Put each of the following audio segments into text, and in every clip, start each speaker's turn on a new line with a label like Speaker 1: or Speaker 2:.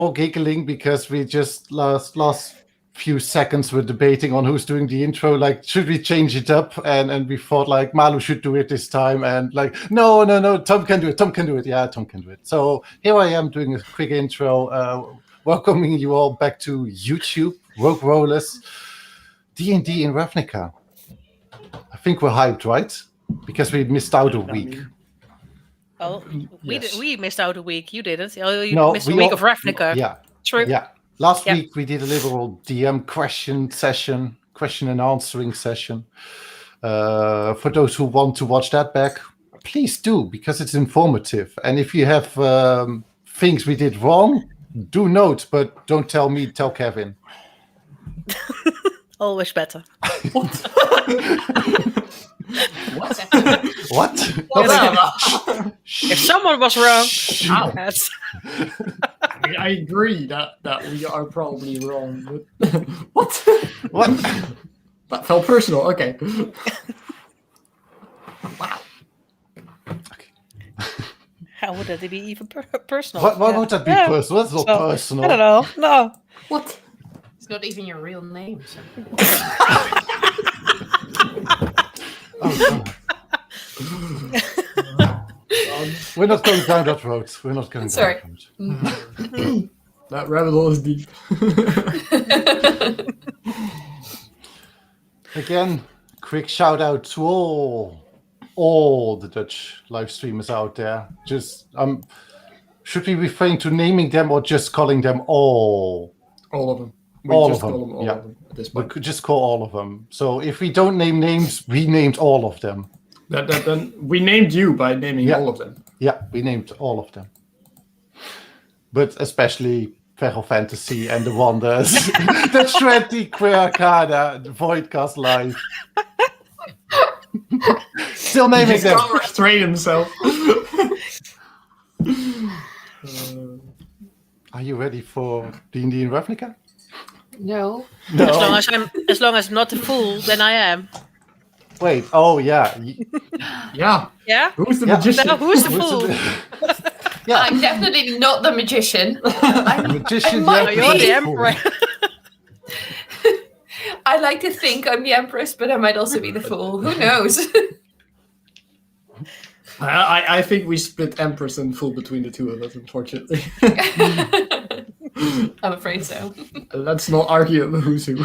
Speaker 1: all giggling because we just last few seconds were debating on who's doing the intro. Like, should we change it up? And we thought like Malu should do it this time. And like, no, Tom can do it. Tom can do it. Yeah, Tom can do it. So here I am doing a quick intro, welcoming you all back to YouTube, Rogue Rollers, D&D in Ravnica. I think we're hyped, right? Because we missed out a week.
Speaker 2: Oh,
Speaker 1: Yes.
Speaker 2: we missed out a week. You didn't. You
Speaker 1: No,
Speaker 2: missed a week of Ravnica.
Speaker 1: Yeah.
Speaker 2: True.
Speaker 1: Yeah. Last week we did a little DM question and answering session. For those who want to watch that back, please do, because it's informative. And if you have things we did wrong, do note, but don't tell me, tell Kevin.
Speaker 2: Always better.
Speaker 3: What?
Speaker 2: If someone was wrong,
Speaker 3: I mean, I agree that we are probably wrong. But what? That felt personal. Okay. Wow.
Speaker 1: Okay.
Speaker 2: how would that be even personal?
Speaker 1: Why would that be personal? That's not personal.
Speaker 2: I don't know. No.
Speaker 3: What?
Speaker 4: It's not even your real name. So.
Speaker 1: Oh, we're not going down that road. We're not going down that road.
Speaker 3: That rabbit hole is deep.
Speaker 1: Again, quick shout out to all the Dutch live streamers out there. Just should we refrain to naming them or just calling them all?
Speaker 3: All of them.
Speaker 1: All
Speaker 3: of
Speaker 1: of
Speaker 3: them at this
Speaker 1: We
Speaker 3: point.
Speaker 1: could just call all of them. So if we don't name names, we named all of them.
Speaker 3: Then we named you by naming all of them.
Speaker 1: Yeah, we named all of them. But especially Feral Fantasy and the Wonders, the Shreddy Queer Arcana, the Voidcast Live. Still naming
Speaker 3: He
Speaker 1: them.
Speaker 3: can't restrain himself.
Speaker 1: Are you ready for D&D in Ravnica?
Speaker 4: No.
Speaker 1: No.
Speaker 2: As long as I'm not the fool, then I am.
Speaker 1: Wait. Oh yeah.
Speaker 3: Yeah.
Speaker 2: Yeah.
Speaker 3: Who's the magician?
Speaker 2: No, who's the fool?
Speaker 1: Yeah.
Speaker 4: I'm definitely not the magician.
Speaker 1: Magician.
Speaker 4: might
Speaker 2: No, you're the Empress.
Speaker 4: I like to think I'm the Empress, but I might also be the fool. Who knows?
Speaker 3: I think we split Empress and Fool between the two of us, unfortunately.
Speaker 4: I'm afraid so.
Speaker 3: Let's not argue over who's who.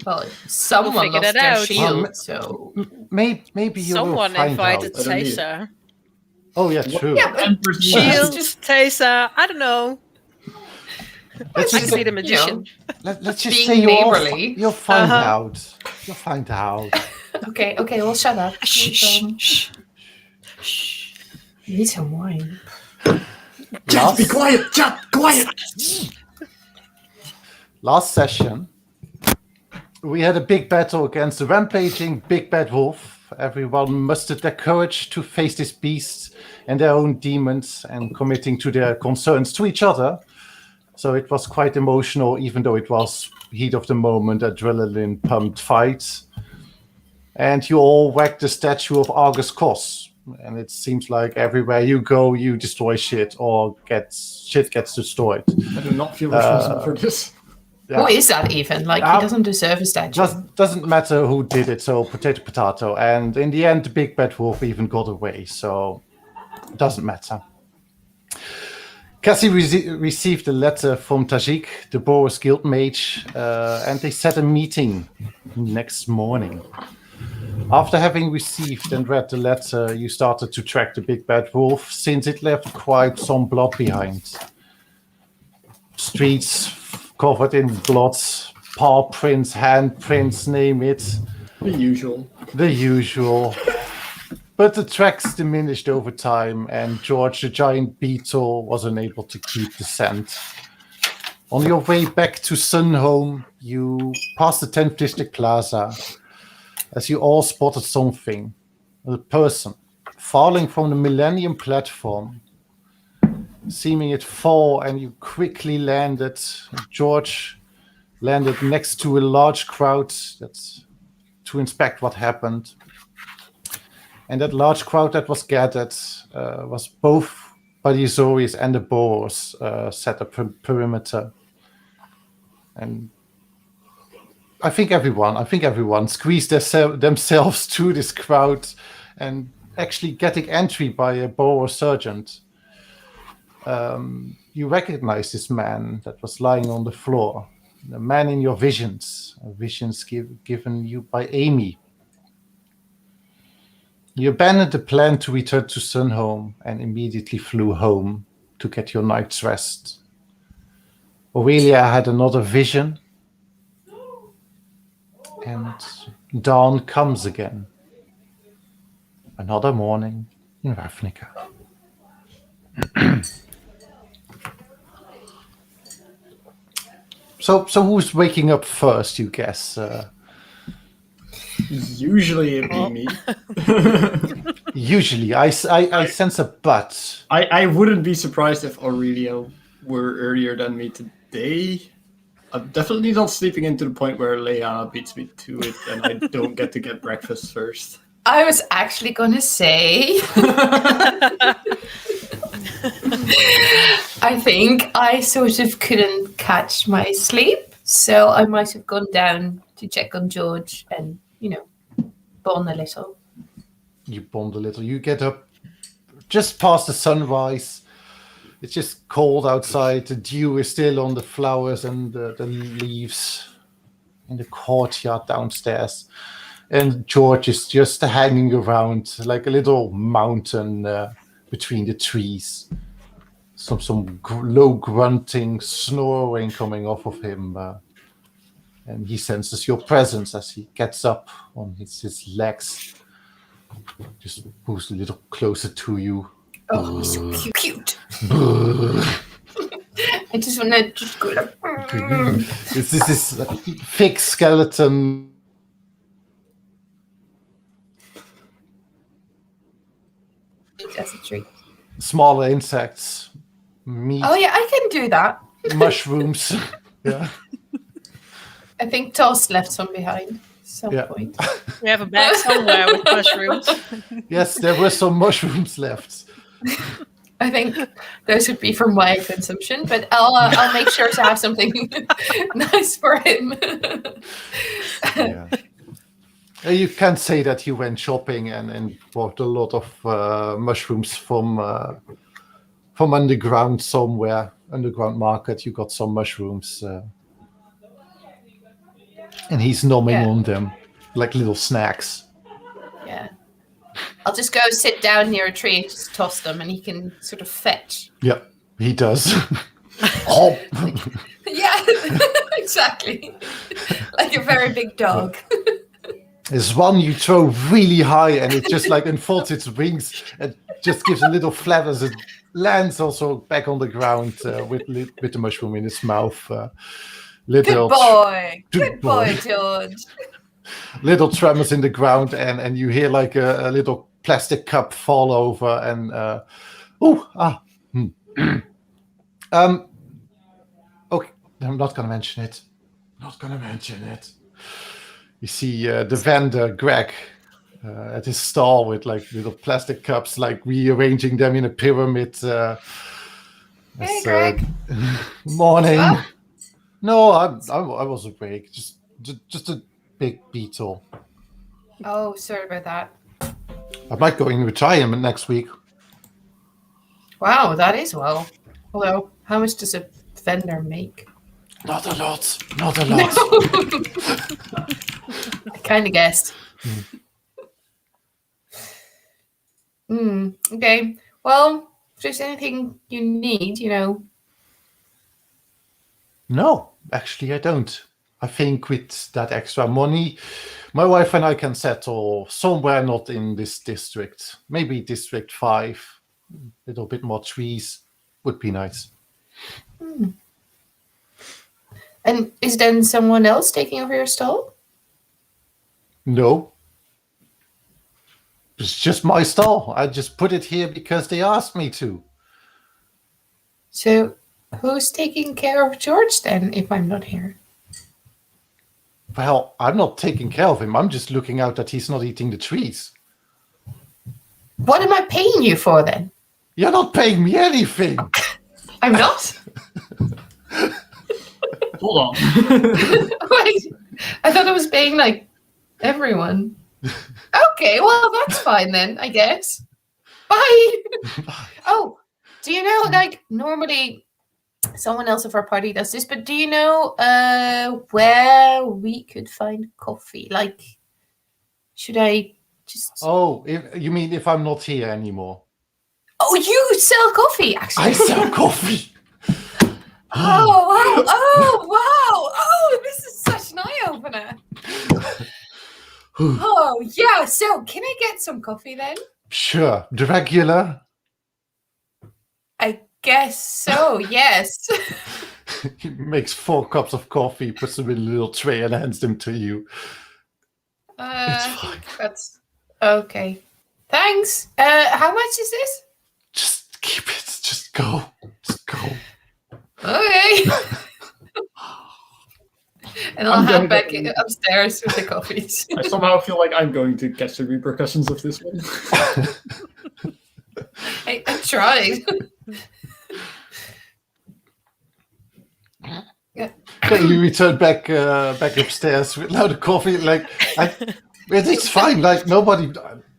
Speaker 4: Well, someone
Speaker 2: figure
Speaker 4: lost
Speaker 2: that
Speaker 4: their
Speaker 2: out.
Speaker 4: shield, so...
Speaker 1: Maybe you
Speaker 2: Someone
Speaker 1: will find
Speaker 2: invited
Speaker 1: out.
Speaker 2: Teysa.
Speaker 1: Oh yeah, true.
Speaker 4: Yeah, but
Speaker 3: Empress
Speaker 2: Shield,
Speaker 4: just-
Speaker 2: Teysa. I don't know.
Speaker 1: Let's
Speaker 2: I
Speaker 1: just,
Speaker 2: could be the magician.
Speaker 1: let's just
Speaker 4: being
Speaker 1: say
Speaker 4: neighborly.
Speaker 1: you'll find
Speaker 2: Uh-huh.
Speaker 1: out. You'll find out.
Speaker 4: Okay, well, shut up.
Speaker 2: Shh.
Speaker 4: Need some wine.
Speaker 3: Just be quiet! Just quiet!
Speaker 1: Last session, we had a big battle against the rampaging big bad wolf. Everyone mustered their courage to face this beast and their own demons and committing to their concerns to each other. So it was quite emotional, even though it was heat of the moment, adrenaline pumped fight. And you all whacked the statue of Argus Kos. And it seems like everywhere you go, you destroy shit or shit gets destroyed.
Speaker 3: I do not feel responsible for this.
Speaker 1: Yeah.
Speaker 4: Who is that even? Like, he doesn't deserve a statue.
Speaker 1: Doesn't matter who did it, so potato. And in the end, the big bad wolf even got away, so it doesn't matter. Cassie received a letter from Tajik, the Boris Guild mage, and they set a meeting next morning. After having received and read the letter, you started to track the big bad wolf, since it left quite some blood behind. Streets covered in blood, paw prints, hand prints, name it.
Speaker 3: The usual.
Speaker 1: The usual. But the tracks diminished over time, and George the giant beetle was unable to keep the scent. On your way back to Sunhome, you passed the 10th District Plaza as you all spotted something. A person falling from the Millennium platform. Seeming it fall, and you quickly landed. George landed next to a large crowd to inspect what happened. And that large crowd that was gathered was both But the Azoris and the Boars set a perimeter. And I think everyone squeezed themselves through this crowd and actually getting entry by a Boar sergeant. You recognize this man that was lying on the floor. The man in your visions given you by Amy. You abandoned the plan to return to Sunhome and immediately flew home to get your night's rest. Aurelia had another vision, and dawn comes again. Another morning in Ravnica. So who's waking up first, you guess?
Speaker 3: Usually it'd be me.
Speaker 1: Usually. I sense a but.
Speaker 3: I wouldn't be surprised if Aurelia were earlier than me today. I'm definitely not sleeping into the point where Leia beats me to it and I don't get to get breakfast first.
Speaker 4: I was actually going to say... I think I sort of couldn't catch my sleep, so I might have gone down to check on George and, bond a little.
Speaker 1: You bond a little. You get up just past the sunrise. It's just cold outside. The dew is still on the flowers and the leaves in the courtyard downstairs. And George is just hanging around like a little mountain between the trees. Some low grunting, snoring coming off of him. And he senses your presence as he gets up on his legs. Just moves a little closer to you.
Speaker 4: Oh, so cute. I just want to just go like...
Speaker 1: It's this thick skeleton.
Speaker 4: As a treat.
Speaker 1: Smaller insects. Meat.
Speaker 4: Oh yeah, I can do that.
Speaker 1: Mushrooms. Yeah.
Speaker 4: I think Toss left some behind at some point.
Speaker 2: We have a bag somewhere with mushrooms.
Speaker 1: Yes, there were some mushrooms left.
Speaker 4: I think those would be for my consumption, but I'll make sure to have something nice for him.
Speaker 1: Yeah. You can't say that you went shopping and bought a lot of mushrooms from underground somewhere, underground market. You got some mushrooms, and he's nomming on them like little snacks.
Speaker 4: Yeah. I'll just go sit down near a tree and just toss them, and he can sort of fetch.
Speaker 1: Yeah, he does. Oh.
Speaker 4: Yeah, exactly. Like a very big dog.
Speaker 1: There's one you throw really high, and it just like unfolds its wings and just gives a little flap as it lands also back on the ground with the mushroom in its mouth.
Speaker 4: Good boy. Good boy, George.
Speaker 1: Little tremors in the ground, and you hear like a little plastic cup fall over, and okay, I'm not gonna mention it. You see the vendor Greg at his stall with like little plastic cups, like rearranging them in a pyramid.
Speaker 4: Hey, Greg.
Speaker 1: Morning. No, I was awake. Just a big beetle.
Speaker 4: Oh, sorry about that.
Speaker 1: I might go in retirement next week.
Speaker 4: Wow, that is well. Although, how much does a vendor make?
Speaker 1: Not a lot.
Speaker 4: I kind of guessed. Okay. Well, if there's anything you need,
Speaker 1: No, actually, I don't. I think with that extra money, my wife and I can settle somewhere not in this district. Maybe District 5. A little bit more trees would be nice.
Speaker 4: And is then someone else taking over your stall?
Speaker 1: No. It's just my stall. I just put it here because they asked me to.
Speaker 4: So who's taking care of George then, if I'm not here?
Speaker 1: Well, I'm not taking care of him. I'm just looking out that he's not eating the trees.
Speaker 4: What am I paying you for then?
Speaker 1: You're not paying me anything.
Speaker 4: I'm not.
Speaker 3: Hold on.
Speaker 4: Wait, I thought I was paying like everyone. Okay, well that's fine then, I guess. Bye. Oh, do you know, like, normally someone else of our party does this, but do you know where we could find coffee? Like, should I just...
Speaker 1: Oh, you mean if I'm not here anymore?
Speaker 4: Oh, you sell coffee, actually.
Speaker 1: I sell coffee.
Speaker 4: Oh, wow. Oh, wow. Oh, this is such an eye-opener. Oh, yeah. So, can I get some coffee then?
Speaker 1: Sure. The regular.
Speaker 4: I guess so, yes.
Speaker 1: He makes 4 cups of coffee, puts them in a little tray, and hands them to you. It's
Speaker 4: I
Speaker 1: fine.
Speaker 4: think that's okay. Thanks. How much is this?
Speaker 1: Just keep it. Just go. Just go.
Speaker 4: Okay. And I'll
Speaker 3: I'm
Speaker 4: head
Speaker 3: gonna
Speaker 4: back
Speaker 3: go-
Speaker 4: upstairs with the coffees.
Speaker 3: I somehow feel like I'm going to catch the repercussions of this one.
Speaker 4: I tried.
Speaker 1: Okay, you return back upstairs with louder coffee. Like, it's fine. Like, nobody,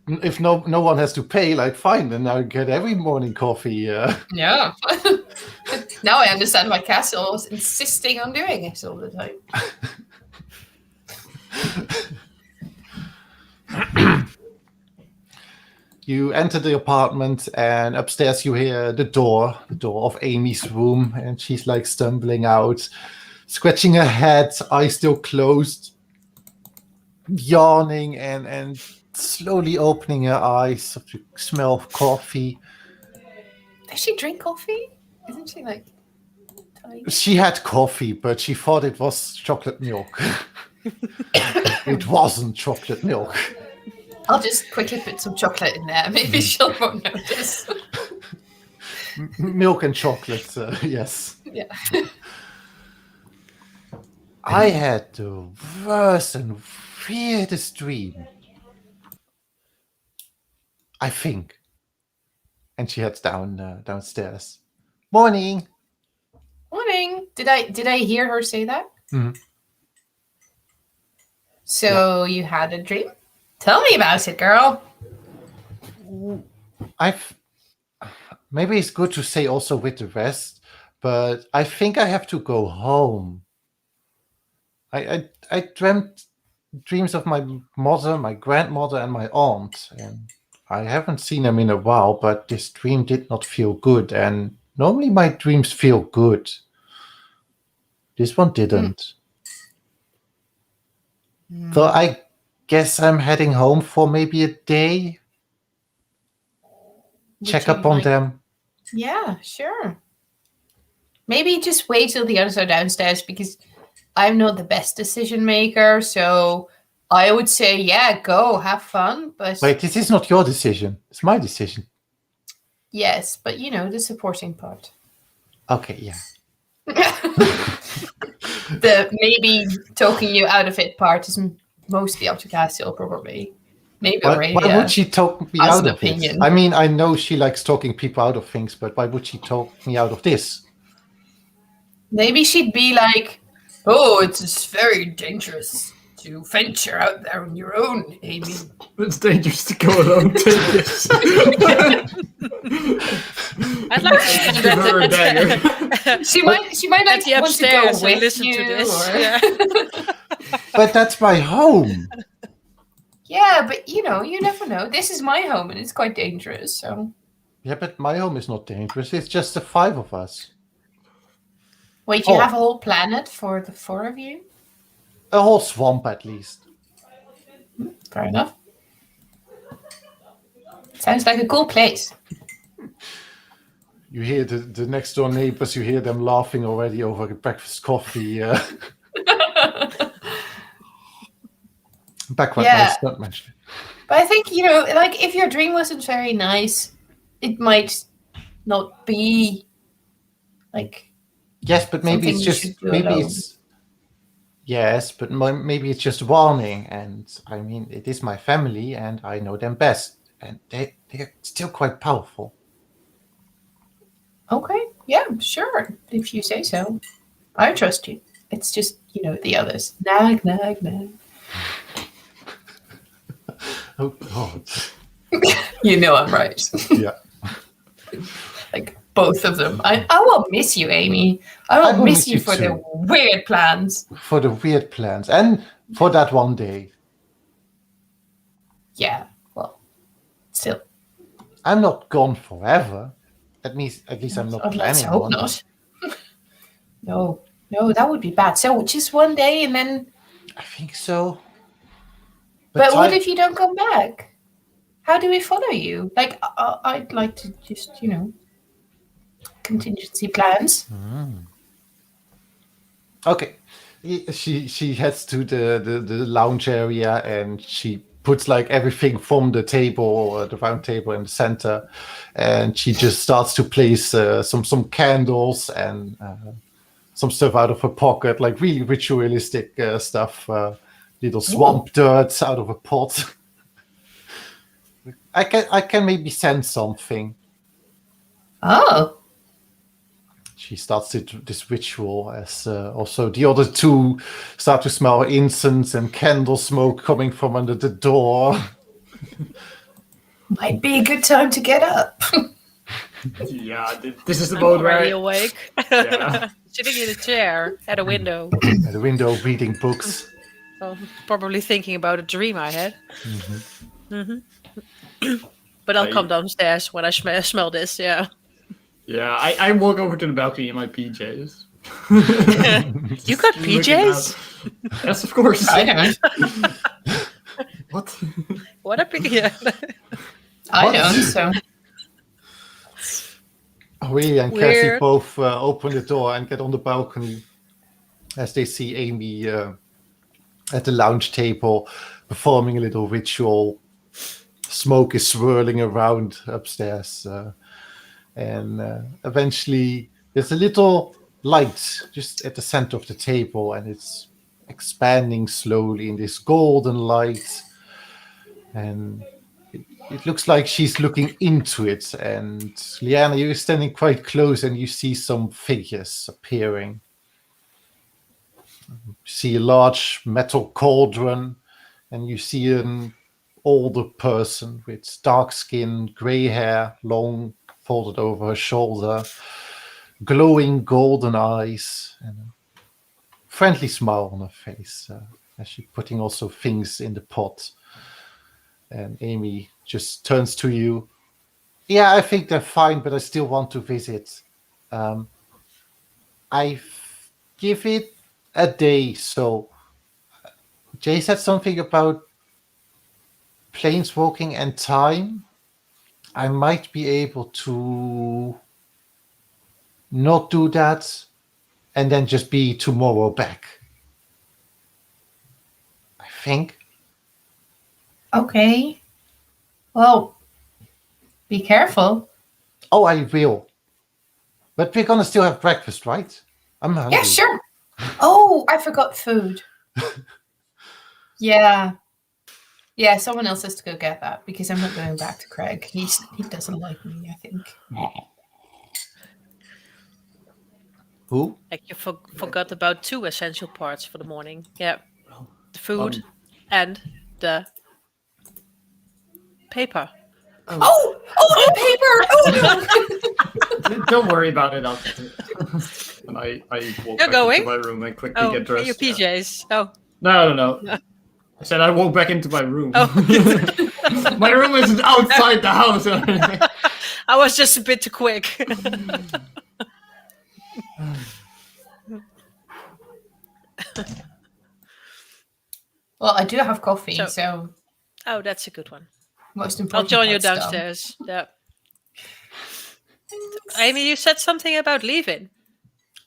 Speaker 1: if no one has to pay, like, fine. Then I get every morning coffee.
Speaker 4: Yeah. Now I understand why Castle was insisting on doing it all the time.
Speaker 1: You enter the apartment, and upstairs you hear the door of Amy's room, and she's like stumbling out, scratching her head, eyes still closed, yawning, and slowly opening her eyes of the smell of coffee.
Speaker 4: Does she drink coffee? Isn't she like Thai?
Speaker 1: She had coffee, but she thought it was chocolate milk. It wasn't chocolate milk.
Speaker 4: I'll just quickly put some chocolate in there. Maybe she'll won't notice.
Speaker 1: Milk and chocolate, yes.
Speaker 4: Yeah.
Speaker 1: I had the worst and weirdest dream. I think. And she heads downstairs. Morning.
Speaker 4: Morning. Did I hear her say that?
Speaker 1: Mhm.
Speaker 4: So you had a dream? Tell me about it, girl.
Speaker 1: Maybe it's good to say also with the rest, but I think I have to go home. I dreamt dreams of my mother, my grandmother, and my aunt, and I haven't seen them in a while, but this dream did not feel good, and normally my dreams feel good. This one didn't. So I guess I'm heading home for maybe a day. Check up on them.
Speaker 4: Yeah, sure. Maybe just wait till the others are downstairs, because I'm not the best decision maker. So I would say, yeah, go have fun. But
Speaker 1: Wait, this is not your decision. It's my decision.
Speaker 4: yes, but you know, the supporting part.
Speaker 1: Okay, yeah.
Speaker 4: The maybe talking you out of it part is mostly up to Cassiel, probably. Maybe
Speaker 1: Why would she talk me
Speaker 4: has
Speaker 1: out
Speaker 4: an
Speaker 1: of it?
Speaker 4: opinion.
Speaker 1: I mean, I know she likes talking people out of things, but why would she talk me out of this?
Speaker 4: Maybe she'd be like, oh, it's very dangerous to venture out there on your own, Amy.
Speaker 3: It's dangerous to go alone. Take this.
Speaker 2: I'd like to
Speaker 3: Give her a dagger.
Speaker 4: She might like
Speaker 2: the
Speaker 4: want to go
Speaker 2: upstairs and
Speaker 4: with
Speaker 2: listen
Speaker 4: you.
Speaker 2: to this.
Speaker 4: Or...
Speaker 2: Yeah.
Speaker 1: But that's my home.
Speaker 4: Yeah, but you know, you never know. This is my home and it's quite dangerous, so...
Speaker 1: Yeah, but my home is not dangerous. It's just the 5 of us.
Speaker 4: Wait, you have a whole planet for the 4 of you?
Speaker 1: A whole swamp, at least.
Speaker 4: Fair enough. Sounds like a cool place.
Speaker 1: You hear the next door neighbors, you hear them laughing already over breakfast coffee. Background
Speaker 4: Yeah.
Speaker 1: noise, don't mention it.
Speaker 4: But I think, you know, like, if your dream wasn't very nice, it might not be, like...
Speaker 1: Yes, but maybe it's
Speaker 4: something you
Speaker 1: just...
Speaker 4: should do
Speaker 1: Maybe
Speaker 4: alone.
Speaker 1: it's... Yes, but maybe it's just warning. And, I mean, it is my family, and I know them best. And they're still quite powerful.
Speaker 4: Okay, yeah, sure. If you say so. I trust you. It's just, the others. Nag, nag, nag.
Speaker 1: Oh God.
Speaker 4: You know I'm right.
Speaker 1: Yeah.
Speaker 4: Like, both of them. I will miss you, Amy. I will miss you for the
Speaker 1: too.
Speaker 4: weird plans.
Speaker 1: For the weird plans and for that one day.
Speaker 4: Yeah, well, still.
Speaker 1: I'm not gone forever. At least I'm not
Speaker 4: Let's
Speaker 1: planning
Speaker 4: hope
Speaker 1: on.
Speaker 4: not. No, that would be bad. So just one day and then...
Speaker 1: I think so.
Speaker 4: But what if you don't come back? How do we follow you? Like, I'd like to just, contingency plans.
Speaker 1: Okay. She heads to the lounge area and she puts like everything from the table, the round table in the center, and she just starts to place some candles and some stuff out of her pocket, like really ritualistic stuff. Little swamp dirt out of a pot. I can maybe sense something.
Speaker 4: Oh.
Speaker 1: She starts this ritual as also the other two start to smell incense and candle smoke coming from under the door.
Speaker 4: Might be a good time to get up.
Speaker 3: Yeah, this is the
Speaker 2: I'm
Speaker 3: mode
Speaker 2: already
Speaker 3: where
Speaker 2: awake.
Speaker 3: Yeah.
Speaker 2: Sitting in a chair at a window.
Speaker 1: At the window reading books.
Speaker 2: Probably thinking about a dream I had. But I'll come downstairs when I smell this, yeah.
Speaker 3: Yeah, I walk over to the balcony in my PJs.
Speaker 2: You got PJs?
Speaker 3: Yes, of course.
Speaker 4: I don't.
Speaker 3: What?
Speaker 2: What a PJ.
Speaker 4: I don't, so...
Speaker 1: We and Cassie
Speaker 2: Weird.
Speaker 1: both open the door and get on the balcony as they see Amy at the lounge table performing a little ritual. Smoke is swirling around upstairs. And eventually there's a little light just at the center of the table, and it's expanding slowly in this golden light. And it looks like she's looking into it. And Liana, you're standing quite close and you see some figures appearing. You see a large metal cauldron, and you see an older person with dark skin, gray hair, long folded over her shoulder, glowing golden eyes, and a friendly smile on her face as she's putting also things in the pot. And Amy just turns to you. Yeah, I think they're fine, but I still want to visit. I give it a day. So Jay said something about planeswalking and time. I might be able to not do that and then just be tomorrow back. I think.
Speaker 4: Okay. Well, be careful.
Speaker 1: Oh, I will. But we're gonna still have breakfast, right? I'm hungry.
Speaker 4: Yeah, sure. Oh, I forgot food. Yeah. Yeah, someone else has to go get that because I'm not going back to Craig. He doesn't like me, I think.
Speaker 1: Who?
Speaker 2: Like you forgot about two essential parts for the morning. Yeah. The food and the paper.
Speaker 4: Oh, the paper! Oh,
Speaker 3: Don't worry about it. And I walk back
Speaker 2: going?
Speaker 3: into my room and quickly get dressed.
Speaker 2: Your PJs. Oh.
Speaker 3: No. I said I walk back into my room.
Speaker 2: Oh.
Speaker 3: My room is outside the house.
Speaker 2: I was just a bit too quick.
Speaker 4: Well, I do have coffee, so
Speaker 2: Oh, that's a good one.
Speaker 4: most
Speaker 2: I'll
Speaker 4: important.
Speaker 2: join you
Speaker 4: part's done.
Speaker 2: downstairs. Yeah. Amy, you said something about leaving.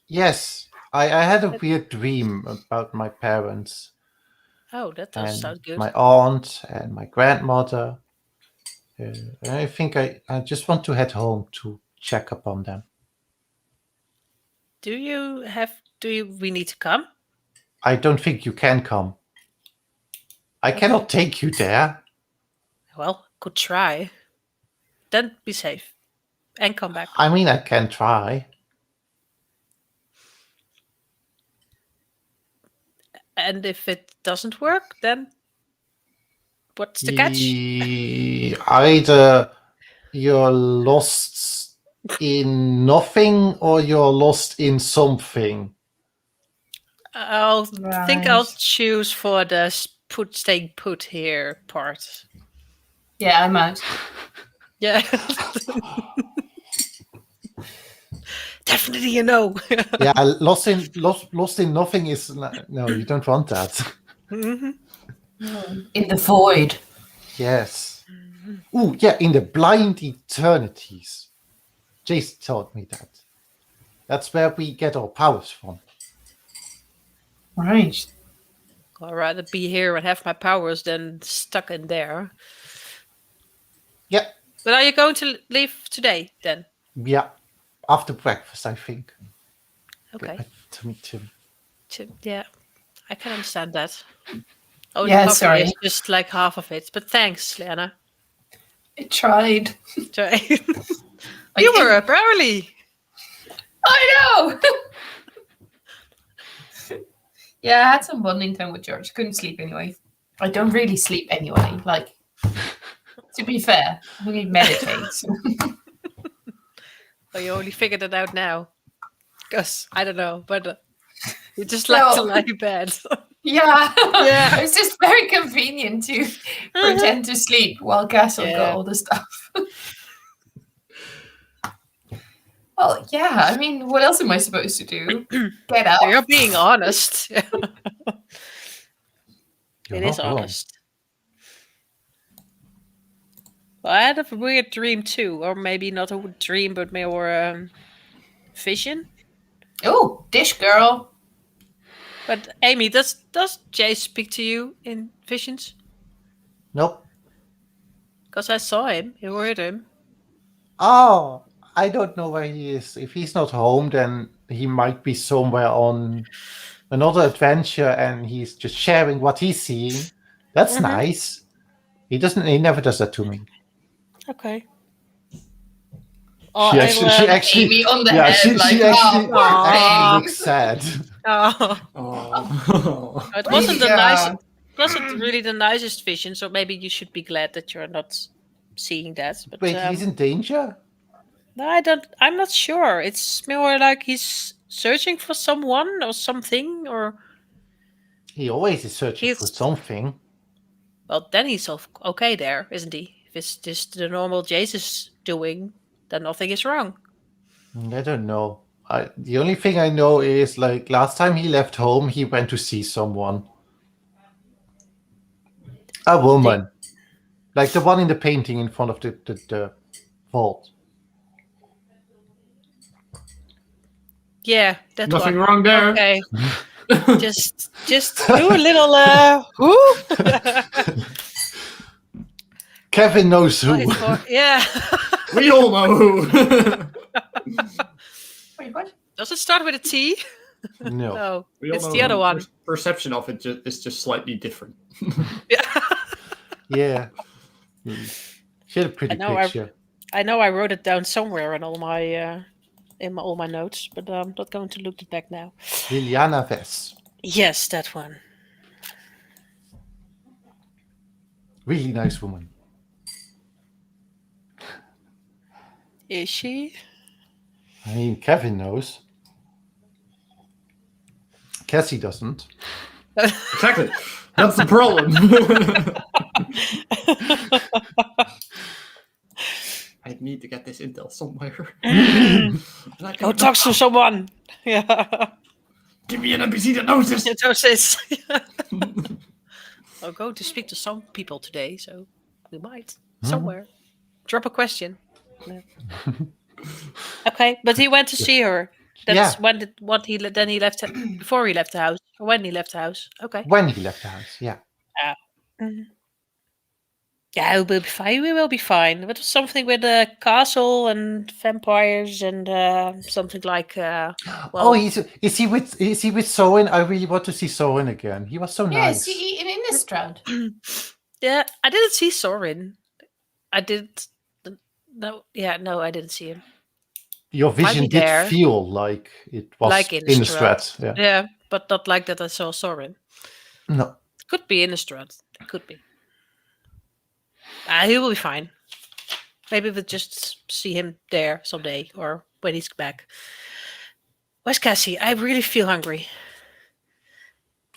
Speaker 1: Yes. I had a weird dream about my parents.
Speaker 2: Oh, that does
Speaker 1: And
Speaker 2: sound good.
Speaker 1: my aunt and my grandmother. And I think I just want to head home to check up on them.
Speaker 2: Do we need to come?
Speaker 1: I don't think you can come. I cannot take you there.
Speaker 2: Well, could try. Then be safe. and come back.
Speaker 1: I mean, I can try.
Speaker 2: And if it doesn't work, then what's the catch?
Speaker 1: Either you're lost in nothing or you're lost in something.
Speaker 2: I'll think I'll
Speaker 4: Right.
Speaker 2: choose for the staying put here part.
Speaker 4: Yeah, I'm out.
Speaker 2: Yeah. Definitely a no.
Speaker 1: Yeah, lost in nothing is no. You don't want that.
Speaker 2: Mhm.
Speaker 4: In the void.
Speaker 1: Yes. Ooh, yeah, in the blind eternities. Jace told me that. That's where we get our powers from.
Speaker 4: Right.
Speaker 2: I'd rather be here and have my powers than stuck in there.
Speaker 1: Yeah,
Speaker 2: But are you going to leave today then?
Speaker 1: yeah. After breakfast, I think.
Speaker 2: Okay.
Speaker 1: To meet him.
Speaker 2: Yeah, I can understand that. Oh,
Speaker 4: Yeah,
Speaker 2: the coffee
Speaker 4: sorry.
Speaker 2: is just like half of it. But thanks, Liana.
Speaker 4: I tried.
Speaker 2: Sorry.
Speaker 4: I
Speaker 2: You
Speaker 4: think-
Speaker 2: were up early.
Speaker 4: I know. Yeah, I had some bonding time with George. Couldn't sleep anyway. I don't really sleep anyway. Like, to be fair, I only meditate. So.
Speaker 2: Oh, you only figured it out now. Because, I don't know, but you just like to
Speaker 4: No.
Speaker 2: lie in bed.
Speaker 4: Yeah.
Speaker 2: Yeah.
Speaker 4: It's just very convenient to pretend to sleep while Castle got
Speaker 2: Yeah.
Speaker 4: all the stuff. Well, yeah, I mean, what else am I supposed to do? Get up.
Speaker 2: You're being honest.
Speaker 1: You're
Speaker 2: It is
Speaker 1: not wrong.
Speaker 2: honest. Well, I had a weird dream too, or maybe not a dream, but more vision.
Speaker 4: Oh, dish girl.
Speaker 2: But Amy, does Jay speak to you in visions?
Speaker 1: Nope.
Speaker 2: Because I saw him, I heard him.
Speaker 1: Oh, I don't know where he is. If he's not home, then he might be somewhere on another adventure and he's just sharing what he's seeing. That's
Speaker 2: Mhm.
Speaker 1: nice. He never does that to me.
Speaker 2: Okay. Oh,
Speaker 1: She
Speaker 2: I'll,
Speaker 1: actually,
Speaker 4: Amy on the
Speaker 1: yeah,
Speaker 4: head,
Speaker 1: she
Speaker 4: like,
Speaker 1: actually,
Speaker 4: oh,
Speaker 1: actually
Speaker 4: poor
Speaker 1: looks sad.
Speaker 2: oh,
Speaker 3: Oh.
Speaker 2: it wasn't the
Speaker 4: Yeah.
Speaker 2: nicest. It wasn't really the nicest vision, so maybe you should be glad that you're not seeing that. But
Speaker 1: Wait, he's in danger?
Speaker 2: no, I'm not sure. It's more like he's searching for someone or something, or
Speaker 1: He always is searching for
Speaker 2: He's-
Speaker 1: something.
Speaker 2: well, then he's okay there, isn't he? If it's just the normal Jesus doing, then nothing is wrong.
Speaker 1: I don't know. The only thing I know is, like, last time he left home, he went to see someone. A woman. Like the one in the painting in front of the vault.
Speaker 2: Yeah, that
Speaker 3: Nothing
Speaker 2: one.
Speaker 3: wrong there.
Speaker 2: Okay, just do a little whoo.
Speaker 1: Kevin knows who.
Speaker 2: Yeah.
Speaker 3: We all know who.
Speaker 4: Wait, what?
Speaker 2: Does it start with a T?
Speaker 1: No.
Speaker 2: No,
Speaker 3: We all
Speaker 2: it's
Speaker 3: know
Speaker 2: the other
Speaker 3: who.
Speaker 2: one.
Speaker 3: Perception of it is just slightly different.
Speaker 2: Yeah.
Speaker 1: Yeah. She had a pretty
Speaker 2: I know,
Speaker 1: picture.
Speaker 2: I know I wrote it down somewhere in all my notes, but I'm not going to look it back now.
Speaker 1: Liliana Vess.
Speaker 2: Yes, that one.
Speaker 1: Really nice woman.
Speaker 2: Is she?
Speaker 1: I mean, Kevin knows. Cassie doesn't.
Speaker 3: Exactly. That's the problem. I need to get this intel somewhere.
Speaker 2: Go talk to someone. Yeah.
Speaker 3: Give me an NPC that knows this.
Speaker 2: Entonces. I'll go to speak to some people today, so we might somewhere drop a question. No. Okay, but he went to see her. That's then he left before he left the house or when he left the house. Okay.
Speaker 1: When he left the house, yeah.
Speaker 2: Mhm. Yeah, we'll be fine. We will be fine. It was something with a castle and vampires and something like.
Speaker 1: Oh, is he with Soren? I really want to see Soren again. He was so
Speaker 4: Yeah,
Speaker 1: nice.
Speaker 4: is he eating Innistrad?
Speaker 2: Yeah, I didn't see Sorin. I did. No, yeah, no, I didn't see him.
Speaker 1: Your vision
Speaker 2: be
Speaker 1: did
Speaker 2: there.
Speaker 1: feel like it was
Speaker 2: Like
Speaker 1: in the strat. Yeah.
Speaker 2: Yeah, but not like that I saw Sorin.
Speaker 1: No.
Speaker 2: Could be in the strat. It could be. He will be fine. Maybe we'll just see him there someday or when he's back. Where's Cassie? I really feel hungry.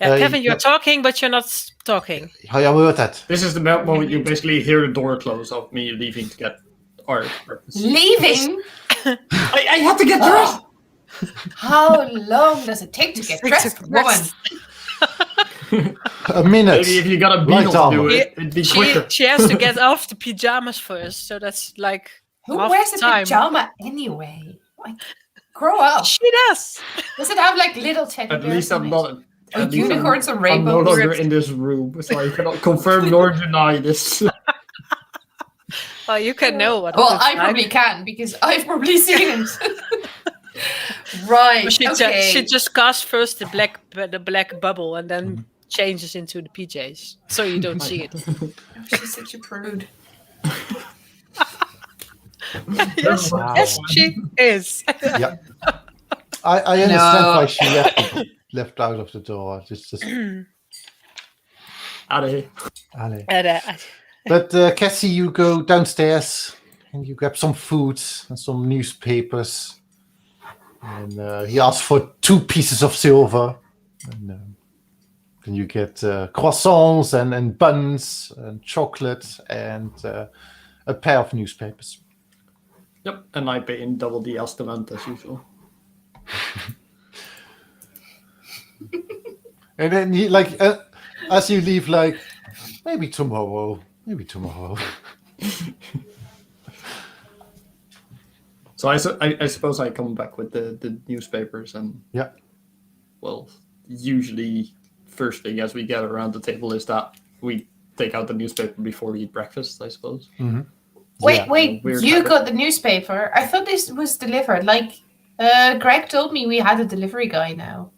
Speaker 2: Yeah, Kevin, you're talking, but you're not talking.
Speaker 1: Ja, hoort dat.
Speaker 3: This is the moment you basically hear the door close of me leaving to get our breakfast.
Speaker 4: Leaving?
Speaker 3: I had to get dressed!
Speaker 4: How long does it take to get dressed, woman?
Speaker 1: A minute.
Speaker 3: Maybe if you got a beetle to do it, it'd be quicker.
Speaker 2: She has to get off the pajamas first, so that's like
Speaker 4: Who
Speaker 2: half
Speaker 4: wears
Speaker 2: the
Speaker 4: a
Speaker 2: time.
Speaker 4: pajama anyway? Like, grow up.
Speaker 2: She does.
Speaker 4: Does it have like little teddy
Speaker 3: At
Speaker 4: bears
Speaker 3: least I'm
Speaker 4: in
Speaker 3: not...
Speaker 4: it? Or unicorns or
Speaker 3: I'm no
Speaker 4: rainbows?
Speaker 3: longer in this room, so I cannot confirm nor deny this.
Speaker 2: Well, you can know what.
Speaker 4: Well,
Speaker 2: it looks
Speaker 4: I
Speaker 2: like.
Speaker 4: probably can because I've probably seen it. Right.
Speaker 2: She just casts first the black bubble and then changes into the PJs, so you don't see it.
Speaker 4: Oh, she's such a prude.
Speaker 2: Yes,
Speaker 1: Wow.
Speaker 2: yes, she is.
Speaker 1: Yeah. I understand why she left out of the door. Just
Speaker 3: Out of here.
Speaker 1: Allez.
Speaker 2: And,
Speaker 1: But Cassie, you go downstairs and you grab some food and some newspapers. And he asks for 2 pieces of silver. And then you get croissants and buns and chocolate and a pair of newspapers.
Speaker 3: Yep, and I pay in double the estimate as usual.
Speaker 1: And then he as you leave, like, maybe tomorrow.
Speaker 3: So I suppose I come back with the newspapers and
Speaker 1: Yeah.
Speaker 3: well, usually first thing as we get around the table is that we take out the newspaper before we eat breakfast, I suppose.
Speaker 1: Mm-hmm.
Speaker 4: Wait,
Speaker 3: Weird
Speaker 4: you
Speaker 3: habit.
Speaker 4: got the newspaper? I thought this was delivered. Like, Greg told me we had a delivery guy now.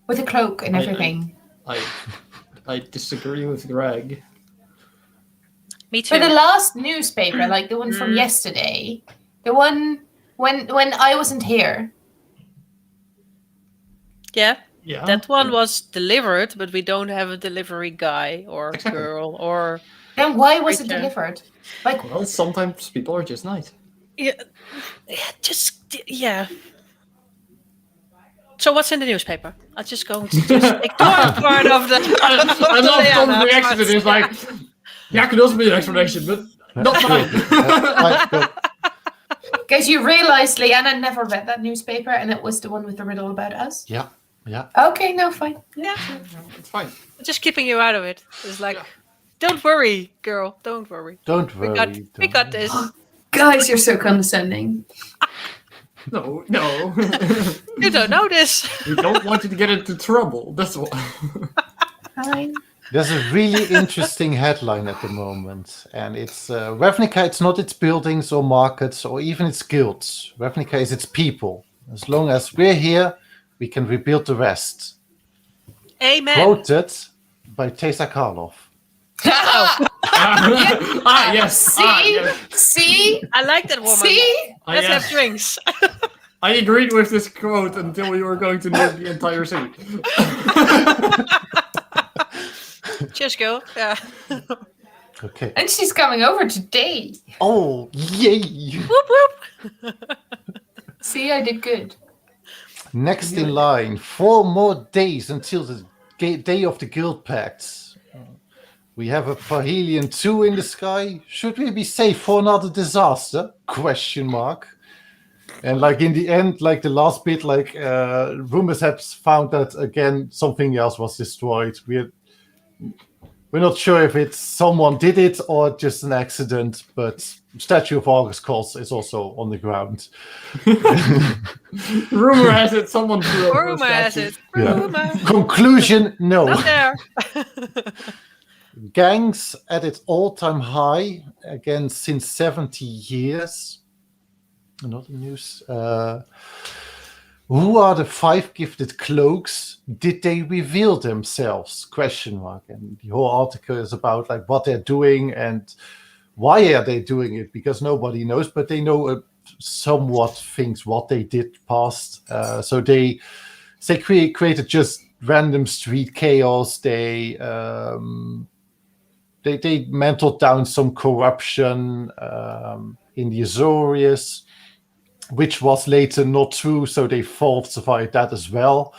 Speaker 4: With a cloak and everything.
Speaker 3: I disagree with Greg.
Speaker 2: me too.
Speaker 4: For the last newspaper, like the one from yesterday, the one when I wasn't here.
Speaker 2: Yeah,
Speaker 3: Yeah.
Speaker 2: that one was delivered, but we don't have a delivery guy or
Speaker 3: Exactly.
Speaker 2: girl or.
Speaker 4: Then why was it
Speaker 2: Creature.
Speaker 4: delivered? Like,
Speaker 3: Well, sometimes people are just nice.
Speaker 2: Yeah. So what's in the newspaper? I'm just going to just ignore part of the.
Speaker 3: I love Tom's reaction to this, like, yeah, could also be an explanation, but not mine.
Speaker 4: guys, you realized Leanna never read that newspaper, and it was the one with the riddle about us.
Speaker 1: Yeah.
Speaker 4: Okay, no, fine.
Speaker 2: Yeah,
Speaker 3: It's fine.
Speaker 2: just keeping you out of it. It's like, don't worry, girl, don't worry.
Speaker 1: Don't worry.
Speaker 2: We got this.
Speaker 4: Guys, you're so condescending.
Speaker 3: No.
Speaker 2: You don't know this.
Speaker 3: We don't want you to get into trouble. That's what.
Speaker 4: Fine.
Speaker 1: There's a really interesting headline at the moment, and it's Ravnica. It's not its buildings or markets or even its guilds. Ravnica is its people. As long as we're here, we can rebuild the rest.
Speaker 2: Amen.
Speaker 1: Quoted by Teysa Karloff.
Speaker 3: Yes.
Speaker 4: See?
Speaker 3: Yes.
Speaker 4: See?
Speaker 2: I like that woman.
Speaker 4: See?
Speaker 2: Let's
Speaker 3: yes.
Speaker 2: have drinks.
Speaker 3: I agreed with this quote until we were going to nuke the entire city.
Speaker 2: Cheers, girl. Yeah.
Speaker 1: Okay.
Speaker 4: And she's coming over today.
Speaker 1: Oh, yay!
Speaker 2: Whoop whoop.
Speaker 4: See, I did good.
Speaker 1: Next in line, 4 more days until the day of the Guild Pacts. We have a Parhelion 2 in the sky. Should we be safe for another disaster? Question mark. And like in the end, like the last bit, like rumors have found that again something else was destroyed. We're not sure if it's someone did it or just an accident, but Statue of August Calls is also on the ground.
Speaker 3: Rumor has it someone threw over a
Speaker 2: Rumor has
Speaker 3: statue.
Speaker 2: it.
Speaker 1: Yeah.
Speaker 2: Rumor.
Speaker 1: Conclusion, no.
Speaker 2: Not there.
Speaker 1: Gangs at its all-time high, again, since 70 years. Another news. Who are the 5 gifted cloaks? Did they reveal themselves? Question mark. And the whole article is about like what they're doing and why are they doing it? Because nobody knows, but they know somewhat things what they did past. So they created just random street chaos. They mentored down some corruption in the Azorius, which was later not true. So they falsified that as well.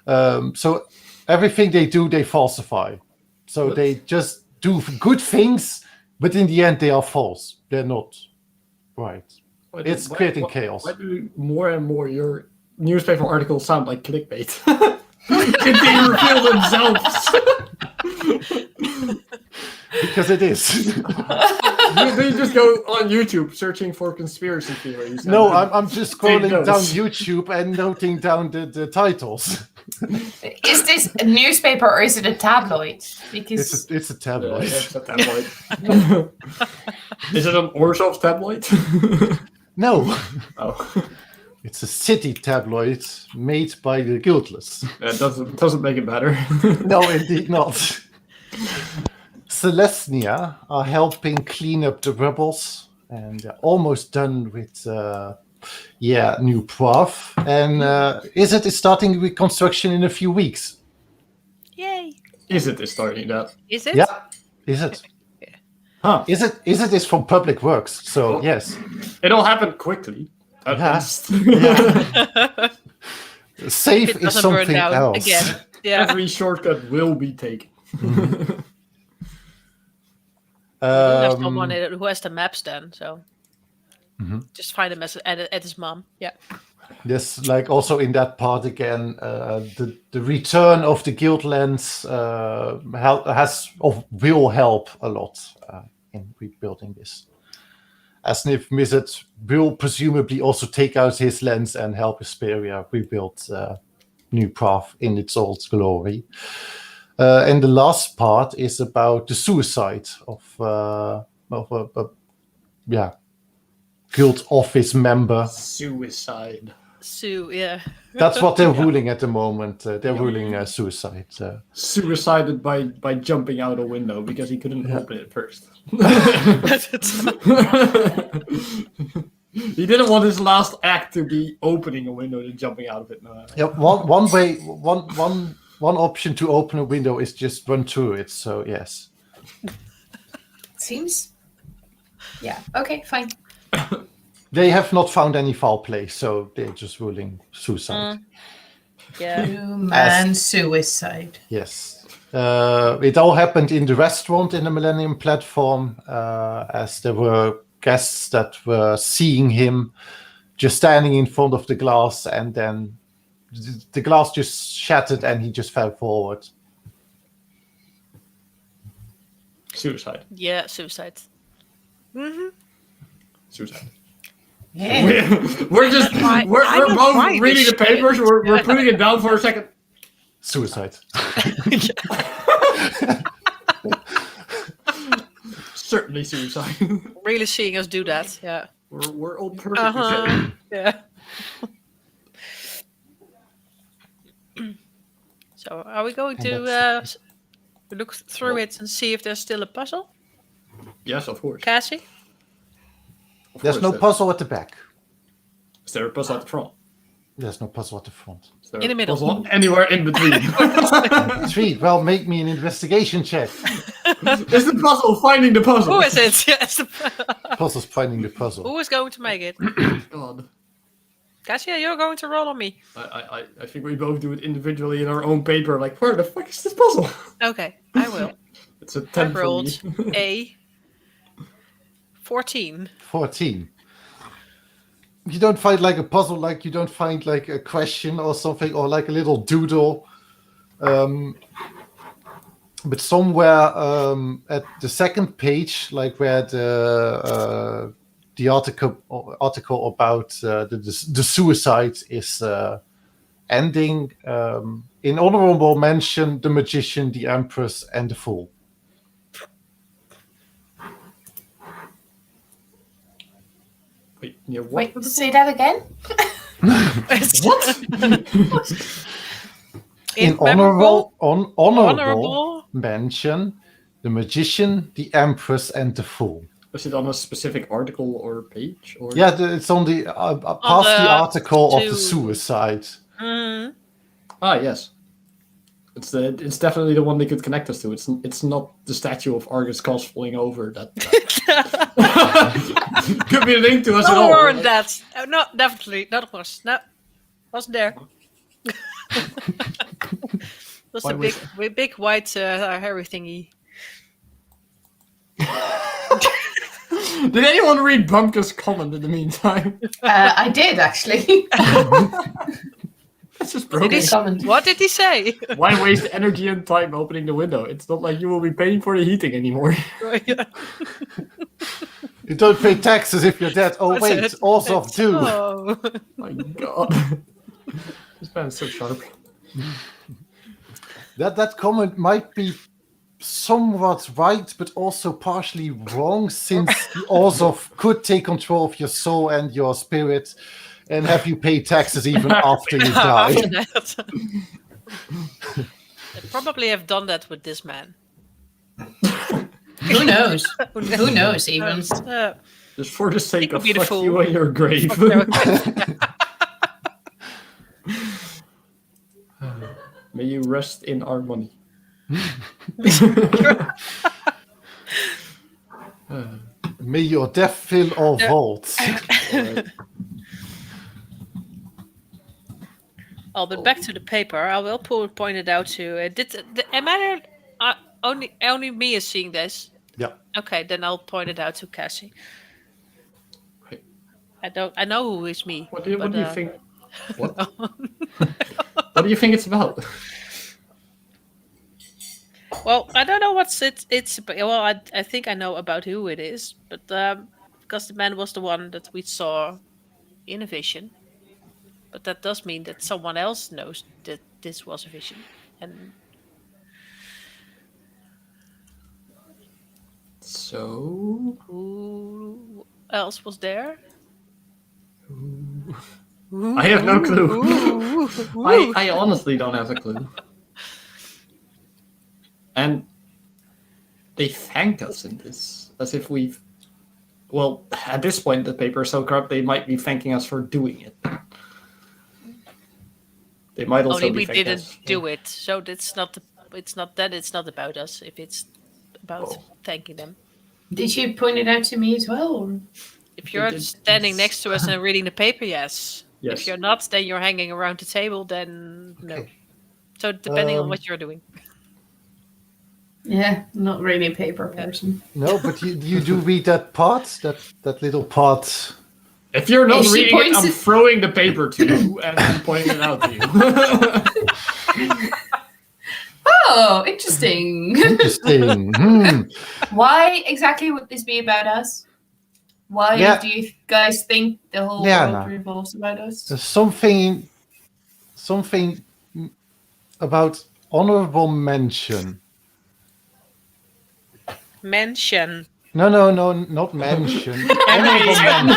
Speaker 1: So everything they do, they falsify. So they just do good things, but in the end, they are false. They're not right. It's creating chaos.
Speaker 3: Why do more and more your newspaper articles sound like clickbait? Did they reveal themselves?
Speaker 1: Because it is.
Speaker 3: They just go on YouTube searching for conspiracy theories.
Speaker 1: No, I'm just scrolling down YouTube and noting down the titles.
Speaker 4: Is this a newspaper or is it a tabloid? Because
Speaker 1: it's a tabloid.
Speaker 3: It's a tabloid. Is it an Orzhov tabloid?
Speaker 1: No.
Speaker 3: Oh.
Speaker 1: It's a city tabloid made by the guildless.
Speaker 3: That doesn't make it better.
Speaker 1: No, indeed not. Celestia are helping clean up the rebels, and they're almost done with new Prof. And is starting with construction in a few weeks?
Speaker 2: Yay!
Speaker 3: Is it starting that?
Speaker 2: Is it?
Speaker 1: Yeah. Is it?
Speaker 3: Huh.
Speaker 1: Is it from Public Works? So yes.
Speaker 3: It'll happen quickly. At least.
Speaker 1: Yeah. Safe
Speaker 2: It
Speaker 1: is
Speaker 2: doesn't burn
Speaker 1: something
Speaker 2: down
Speaker 1: else.
Speaker 2: again. Yeah.
Speaker 3: Every shortcut will be taken.
Speaker 2: There's someone who has the maps then, so just find him at his mom. Yeah.
Speaker 1: Yes, like also in that part again, the return of the Guildlands will help a lot in rebuilding this. As Niv Mizzet will presumably also take out his lens and help Hesperia rebuild New Path in its old glory. And the last part is about the suicide of a guild office member.
Speaker 3: Suicide.
Speaker 2: Yeah.
Speaker 1: That's what they're ruling at the moment. They're ruling suicide.
Speaker 3: Suicided by jumping out a window because he couldn't open it first. He didn't want his last act to be opening a window and jumping out of it. No.
Speaker 1: Yeah, one option to open a window is just run through it. So yes.
Speaker 4: seems. Yeah. Okay. Fine.
Speaker 1: They have not found any foul play, so they're just ruling suicide.
Speaker 2: Yeah.
Speaker 4: Human suicide.
Speaker 1: Yes. It all happened in the restaurant in the Millennium Platform, as there were guests that were seeing him just standing in front of the glass, and then the glass just shattered and he just fell forward.
Speaker 3: Suicide.
Speaker 2: Yeah, suicide. Mm-hmm.
Speaker 3: Suicide.
Speaker 4: Yeah.
Speaker 3: We're both reading the papers. We're putting it down for a second.
Speaker 1: Suicide.
Speaker 3: Certainly suicide.
Speaker 2: Really seeing us do that, yeah.
Speaker 3: We're all perfect.
Speaker 2: Yeah. So, are we going to look through it and see if there's still a puzzle?
Speaker 3: Yes, of course.
Speaker 2: Cassie?
Speaker 1: There's no puzzle at the back.
Speaker 3: Is there a puzzle at the front?
Speaker 1: There's no puzzle at the front.
Speaker 3: Is there
Speaker 2: In the middle.
Speaker 3: a puzzle anywhere in between?
Speaker 1: 3. Well, make me an investigation check.
Speaker 3: Is the puzzle finding the puzzle?
Speaker 2: Who is it? Yes.
Speaker 1: Puzzle's finding the puzzle.
Speaker 2: Who is going to make it?
Speaker 3: God.
Speaker 2: Cassie, you're going to roll on me.
Speaker 3: I think we both do it individually in our own paper. Like, where the fuck is this puzzle?
Speaker 2: Okay, I will.
Speaker 3: It's a 10
Speaker 2: I
Speaker 3: for
Speaker 2: rolled
Speaker 3: me.
Speaker 2: a 14.
Speaker 1: 14. You don't find like a puzzle, like you don't find like a question or something, or like a little doodle. But somewhere at the second page, like where the article about the suicide is ending, in honorable mention, the magician, the Empress, and the fool.
Speaker 3: Wait, yeah, what?
Speaker 4: Wait, say that again?
Speaker 3: What?
Speaker 1: In honorable mention, the magician, the Empress, and the fool.
Speaker 3: Is it on a specific article or page? Or
Speaker 1: Yeah, it's on the past the article of the
Speaker 2: two.
Speaker 1: suicide.
Speaker 2: Mm.
Speaker 3: Ah, yes. It's definitely the one they could connect us to. It's not the statue of Argus Cos falling over. That could be linked to us at
Speaker 2: No,
Speaker 3: all.
Speaker 2: weren't that. No, definitely. That wasn't there. Was
Speaker 3: Why
Speaker 2: a
Speaker 3: was
Speaker 2: big white hairy thingy.
Speaker 3: Did anyone read Bumka's comment in the meantime?
Speaker 4: I did actually.
Speaker 3: That's just
Speaker 2: Did
Speaker 3: broken.
Speaker 2: he,
Speaker 4: Comment.
Speaker 2: what did he say?
Speaker 3: Why waste energy and time opening the window? It's not like you will be paying for the heating anymore.
Speaker 1: You don't pay taxes if you're dead. Oh
Speaker 2: What's
Speaker 1: wait,
Speaker 2: it?
Speaker 1: also too.
Speaker 2: Oh.
Speaker 3: My God. This man is so sharp.
Speaker 1: That comment might be somewhat right, but also partially wrong, since the Orzhov could take control of your soul and your spirit, and have you pay taxes even after you die.
Speaker 2: After that. They probably have done that with this man.
Speaker 4: Who knows? Who knows even?
Speaker 3: Just for the sake
Speaker 2: could
Speaker 3: of
Speaker 2: be the
Speaker 3: fuck
Speaker 2: fool.
Speaker 3: you and your grave. May you rest in our money.
Speaker 1: May your death fill all vaults.
Speaker 3: Alright.
Speaker 2: Oh, but back to the paper. I will point it out to. Am I only me is seeing this?
Speaker 1: Yeah.
Speaker 2: Okay, then I'll point it out to Cassie.
Speaker 3: Right.
Speaker 2: I know who is me.
Speaker 3: What do you think? What?
Speaker 2: No.
Speaker 3: What do you think it's about?
Speaker 2: Well, I don't know what's it's. Well, I think I know about who it is, but because the man was the one that we saw in a vision. But that does mean that someone else knows that this was a vision, and
Speaker 3: So
Speaker 2: who else was there?
Speaker 3: I have no clue. I honestly don't have a clue. And they thank us in this as if we've. Well, at this point, the paper is so corrupt they might be thanking us for doing it. They might also
Speaker 2: Only
Speaker 3: be
Speaker 2: we
Speaker 3: thanking
Speaker 2: didn't
Speaker 3: us.
Speaker 2: do it, so it's not about us. If it's about thanking them.
Speaker 4: Did you point it out to me as well? Or?
Speaker 2: If you're standing next to us and reading the paper, yes.
Speaker 3: Yes.
Speaker 2: If you're not, then you're hanging around the table, then no. So depending on what you're doing.
Speaker 4: Yeah, not really a paper person.
Speaker 1: No, but you do read that part, that little part.
Speaker 3: If you're not
Speaker 4: If she
Speaker 3: reading it,
Speaker 4: points
Speaker 3: I'm
Speaker 4: it-
Speaker 3: throwing the paper to you and I'm pointing it out to you.
Speaker 4: Oh, interesting.
Speaker 1: Interesting.
Speaker 4: Why exactly would this be about us? Why
Speaker 1: Yeah.
Speaker 4: do you guys think the whole
Speaker 1: Yeah,
Speaker 4: world
Speaker 1: no.
Speaker 4: revolves about us?
Speaker 1: There's something about honorable mention.
Speaker 2: Mention.
Speaker 1: No, not mention. Honorable mention.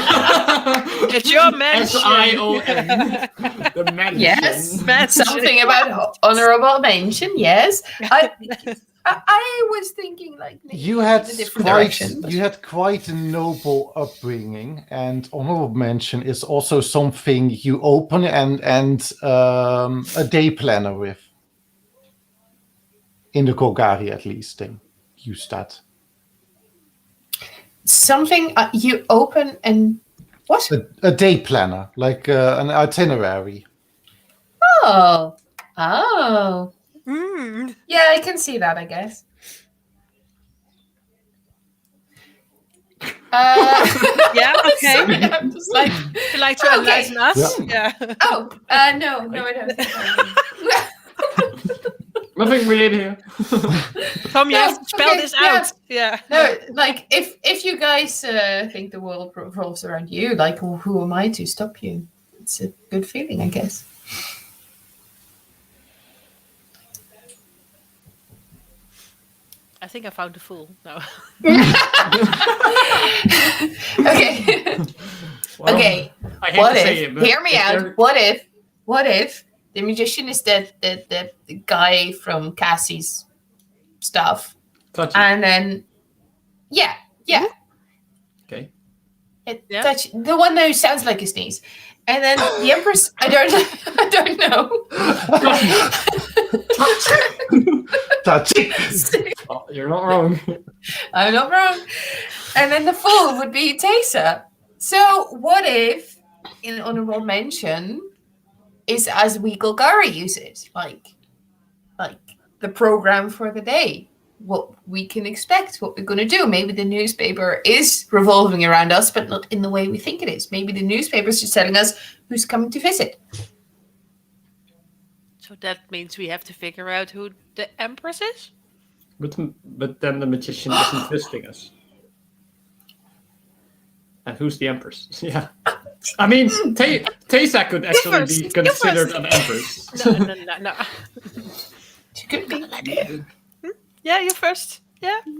Speaker 2: It's your mention.
Speaker 3: S-I-O-N. The mention.
Speaker 4: Yes,
Speaker 2: Mention.
Speaker 4: something about honorable mention. Yes, I was thinking like maybe
Speaker 1: You had
Speaker 4: in a different direction. but-
Speaker 1: quite a noble upbringing, and honorable mention is also something you open and a day planner with. In the Golgari, at least, they use that.
Speaker 4: Something you open and what?
Speaker 1: A day planner, like an itinerary.
Speaker 4: Oh,
Speaker 2: Mm.
Speaker 4: yeah, I can see that. I guess.
Speaker 2: Yeah, okay.
Speaker 4: Sorry, I'm just like,
Speaker 2: Would you like to
Speaker 4: Okay.
Speaker 2: enlighten us? Yeah.
Speaker 4: oh, no, I don't.
Speaker 3: Nothing weird here.
Speaker 2: Tom, you
Speaker 4: No,
Speaker 2: have to spell
Speaker 4: okay,
Speaker 2: this
Speaker 4: yeah.
Speaker 2: out. Yeah.
Speaker 4: No, like if you guys think the world revolves around you, like who am I to stop you? It's a good feeling, I guess.
Speaker 2: I think I found a fool. No.
Speaker 4: Okay.
Speaker 3: Well,
Speaker 4: Okay.
Speaker 3: I hate
Speaker 4: What
Speaker 3: to say
Speaker 4: if?
Speaker 3: it, but
Speaker 4: Hear me
Speaker 3: if
Speaker 4: out.
Speaker 3: you're-
Speaker 4: What if the magician is the guy from Cassie's stuff,
Speaker 3: Touchy.
Speaker 4: and then yeah, The one that sounds like a sneeze. And then the Empress, I don't know.
Speaker 1: Touch it.
Speaker 3: Oh, you're not wrong.
Speaker 4: I'm not wrong. And then the fool would be Teysa. So what if in honorable mention is as we Golgari use it, like the program for the day, what we can expect, what we're going to do. Maybe the newspaper is revolving around us, but not in the way we think it is. Maybe the newspaper is just telling us who's coming to visit.
Speaker 2: So that means we have to figure out who the Empress is?
Speaker 3: But then the magician isn't visiting us. And who's the Empress? Yeah. I mean, Teysa could actually be considered an Empress.
Speaker 2: No.
Speaker 4: She could be.
Speaker 2: Yeah, you first. Yeah.
Speaker 4: No,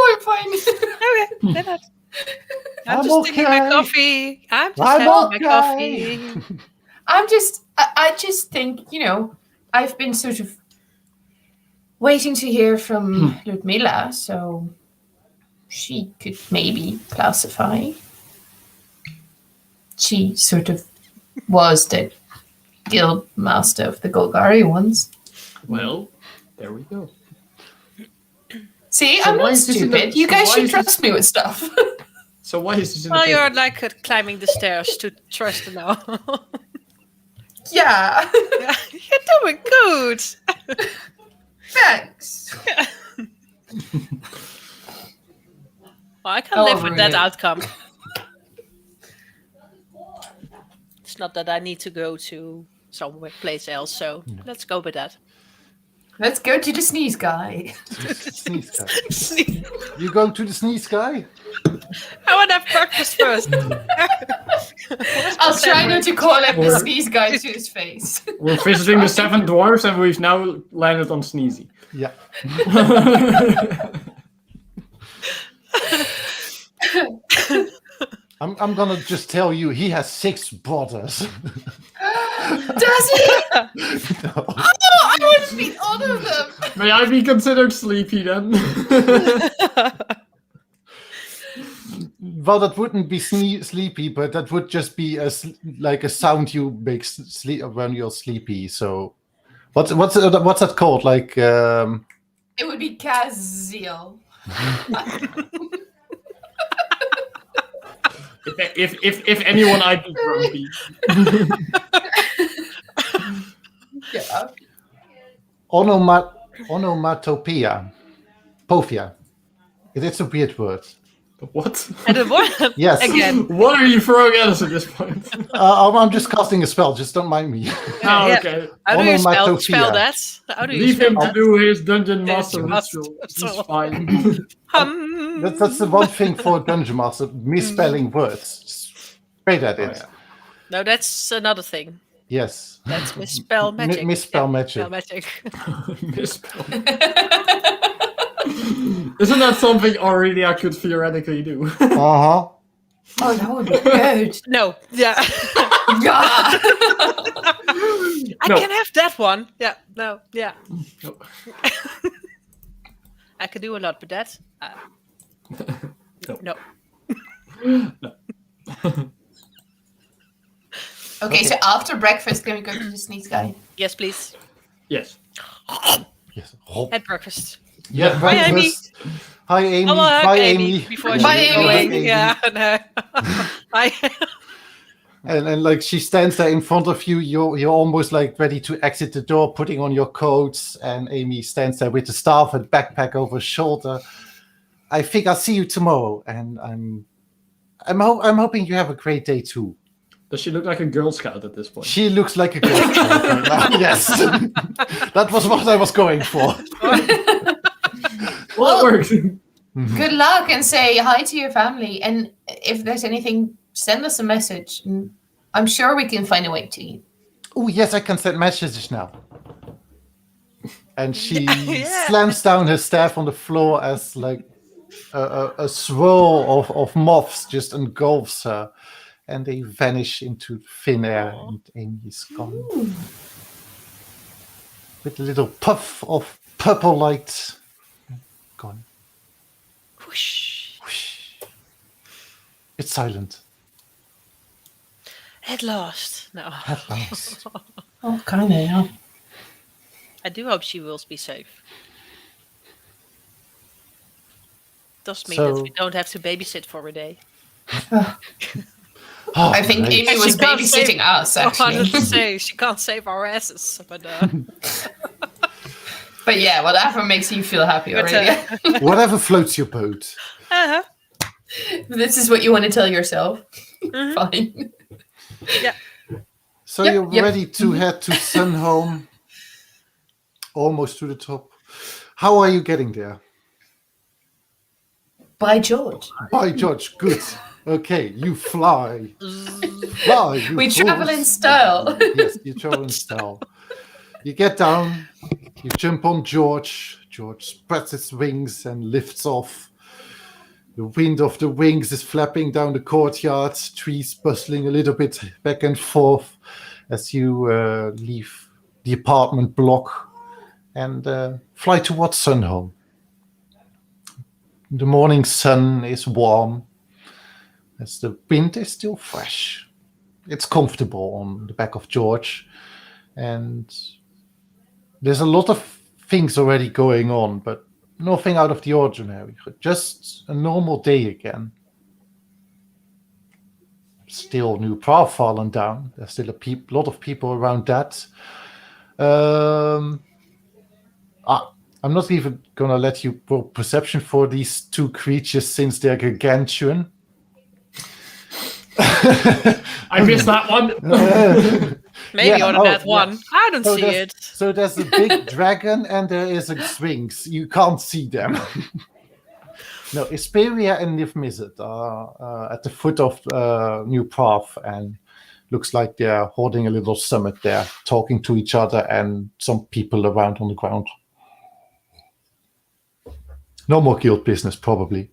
Speaker 4: I'm fine.
Speaker 2: Okay, then not. I'm just
Speaker 1: okay.
Speaker 2: drinking my coffee. I'm just having my coffee.
Speaker 4: I just think, I've been sort of waiting to hear from Ludmilla, so she could maybe classify. She sort of was the guild master of the Golgari ones.
Speaker 3: Well, there we go.
Speaker 4: See,
Speaker 3: So
Speaker 4: I'm
Speaker 3: why
Speaker 4: not
Speaker 3: is this in
Speaker 4: stupid.
Speaker 3: the-
Speaker 4: You
Speaker 3: so
Speaker 4: guys
Speaker 3: why
Speaker 4: should
Speaker 3: is
Speaker 4: trust me with stuff.
Speaker 3: So why is this in the
Speaker 2: Well,
Speaker 3: paper?
Speaker 2: you're like climbing the stairs to trust the now.
Speaker 4: Yeah.
Speaker 2: Yeah, you're doing good.
Speaker 4: Thanks.
Speaker 2: Well, I can live with that
Speaker 4: really?
Speaker 2: outcome. It's not that I need to go to some place else, so let's go with that.
Speaker 4: Let's go to the sneeze guy.
Speaker 1: Sneeze guy. You go to the sneeze guy?
Speaker 2: I want to have breakfast first.
Speaker 4: I'll try not to call him the
Speaker 3: Or-
Speaker 4: sneeze guy to his face.
Speaker 3: We're visiting the seven dwarves and we've now landed on Sneezy.
Speaker 1: Yeah. I'm gonna just tell you, he has 6 brothers.
Speaker 4: Does he?
Speaker 1: No.
Speaker 4: Oh, I want to meet all of them.
Speaker 3: May I be considered sleepy then?
Speaker 1: Well, that wouldn't be sleepy, but that would just be like a sound you make sleep when you're sleepy. So, what's that called? Like,
Speaker 4: It would be Kaziel.
Speaker 3: if anyone, I'd be grumpy.
Speaker 4: Yeah.
Speaker 1: onomatopoeia, pophia. It's a weird word.
Speaker 3: What?
Speaker 2: And the one
Speaker 1: Yes.
Speaker 2: again.
Speaker 3: What are you throwing at us at this point?
Speaker 1: I'm just casting a spell. Just don't mind me.
Speaker 3: Oh,
Speaker 2: Yeah.
Speaker 3: okay.
Speaker 2: How do you spell
Speaker 1: Onomatopoeia.
Speaker 2: that? How do you
Speaker 3: Leave
Speaker 2: spell
Speaker 3: him to
Speaker 2: that?
Speaker 3: do his dungeon master
Speaker 2: Master
Speaker 3: ritual.
Speaker 2: ritual.
Speaker 3: He's fine.
Speaker 1: That's the one thing for a dungeon master: misspelling words. Straight at it.
Speaker 3: Oh, yeah.
Speaker 2: No, that's another thing.
Speaker 1: Yes.
Speaker 2: That's misspell magic.
Speaker 1: Misspell
Speaker 2: Yeah,
Speaker 1: magic.
Speaker 2: spell magic.
Speaker 3: Misspell. Isn't that something Aurelia could theoretically do?
Speaker 1: Uh-huh.
Speaker 4: Oh, that would be good.
Speaker 2: No, yeah.
Speaker 4: Yeah.
Speaker 2: I
Speaker 3: No.
Speaker 2: can have that one. Yeah, no, yeah.
Speaker 3: No.
Speaker 2: I can do a lot with that.
Speaker 3: No.
Speaker 2: No.
Speaker 4: Okay, so after breakfast, can we go to the sneeze guy?
Speaker 2: Yes, please.
Speaker 3: Yes.
Speaker 1: Yes. Hop.
Speaker 2: At breakfast.
Speaker 1: Yeah.
Speaker 2: Hi, Amy.
Speaker 1: breakfast. Hi, Amy.
Speaker 2: Oh, well,
Speaker 1: Bye,
Speaker 2: okay,
Speaker 1: Amy.
Speaker 2: before
Speaker 1: Yeah.
Speaker 2: she
Speaker 4: Bye,
Speaker 2: goes
Speaker 4: Amy.
Speaker 2: away.
Speaker 1: Amy.
Speaker 2: Yeah, no. Bye.
Speaker 1: And like she stands there in front of you, you're almost like ready to exit the door, putting on your coats, and Amy stands there with the staff and backpack over her shoulder. I think I'll see you tomorrow, and I'm hoping you have a great day too.
Speaker 3: Does she look like a Girl Scout at this point?
Speaker 1: She looks like a girl. Yes, that was what I was going for.
Speaker 3: Well, it worked.
Speaker 4: Good luck and say hi to your family. And if there's anything, send us a message. And I'm sure we can find a way to you.
Speaker 1: Oh yes, I can send messages now. And she
Speaker 2: Yeah.
Speaker 1: slams down her staff on the floor as like a swirl of moths just engulfs her, and they vanish into thin air, and Amy's gone. With a little puff of purple light, gone.
Speaker 2: Whoosh.
Speaker 1: Whoosh. It's silent.
Speaker 2: At last. No.
Speaker 1: At last.
Speaker 4: Oh, kind of, yeah.
Speaker 2: I do hope she will be safe. Does mean that we don't have to babysit for a day.
Speaker 4: I think
Speaker 1: nice.
Speaker 4: Amy was
Speaker 2: She can't
Speaker 4: babysitting us,
Speaker 2: I
Speaker 4: actually.
Speaker 2: wanted to say she can't save our asses, but
Speaker 4: But yeah, whatever makes you feel happy,
Speaker 2: But,
Speaker 4: Aurelia.
Speaker 1: Whatever floats your boat.
Speaker 2: uh-huh.
Speaker 4: This is what you want to tell yourself.
Speaker 2: Mhm.
Speaker 4: Fine.
Speaker 2: Yeah.
Speaker 1: So
Speaker 4: Yep,
Speaker 1: you're
Speaker 4: yep.
Speaker 1: ready to head to Sunhome, almost to the top. How are you getting there?
Speaker 4: By George.
Speaker 1: By George, good. Okay, you fly. Fly. You
Speaker 4: We travel
Speaker 1: fools.
Speaker 4: in style.
Speaker 1: Yes, you travel in style. You get down, you jump on George. George spreads its wings and lifts off. The wind of the wings is flapping down the courtyard, trees bustling a little bit back and forth as you leave the apartment block and fly towards Sunhome. The morning sun is warm as the wind is still fresh. It's comfortable on the back of George, and there's a lot of things already going on, but nothing out of the ordinary. Just a normal day again. Still new path fallen down. There's still a lot of people around that. I'm not even going to let you roll perception for these two creatures since they're gargantuan.
Speaker 3: I missed that one.
Speaker 2: Maybe
Speaker 1: Yeah,
Speaker 2: on that one.
Speaker 1: yeah.
Speaker 2: I don't see it.
Speaker 1: So there's a big dragon and there is a sphinx. You can't see them. No, Isperia and Nifmizet are at the foot of New Path, and looks like they're holding a little summit there, talking to each other and some people around on the ground. No more guild business, probably.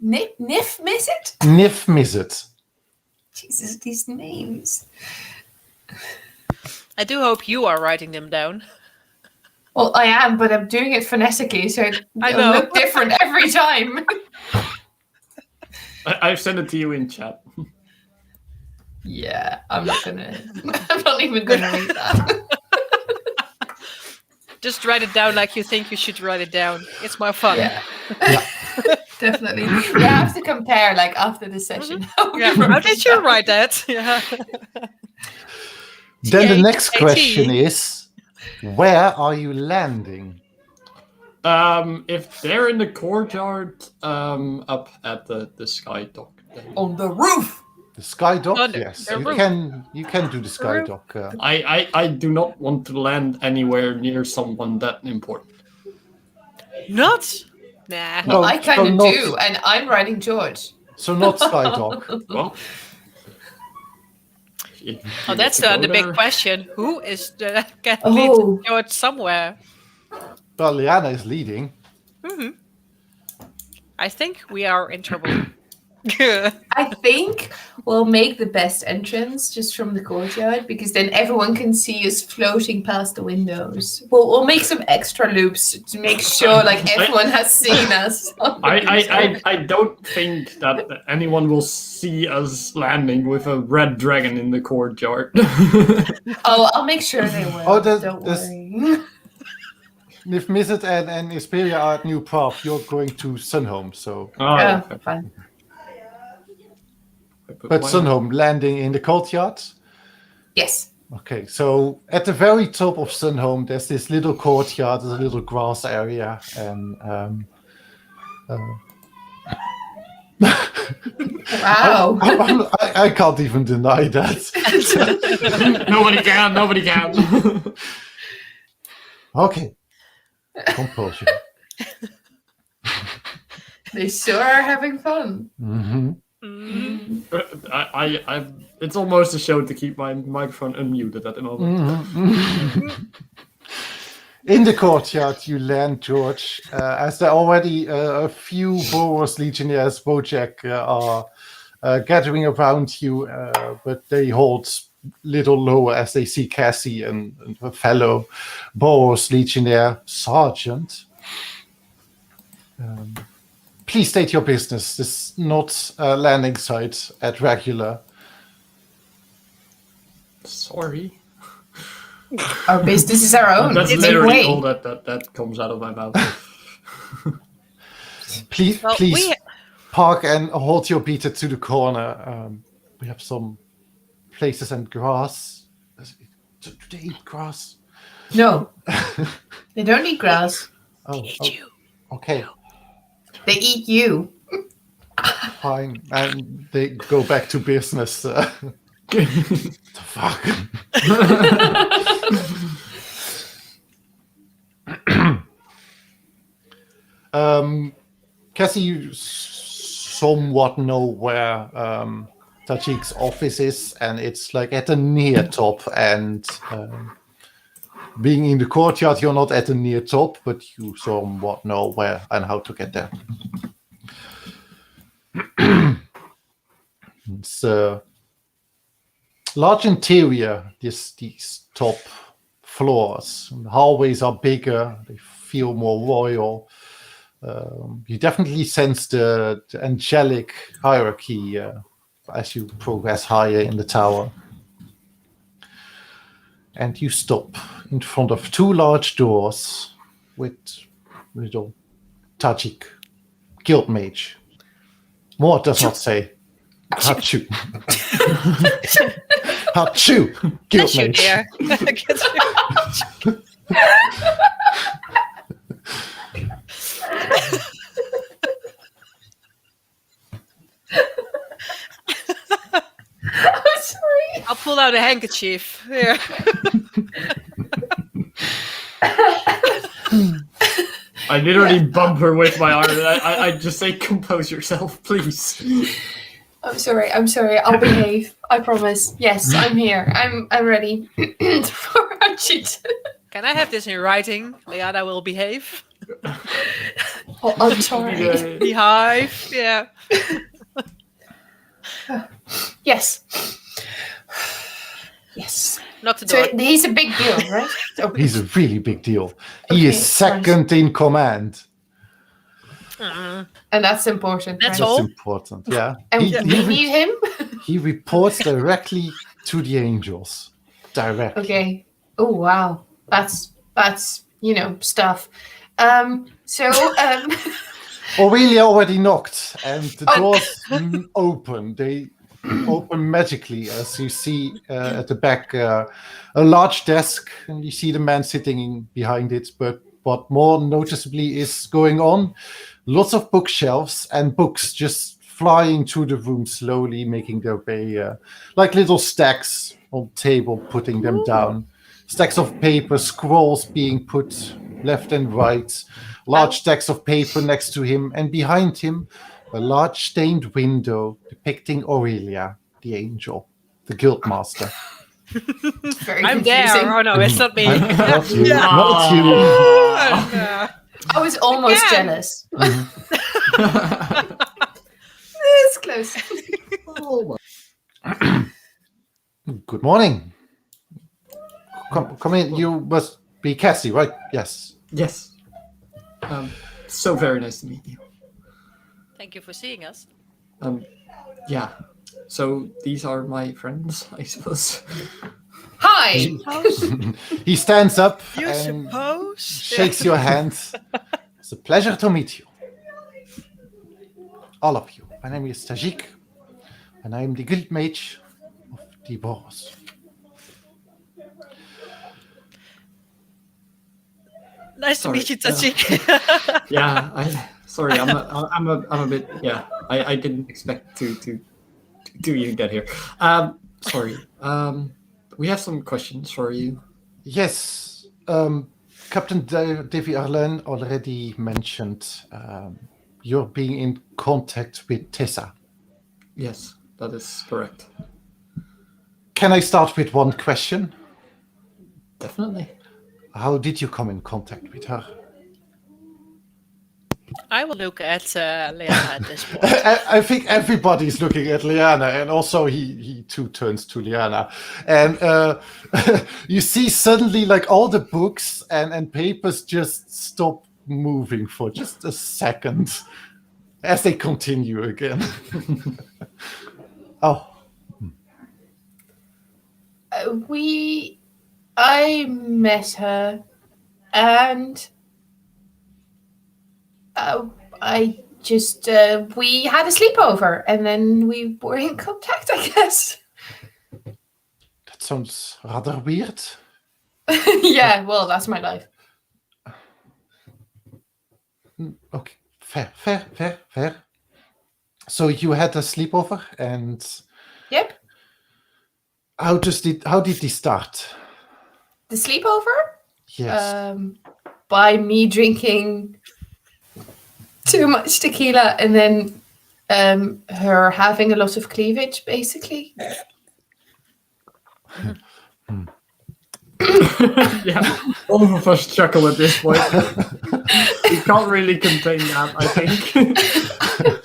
Speaker 4: Nifmizet?
Speaker 1: Nifmizet.
Speaker 4: Jesus, these names.
Speaker 2: I do hope you are writing them down.
Speaker 4: Well, I am, but I'm doing it phonetically, so
Speaker 2: I
Speaker 4: it'll
Speaker 2: know.
Speaker 4: look different every time.
Speaker 3: I've sent it to you in chat.
Speaker 4: Yeah, I'm not even gonna read that.
Speaker 2: Just write it down like you think you should write it down. It's more fun.
Speaker 4: Yeah. Definitely. We have to compare like after the session.
Speaker 2: Yeah. How did you write that? Yeah.
Speaker 1: Then the next
Speaker 2: T-H-A-T.
Speaker 1: question is, where are you landing?
Speaker 3: If they're in the courtyard, up at the sky dock. Then
Speaker 4: On the roof.
Speaker 1: The sky dock?
Speaker 2: Oh, the-
Speaker 1: Yes,
Speaker 2: the
Speaker 1: you
Speaker 2: roof.
Speaker 1: can do the sky
Speaker 2: roof.
Speaker 1: dock.
Speaker 3: I do not want to land anywhere near someone that important.
Speaker 2: Not? Nah.
Speaker 1: No,
Speaker 4: I kind
Speaker 1: so
Speaker 4: of
Speaker 1: not-
Speaker 4: do, and I'm writing George.
Speaker 1: So not sky dock.
Speaker 3: Well,
Speaker 2: Oh, that's the big question. Who is the can
Speaker 4: Oh.
Speaker 2: lead George somewhere?
Speaker 1: Well, Liana is leading.
Speaker 2: I think we are in trouble.
Speaker 4: I think we'll make the best entrance just from the courtyard, because then everyone can see us floating past the windows. We'll make some extra loops to make sure like everyone has seen us. on the courtyard.
Speaker 3: I don't think that anyone will see us landing with a red dragon in the courtyard.
Speaker 4: Oh, I'll make sure they will.
Speaker 1: Oh,
Speaker 4: Don't
Speaker 1: there's-
Speaker 4: worry.
Speaker 1: If Mizet and Isperia are at New Path, you're going to Sunhome. So,
Speaker 3: Oh,
Speaker 4: Yeah,
Speaker 3: okay.
Speaker 4: fine.
Speaker 1: but Sunhome landing in the courtyard.
Speaker 4: Yes.
Speaker 1: Okay, so at the very top of Sunhome, there's this little courtyard, there's a little grass area, and
Speaker 4: Wow.
Speaker 1: I can't even deny that.
Speaker 3: Nobody can.
Speaker 1: Okay, composure.
Speaker 4: They sure are having fun.
Speaker 1: Hmm.
Speaker 3: It's almost a show to keep my microphone unmuted at the moment.
Speaker 1: In the courtyard, you land, George, as there are already a few Boros Legionnaires, Bojack, are gathering around you, but they hold little lower as they see Cassie and a fellow Boros Legionnaire Sergeant. Please state your business. This is not a landing site at regular.
Speaker 3: Sorry.
Speaker 4: Our business is our own.
Speaker 3: That's
Speaker 4: Take
Speaker 3: literally
Speaker 4: away.
Speaker 3: all that comes out of my mouth.
Speaker 1: Please,
Speaker 2: Well,
Speaker 1: please park and hold your beater to the corner. We have some places and grass. Do they eat grass?
Speaker 4: No. They don't eat grass.
Speaker 1: Oh,
Speaker 2: eat you.
Speaker 1: Okay,
Speaker 4: They eat you.
Speaker 1: fine. And they go back to business. The fuck? Cassie, you somewhat know where Tajik's office is, and it's like at the near top. And being in the courtyard, you're not at the near top, but you somewhat know where and how to get there. It's a large interior, these top floors. The hallways are bigger, they feel more royal. You definitely sense the angelic hierarchy as you progress higher in the tower. And you stop in front of two large doors with little Tajik guild mage. More does not say. Hachu. Hachu. Guild
Speaker 2: Bless you,
Speaker 1: mage.
Speaker 2: dear.
Speaker 4: I'm sorry.
Speaker 2: I'll pull out a handkerchief. Here.
Speaker 3: I literally bump her with my arm, and I just say, "Compose yourself, please."
Speaker 4: I'm sorry. I'll behave. I promise. Yes, I'm here. I'm ready for Archie.
Speaker 2: Can I have this in writing? Liana will behave.
Speaker 4: Oh, I'm sorry.
Speaker 3: Yeah.
Speaker 2: Behave. Yeah.
Speaker 4: Yes. Yes.
Speaker 2: Knock the door.
Speaker 4: So he's a big deal, right? Okay.
Speaker 1: He's a really big deal. He
Speaker 4: Okay,
Speaker 1: is second in command.
Speaker 2: Mm.
Speaker 4: And that's important.
Speaker 2: That's
Speaker 4: right?
Speaker 2: all.
Speaker 1: That's important, yeah.
Speaker 4: And
Speaker 1: He,
Speaker 4: we
Speaker 1: he,
Speaker 4: need him.
Speaker 1: he reports directly to the angels. Directly.
Speaker 4: Okay. Oh wow. That's stuff. So
Speaker 1: Aurelia already knocked, and the doors open. They open magically as you see at the back a large desk, and you see the man sitting behind it. But what more noticeably is going on, lots of bookshelves and books just flying through the room slowly, making their way like little stacks on table, putting them down. Stacks of paper, scrolls being put left and right, large stacks of paper next to him, and behind him, a large stained window depicting Aurelia, the angel, the guildmaster.
Speaker 4: very
Speaker 2: I'm
Speaker 4: confusing.
Speaker 2: there. Oh no, it's not me.
Speaker 1: Not you,
Speaker 2: Yeah.
Speaker 1: not you.
Speaker 2: Yeah.
Speaker 4: I was almost
Speaker 2: Again.
Speaker 4: jealous. It's close.
Speaker 1: Good morning. Come in. You must be Cassie, right? Yes.
Speaker 3: Yes. So very nice to meet you.
Speaker 2: Thank you for seeing us.
Speaker 3: Yeah. So these are my friends, I suppose.
Speaker 4: Hi.
Speaker 1: He stands up
Speaker 2: You
Speaker 1: and
Speaker 2: suppose?
Speaker 1: shakes your hand. It's a pleasure to meet you. All of you. My name is Tajik, and I am the guild mage of the Boros.
Speaker 2: Nice to
Speaker 3: Sorry,
Speaker 2: meet you, Tajik.
Speaker 3: Yeah. Sorry. I'm a bit. Yeah. I didn't expect to do you get here. Sorry. We have some questions for you.
Speaker 1: Yes, Captain Davy Arlen already mentioned you're being in contact with Teysa.
Speaker 3: Yes, that is correct.
Speaker 1: Can I start with one question?
Speaker 3: Definitely.
Speaker 1: How did you come in contact with her?
Speaker 2: I will look at Liana at this point.
Speaker 1: I think everybody's looking at Liana, and also he too turns to Liana. And you see suddenly like all the books and papers just stop moving for just a second. as they continue again. Oh,
Speaker 4: I met her, and I just we had a sleepover, and then we were in contact, I guess.
Speaker 1: that sounds rather weird.
Speaker 4: Yeah, well, that's my life.
Speaker 1: Okay, fair. So you had a sleepover, and
Speaker 4: Yep.
Speaker 1: how did this start?
Speaker 4: The sleepover?
Speaker 1: Yes.
Speaker 4: By me drinking too much tequila, and then her having a lot of cleavage, basically.
Speaker 3: Yeah, all of us chuckle at this point. We can't really contain that, I think.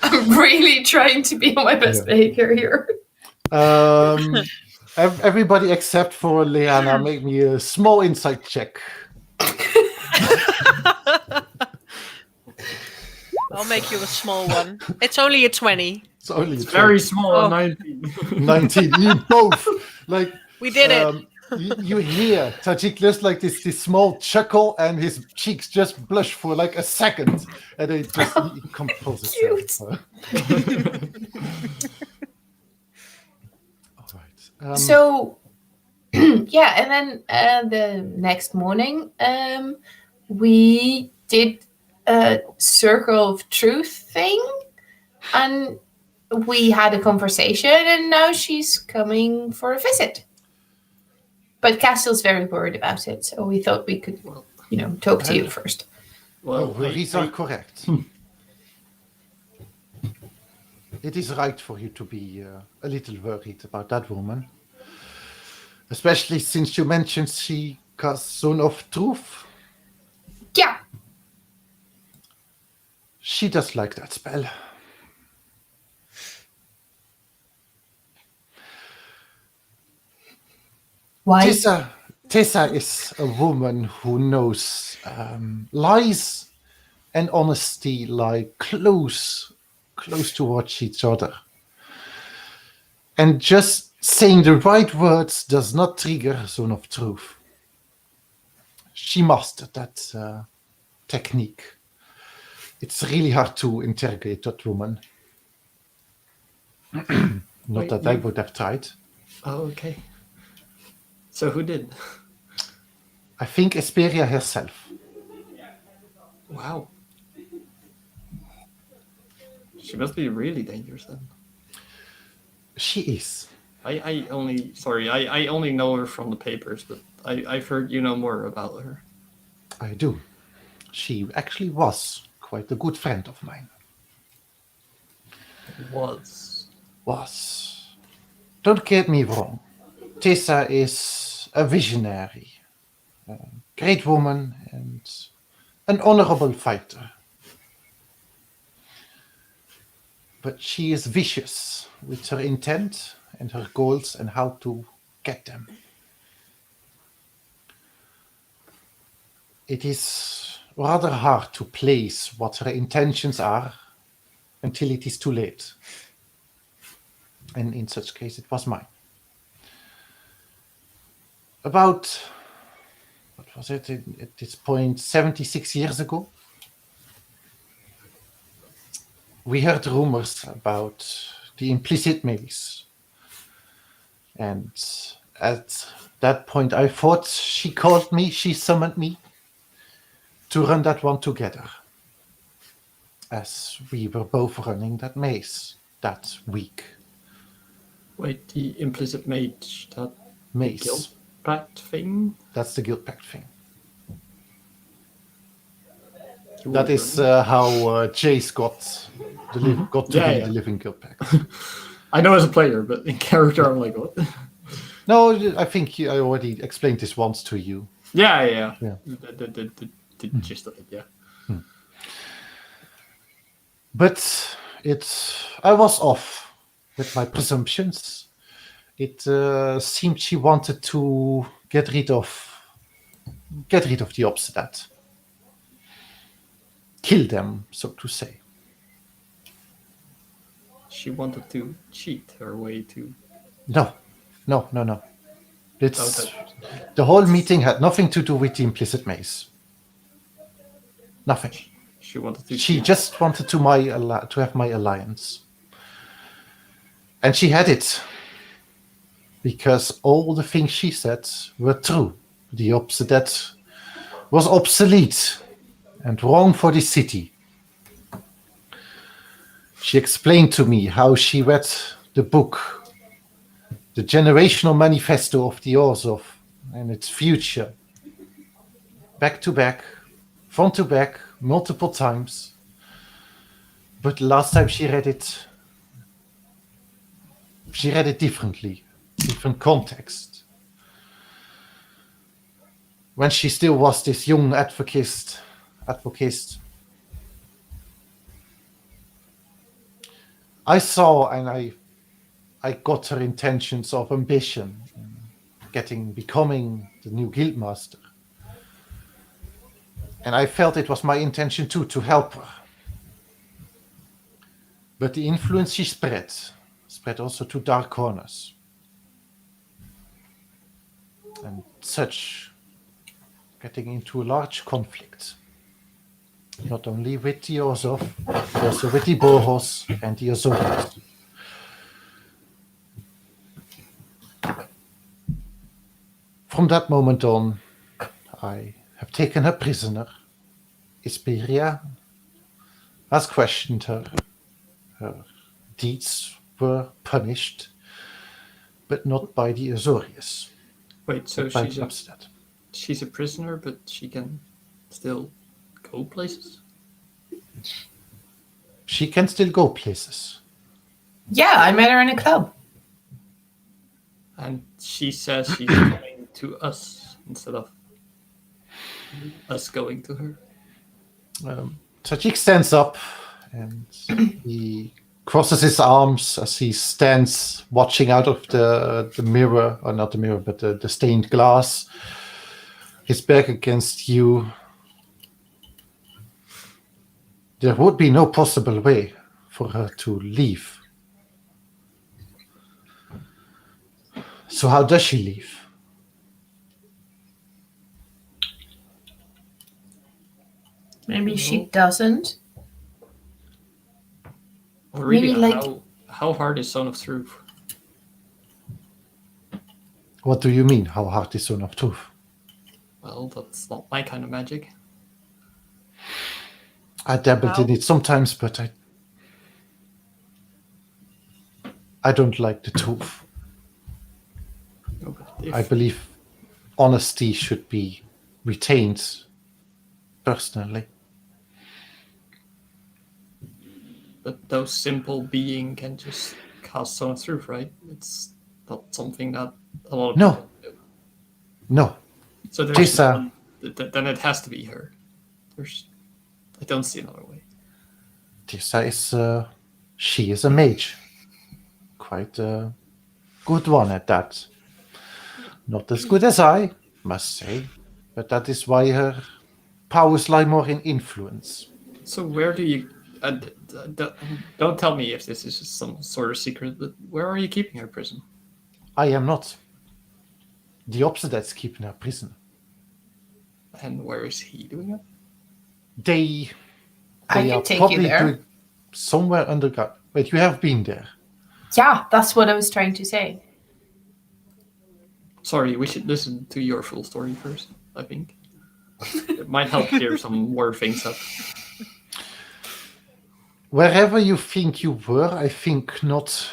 Speaker 4: I'm really trying to be on my best behavior here.
Speaker 1: Everybody except for Leanna, make me a small insight check.
Speaker 2: I'll make you a small one. It's only a 20.
Speaker 1: It's only
Speaker 3: It's very small,
Speaker 2: Oh.
Speaker 3: 19.
Speaker 1: 19. You both like.
Speaker 2: We did it.
Speaker 1: You hear Tajik just like this small chuckle, and his cheeks just blush for like a second, and he just he composes himself. All right.
Speaker 4: So, yeah, and then the next morning, we did a circle of truth thing, and we had a conversation, and now she's coming for a visit. But Castle's very worried about it, so we thought we could, talk to you first.
Speaker 3: Well,
Speaker 1: worries are correct. It is right for you to be a little worried about that woman, especially since you mentioned she casts Zone of Truth.
Speaker 4: Yeah.
Speaker 1: She does like that spell.
Speaker 4: Why?
Speaker 1: Teysa is a woman who knows lies and honesty lie close towards each other. And just saying the right words does not trigger Zone of Truth. She mastered that technique. It's really hard to interrogate that woman. Not that I would have tried.
Speaker 3: Oh, okay. So who did?
Speaker 1: I think Esperia herself.
Speaker 3: Wow. She must be really dangerous then.
Speaker 1: She is.
Speaker 3: I only know her from the papers, but I've heard you know more about her.
Speaker 1: I do. She actually was quite a good friend of mine.
Speaker 3: Was.
Speaker 1: Don't get me wrong. Teysa is a visionary, a great woman, and an honorable fighter. But she is vicious with her intent and her goals and how to get them. It is rather hard to place what her intentions are until it is too late. And in such case, it was mine. About, what was it, at this point, 76 years ago, we heard rumors about the implicit maze. And at that point, I thought she called me, she summoned me to run that one together, as we were both running that maze that week.
Speaker 3: Wait, the implicit mage, that
Speaker 1: Maze.
Speaker 3: guild pact thing?
Speaker 1: That's the Guild Pact thing.
Speaker 3: You
Speaker 1: That
Speaker 3: were
Speaker 1: is
Speaker 3: running.
Speaker 1: how Jace got to be
Speaker 3: Yeah.
Speaker 1: the Living Guild Pact.
Speaker 3: I know as a player, but in character, I'm like, what?
Speaker 1: No, I think I already explained this once to you.
Speaker 3: Yeah.
Speaker 1: Yeah.
Speaker 3: The gist of it, yeah.
Speaker 1: But I was off with my presumptions. It seemed she wanted to get rid of the obstinate. Kill them, so to say.
Speaker 3: she wanted to cheat her way to...
Speaker 1: No. It's
Speaker 3: Oh,
Speaker 1: the whole meeting had nothing to do with the implicit maze. Nothing.
Speaker 3: she wanted to
Speaker 1: She
Speaker 3: cheat.
Speaker 1: just wanted to have my alliance. And she had it. Because all the things she said were true. The opposite was obsolete and wrong for the city. She explained to me how she read the book, the generational manifesto of the Orzhov and its future, back to back, front to back, multiple times. But the last time she read it differently, different context. When she still was this young advocate, I saw and I got her intentions of ambition, becoming the new guildmaster. And I felt it was my intention too, to help her. But the influence she spread also to dark corners. And such, getting into a large conflict. Not only with the Orzhov, but also with the Bohos and the Azorius. From that moment on, I have taken her prisoner. Isperia has questioned her. Her deeds were punished, but not by the Azorius.
Speaker 3: Wait, so
Speaker 1: by the upset.
Speaker 3: She's a prisoner, but she can still go places?
Speaker 1: She can still go places.
Speaker 4: Yeah, I met her in a club.
Speaker 3: And she says she's coming to us instead of us going to her.
Speaker 1: Tajik stands up and he crosses his arms as he stands watching out of the mirror, or not the mirror, but the stained glass. His back against you. There would be no possible way for her to leave. So how does she leave?
Speaker 4: Maybe she doesn't.
Speaker 3: Or really,
Speaker 4: Maybe,
Speaker 3: how hard is Son of Truth?
Speaker 1: What do you mean, how hard is Son of Truth?
Speaker 3: Well, that's not my kind of magic.
Speaker 1: I dabbled in it sometimes, but I don't like the truth.
Speaker 3: No, but
Speaker 1: I believe honesty should be retained personally.
Speaker 3: But those simple being can just cast Son of Truth, right? It's not something that a lot of people do.
Speaker 1: No.
Speaker 3: So there's
Speaker 1: Teysa.
Speaker 3: Then it has to be her. I don't see another way.
Speaker 1: Teysa is she is a mage. Quite a good one at that. Not as good as I, must say, but that is why her powers lie more in influence.
Speaker 3: So where do you... don't tell me if this is just some sort of secret, but where are you keeping her prison?
Speaker 1: I am not. The Obsidians keeping her prisoner.
Speaker 3: And where is he doing it?
Speaker 1: They
Speaker 4: I
Speaker 1: are
Speaker 4: can take
Speaker 1: probably
Speaker 4: you there.
Speaker 1: doing somewhere underground. Wait, you have been there.
Speaker 4: Yeah, that's what I was trying to say.
Speaker 3: Sorry, we should listen to your full story first, I think. It might help clear some more things up.
Speaker 1: Wherever you think you were, I think not.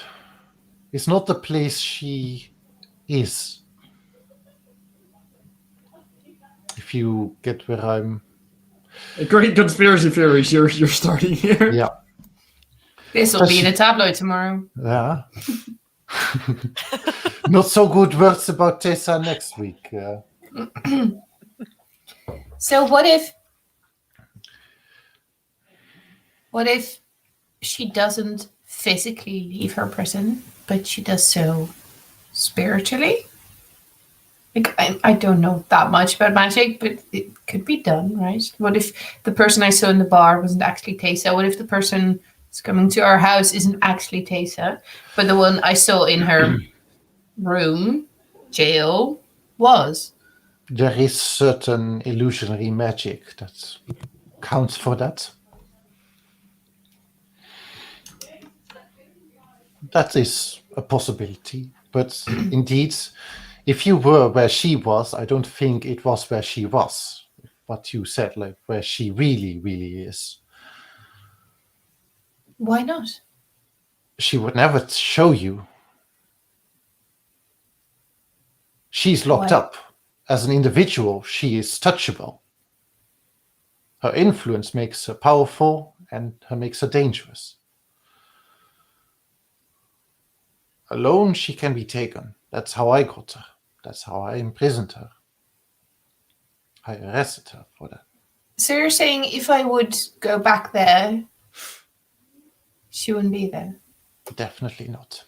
Speaker 1: It's not the place she is. If you get where I'm.
Speaker 3: A great conspiracy theories you're starting here.
Speaker 1: Yeah.
Speaker 4: This will be in a tabloid tomorrow.
Speaker 1: Yeah. Not so good words about Teysa next week.
Speaker 4: So what if she doesn't physically leave her prison, but she does so spiritually? Like, I don't know that much about magic, but it could be done, right? What if the person I saw in the bar wasn't actually Teysa? What if the person is coming to our house isn't actually Teysa, but the one I saw in her room, jail, was.
Speaker 1: There is certain illusionary magic that counts for that. That is a possibility. But indeed, if you were where she was, I don't think it was where she was. What you said, like where she really, really is.
Speaker 4: Why not?
Speaker 1: She would never show you. She's locked
Speaker 4: Why?
Speaker 1: up. As an individual, she is touchable. Her influence makes her powerful and makes her dangerous. Alone, she can be taken. That's how I got her. That's how I imprisoned her. I arrested her for that.
Speaker 4: So you're saying if I would go back there, she wouldn't be there?
Speaker 1: Definitely not.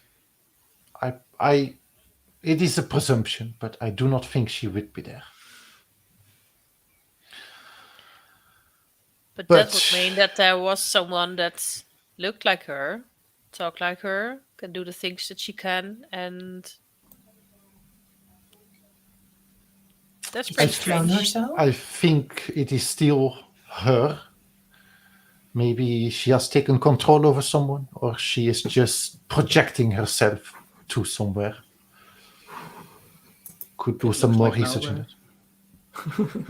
Speaker 1: It is a presumption, but I do not think she would be there.
Speaker 2: But that would mean that there was someone that looked like her, talked like her, can do the things that she can, and that's pretty strange.
Speaker 4: Herself?
Speaker 1: I think it is still her. Maybe she has taken control over someone, or she is just projecting herself to somewhere. Could do some more
Speaker 3: like an
Speaker 1: research on
Speaker 3: owlbear.
Speaker 1: it.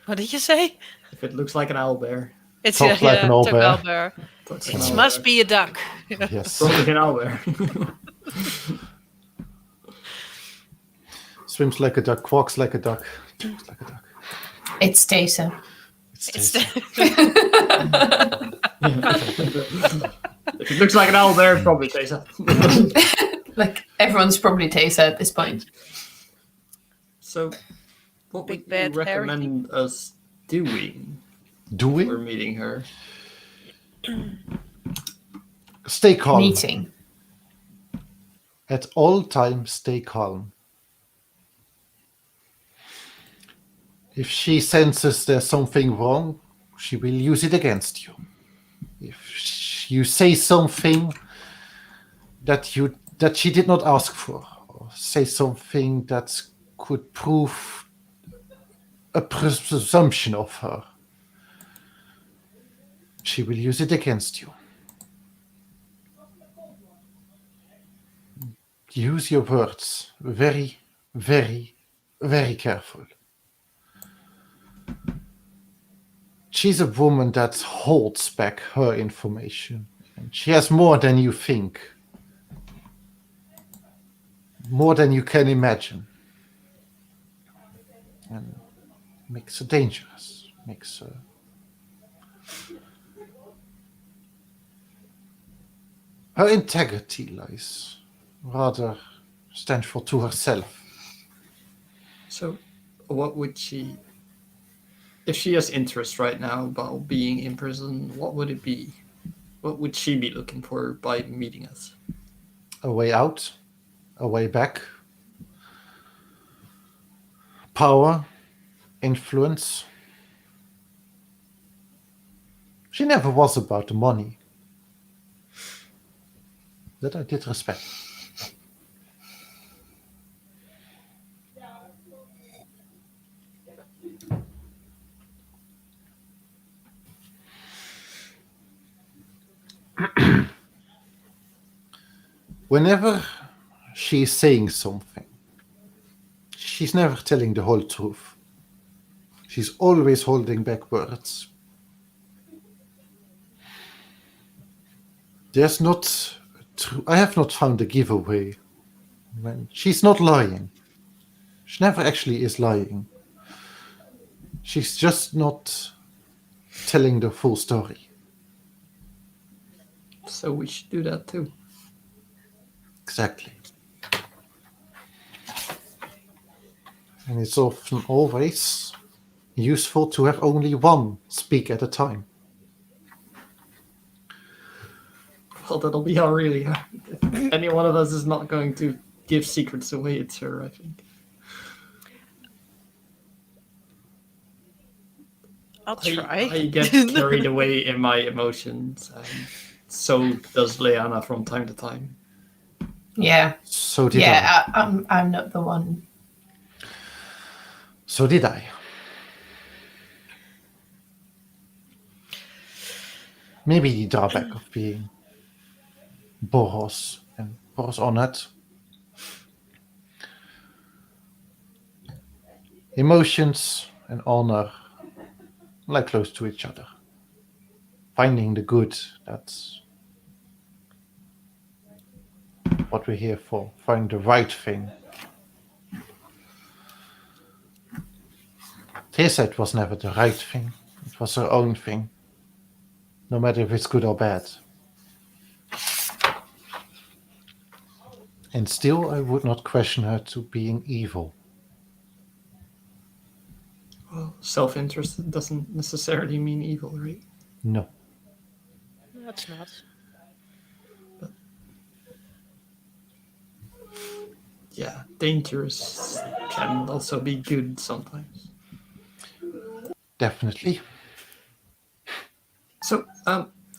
Speaker 2: What did you say?
Speaker 3: If it looks like an owlbear,
Speaker 2: It's
Speaker 1: Talks like an
Speaker 2: it's
Speaker 1: owlbear.
Speaker 2: owlbear.
Speaker 3: that's
Speaker 2: It
Speaker 3: an owlbear.
Speaker 2: must be a duck.
Speaker 1: Yes.
Speaker 3: Probably an owlbear.
Speaker 1: Swims like a duck, quacks like a duck, talks like a duck.
Speaker 4: It's Teysa.
Speaker 2: It's
Speaker 1: Teysa.
Speaker 3: If it looks like an owlbear, it's probably Teysa.
Speaker 4: Like, everyone's probably Teysa at this point.
Speaker 3: So, what
Speaker 2: Big
Speaker 3: would
Speaker 2: bad
Speaker 3: you
Speaker 2: hairy
Speaker 3: recommend us doing for
Speaker 1: Doing?
Speaker 3: meeting her?
Speaker 1: Stay calm.
Speaker 4: Meeting.
Speaker 1: At all times, stay calm. If she senses there's something wrong, she will use it against you. If you say something that she did not ask for, or say something that could prove a presumption of her, she will use it against you. Use your words very, very, very careful. She's a woman that holds back her information. And she has more than you think. More than you can imagine. And makes her dangerous. Makes her... Her integrity lies rather standful to herself.
Speaker 3: So, what would she... If she has interest right now about being in prison, what would it be? What would she be looking for by meeting us?
Speaker 1: A way out, a way back. Power, influence. She never was about the money. That I did respect. Whenever she's saying something, she's never telling the whole truth. She's always holding back words. There's not... I have not found a giveaway. When she's not lying. She never actually is lying. She's just not telling the full story.
Speaker 3: So we should do that too.
Speaker 1: Exactly. And it's often always useful to have only one speak at a time.
Speaker 3: Well, that'll be really hard. If any one of us is not going to give secrets away, it's her, I think.
Speaker 2: I'll try.
Speaker 3: I get carried away in my emotions. And so does Leanna from time to time.
Speaker 4: Yeah.
Speaker 1: So did I.
Speaker 4: I'm not the one.
Speaker 1: So did I. Maybe the drawback of being Boros and Boros honored. Emotions and honor lie close to each other. Finding the good, that's what we're here for. Find the right thing. Teysa, it was never the right thing. It was her own thing. No matter if it's good or bad. And still, I would not question her to being evil.
Speaker 3: Well, self-interest doesn't necessarily mean evil, right?
Speaker 1: No.
Speaker 2: That's not.
Speaker 3: Yeah, dangerous can also be good sometimes.
Speaker 1: Definitely.
Speaker 3: So,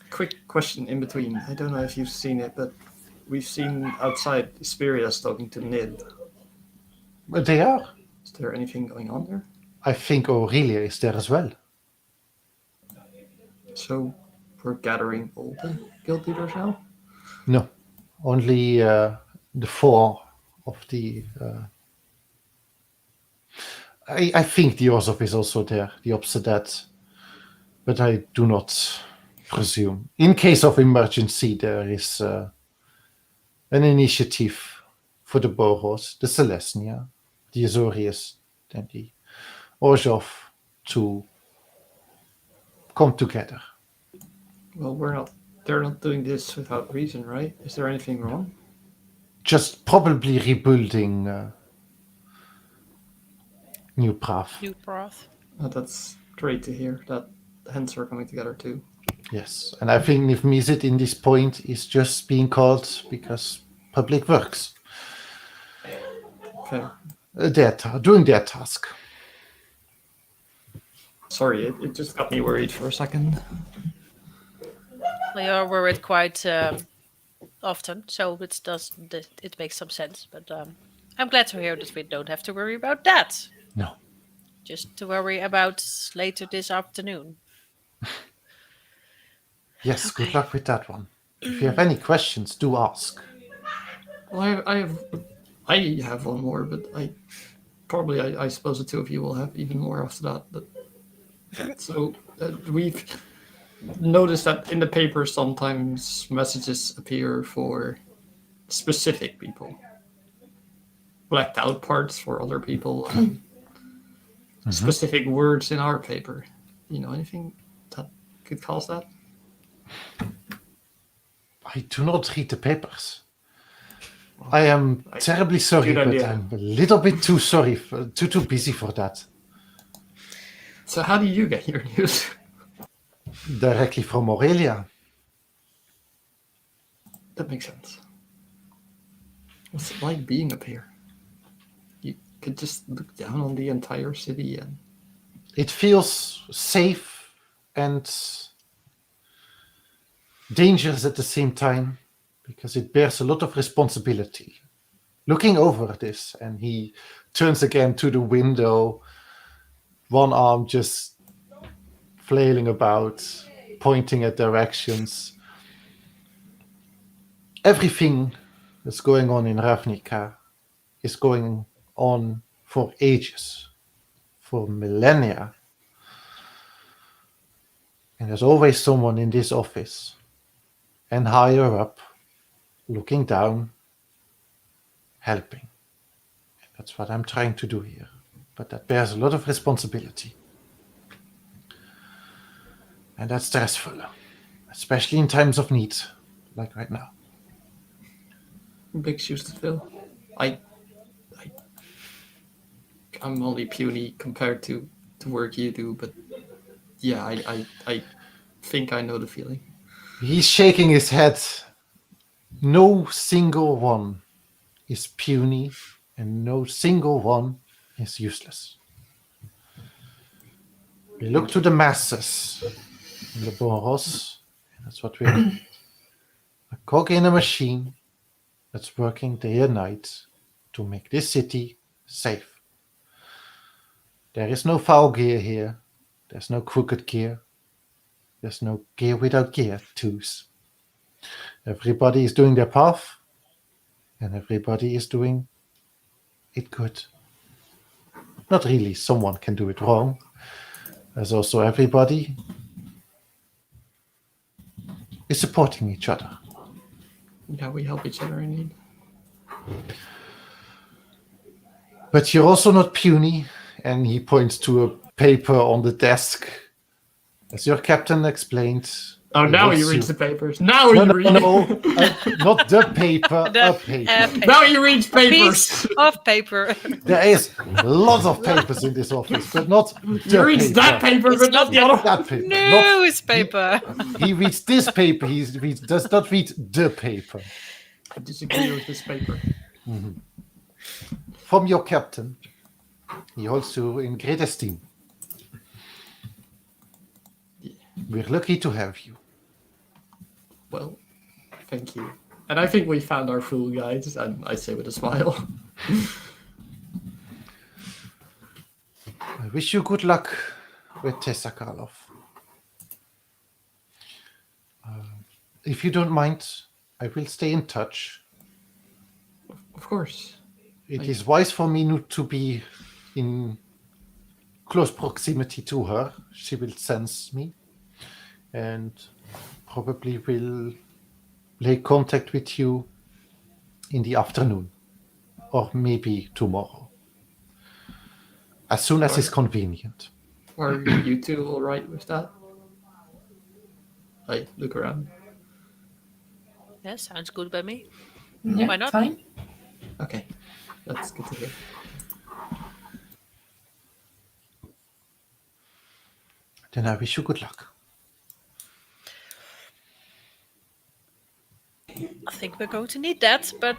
Speaker 3: quick question in between. I don't know if you've seen it, but we've seen outside Spirius talking to Nid.
Speaker 1: But they are.
Speaker 3: Is there anything going on there?
Speaker 1: I think Aurelia is there as well.
Speaker 3: So, we're gathering all the guild leaders now?
Speaker 1: No. Only the four of the... I think the Orzhov is also there, the Obsedat. But I do not presume. In case of emergency, there is an initiative for the Boros, the Celestia, the Azorius, and the Orzhov to come together.
Speaker 3: Well, they're not doing this without reason, right? Is there anything wrong?
Speaker 1: Just probably rebuilding New Prath.
Speaker 2: New broth.
Speaker 3: Oh, that's great to hear that hens are coming together too.
Speaker 1: Yes, and I think if Misit in this point is just being called because public works.
Speaker 3: Okay.
Speaker 1: Doing their task.
Speaker 3: Sorry, it just got me worried for a second.
Speaker 2: We are worried quite often, so it makes some sense. But I'm glad to hear that we don't have to worry about that.
Speaker 1: No.
Speaker 2: Just to worry about later this afternoon.
Speaker 1: Yes,
Speaker 2: Okay.
Speaker 1: good luck with that one. If you have any questions, do ask.
Speaker 3: Well, I have one more, but I suppose the two of you will have even more after that. But so we've noticed that in the paper sometimes messages appear for specific people, blacked out parts for other people, and specific words in our paper. You know anything that could cause that?
Speaker 1: I do not read the papers. I am terribly sorry,
Speaker 3: good
Speaker 1: but
Speaker 3: idea.
Speaker 1: I'm a little bit too sorry, too busy for that.
Speaker 3: So how do you get your news?
Speaker 1: Directly from Aurelia.
Speaker 3: That makes sense. What's it like being up here? You could just look down on the entire city and...
Speaker 1: It feels safe and dangerous at the same time because it bears a lot of responsibility. Looking over this, and he turns again to the window, one arm just flailing about, pointing at directions. Everything that's going on in Ravnica is going on for ages, for millennia. And there's always someone in this office and higher up, looking down, helping. And that's what I'm trying to do here. But that bears a lot of responsibility. And that's stressful, especially in times of need, like right now.
Speaker 3: Big shoes to fill. I'm only puny compared to the work you do, but yeah, I think I know the feeling.
Speaker 1: He's shaking his head. No single one is puny, and no single one is useless. We look to the masses in the Boros, and that's what we're A cog in a machine that's working day and night to make this city safe. There is no foul gear here. There's no crooked gear. There's no gear without gear, twos. Everybody is doing their path, and everybody is doing it good. Not really, someone can do it wrong. There's also everybody is supporting each other.
Speaker 3: Yeah, we help each other in need.
Speaker 1: But you're also not puny, and he points to a paper on the desk. As your captain explained.
Speaker 3: Oh, now you read the papers. Now you read.
Speaker 1: No, not the paper, a paper.
Speaker 3: Now you read papers.
Speaker 2: Piece of paper.
Speaker 1: There is lots of papers in this office, but not the
Speaker 3: You read
Speaker 1: paper.
Speaker 3: that paper, but not the other.
Speaker 1: That paper.
Speaker 2: Newspaper.
Speaker 1: He reads this paper. He does not read the paper.
Speaker 3: I disagree with this paper.
Speaker 1: Mm-hmm. From your captain, he holds you in great esteem.
Speaker 3: Yeah.
Speaker 1: We're lucky to have you.
Speaker 3: Well, thank you. And I think we found our fool, guys, and I say with a smile.
Speaker 1: I wish you good luck with Teysa Karlov. If you don't mind, I will stay in touch.
Speaker 3: Of course.
Speaker 1: It is wise for me not to be in close proximity to her. She will sense me and probably will lay contact with you in the afternoon or maybe tomorrow. As soon as it's convenient.
Speaker 3: Are you two all right with that? I look around.
Speaker 2: Yeah, sounds good by me.
Speaker 4: Yeah,
Speaker 2: Why not?
Speaker 4: Fine.
Speaker 3: Okay, that's good to hear.
Speaker 1: Then I wish you good luck.
Speaker 2: I think we're going to need that, but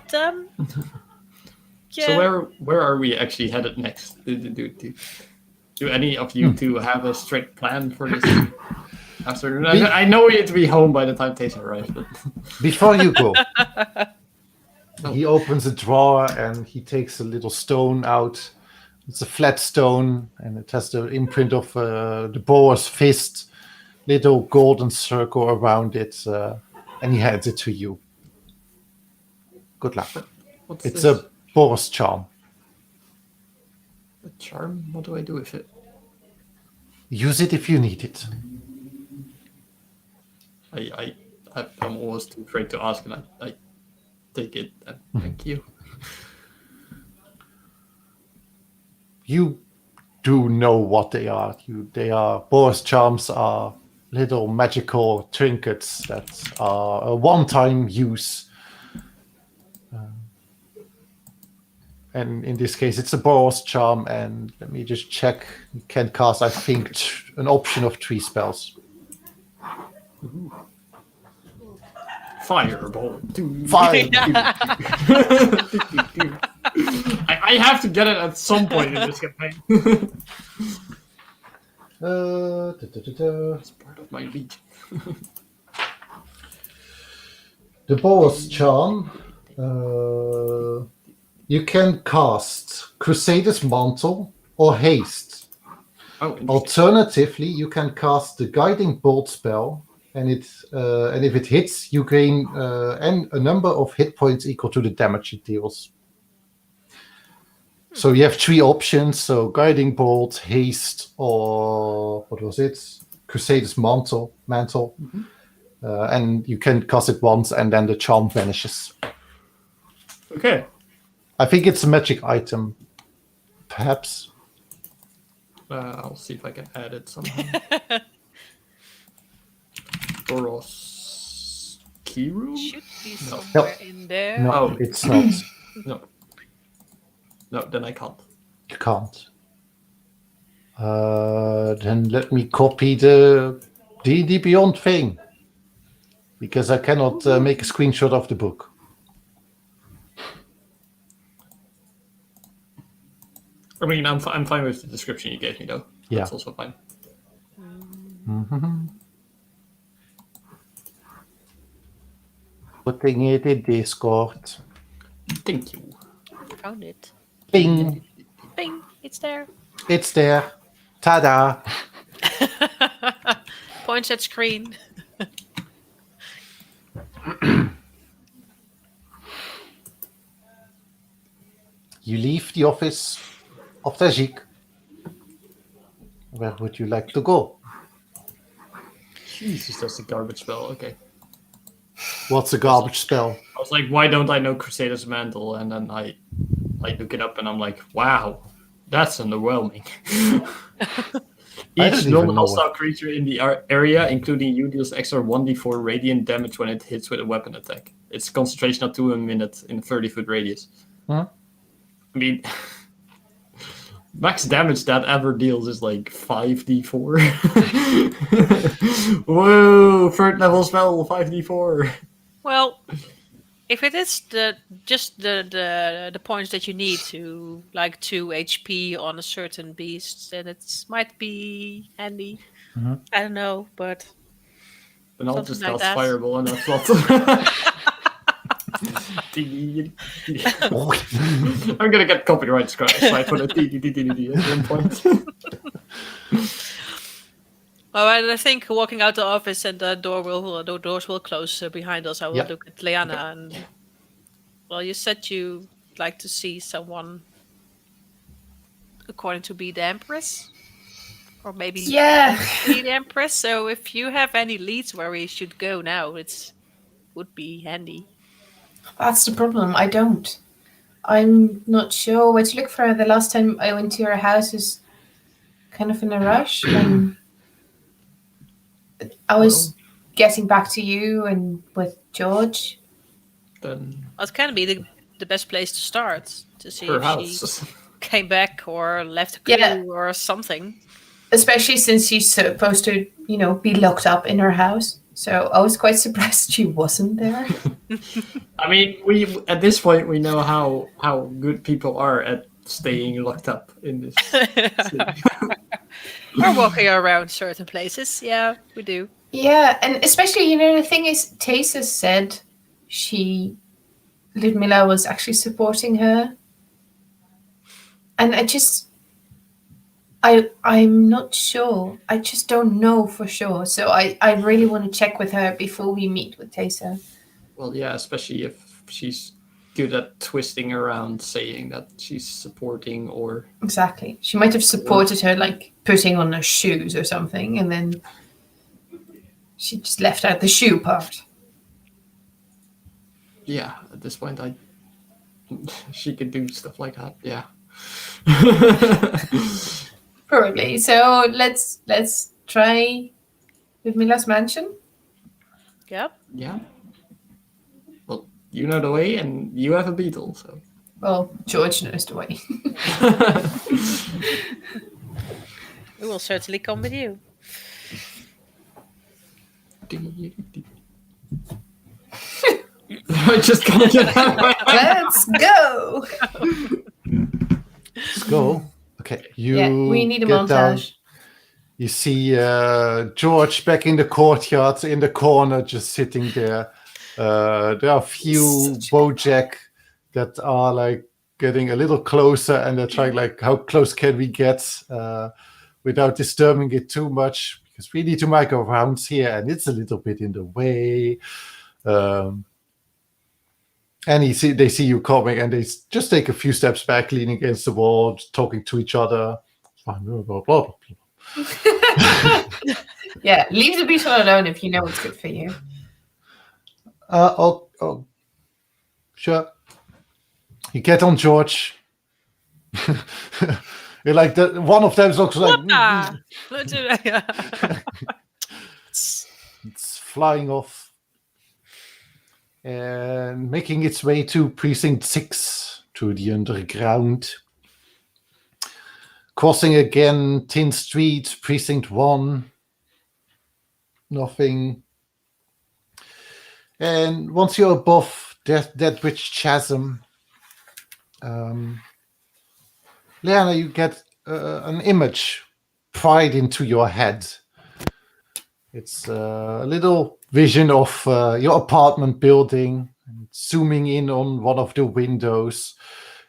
Speaker 2: yeah.
Speaker 3: So where are we actually headed next? Do any of you two have a strict plan for this afternoon? I know we have to be home by the time Teysa arrives, but
Speaker 1: Before you go, he opens a drawer and he takes a little stone out. It's a flat stone and it has the imprint of the boar's fist, little golden circle around it, and he hands it to you. Good luck.
Speaker 3: what's
Speaker 1: It's
Speaker 3: this?
Speaker 1: a boar's charm.
Speaker 3: A charm? What do I do with it?
Speaker 1: Use it if you need it.
Speaker 3: I'm almost too afraid to ask, and I take it. And thank you.
Speaker 1: You do know what they are. Boar's charms are little magical trinkets that are a one-time use. And in this case, it's a boar's charm. And let me just check. You can cast, I think, an option of 3 spells.
Speaker 3: Fireball.
Speaker 1: Fire.
Speaker 3: I have to get it at some point in this campaign. It's part of my lead.
Speaker 1: The boar's charm. You can cast Crusader's Mantle or Haste.
Speaker 3: Oh,
Speaker 1: Alternatively, you can cast the Guiding Bolt spell, and if it hits, you gain a number of hit points equal to the damage it deals. So you have 3 options: so Guiding Bolt, Haste, or what was it? Crusader's Mantle.
Speaker 3: Mm-hmm.
Speaker 1: And you can cast it once, and then the charm vanishes.
Speaker 3: Okay.
Speaker 1: I think it's a magic item, perhaps.
Speaker 3: I'll see if I can add it somehow. Boros key room?
Speaker 2: Should be
Speaker 3: No.
Speaker 2: somewhere in there.
Speaker 1: No,
Speaker 3: Oh.
Speaker 1: it's not.
Speaker 3: No. No, then I can't.
Speaker 1: You can't. Then let me copy the D&D Beyond thing, because I cannot make a screenshot of the book.
Speaker 3: I mean, I'm fine with the description you gave me, though.
Speaker 1: Yeah.
Speaker 3: That's also fine.
Speaker 1: Mm-hmm. Putting it in Discord.
Speaker 3: Thank you.
Speaker 2: Found it.
Speaker 1: Bing.
Speaker 2: Bing. It's there.
Speaker 1: It's there. Ta-da.
Speaker 2: Points at screen.
Speaker 1: You leave the office of Tajik. Where would you like to go?
Speaker 3: Jesus, that's a garbage spell. Okay.
Speaker 1: What's a garbage spell?
Speaker 3: I was like, why don't I know Crusader's Mantle? And then I look it up and I'm like, wow, that's underwhelming.
Speaker 1: I don't
Speaker 3: Each
Speaker 1: even know
Speaker 3: non-hostile
Speaker 1: what-
Speaker 3: creature in the area, including you, deals extra 1d4 radiant damage when it hits with a weapon attack. It's concentration up to a minute in a 30-foot radius.
Speaker 1: Huh?
Speaker 3: I mean, max damage that ever deals is like 5d4. Whoa, third level spell, 5d4.
Speaker 2: Well, if it is just the points that you need to like 2 HP on a certain beast, then it might be handy.
Speaker 1: Mhm.
Speaker 2: I don't know, but
Speaker 3: And I'll
Speaker 2: Something
Speaker 3: just
Speaker 2: like
Speaker 3: cast
Speaker 2: that.
Speaker 3: Fireball and that's not. I'm gonna get copyright strike for the at one point.
Speaker 2: oh, and I think walking out the office and the doors will close behind us. I will
Speaker 1: Yeah.
Speaker 2: look at Leanna and well, you said you like to see someone according to be the Empress, or maybe
Speaker 4: Yeah.
Speaker 2: be the Empress. So if you have any leads where we should go now, would be handy.
Speaker 4: That's the problem. I don't. I'm not sure where to look for her. The last time I went to your house was kind of in a rush, and I was getting back to you and with George.
Speaker 3: Then
Speaker 2: Well, it can be the best place to start to see
Speaker 3: her
Speaker 2: if
Speaker 3: house.
Speaker 2: she came back or left a clue
Speaker 4: Yeah.
Speaker 2: or something.
Speaker 4: Especially since she's supposed to, be locked up in her house. So I was quite surprised she wasn't there.
Speaker 3: I mean, we at this point we know how good people are at staying locked up in this city.
Speaker 2: Or walking around certain places. Yeah, we do.
Speaker 4: Yeah, and especially, the thing is, Teysa said Ludmilla was actually supporting her. And I'm not sure. I just don't know for sure. So I really want to check with her before we meet with Teysa.
Speaker 3: Well, yeah, especially if she's good at twisting around saying that she's supporting or
Speaker 4: Exactly. She might have supported her, like putting on her shoes or something, and then she just left out the shoe part.
Speaker 3: yeah, at this point she could do stuff like that, yeah.
Speaker 4: Probably. So let's try Ludmilla's mansion.
Speaker 2: Yep.
Speaker 3: Yeah. Well, you know the way and you have a beetle, so.
Speaker 4: Well, George knows the way.
Speaker 2: We will certainly come with you.
Speaker 3: I just can't get out of my
Speaker 4: Let's go.
Speaker 1: Let's go. Okay, you
Speaker 4: Yeah, we need a
Speaker 1: get down.
Speaker 4: montage.
Speaker 1: You see George back in the courtyard in the corner, just sitting there. There are a few Bojack that are like getting a little closer, and they're trying like, how close can we get without disturbing it too much? Because we need to make our rounds here, and it's a little bit in the way. And they see you coming, and they just take a few steps back, leaning against the wall, talking to each other. Blah, blah, blah, blah.
Speaker 4: Yeah, leave the beetle alone if you know what's good for you.
Speaker 1: Oh, sure. You get on George. You're like one of them looks like it's flying off and making its way to Precinct 6 to the underground. Crossing again Tin Street, Precinct 1. Nothing. And once you're above that bridge chasm, Leanna, you get an image pried into your head. It's a little vision of your apartment building, and zooming in on one of the windows,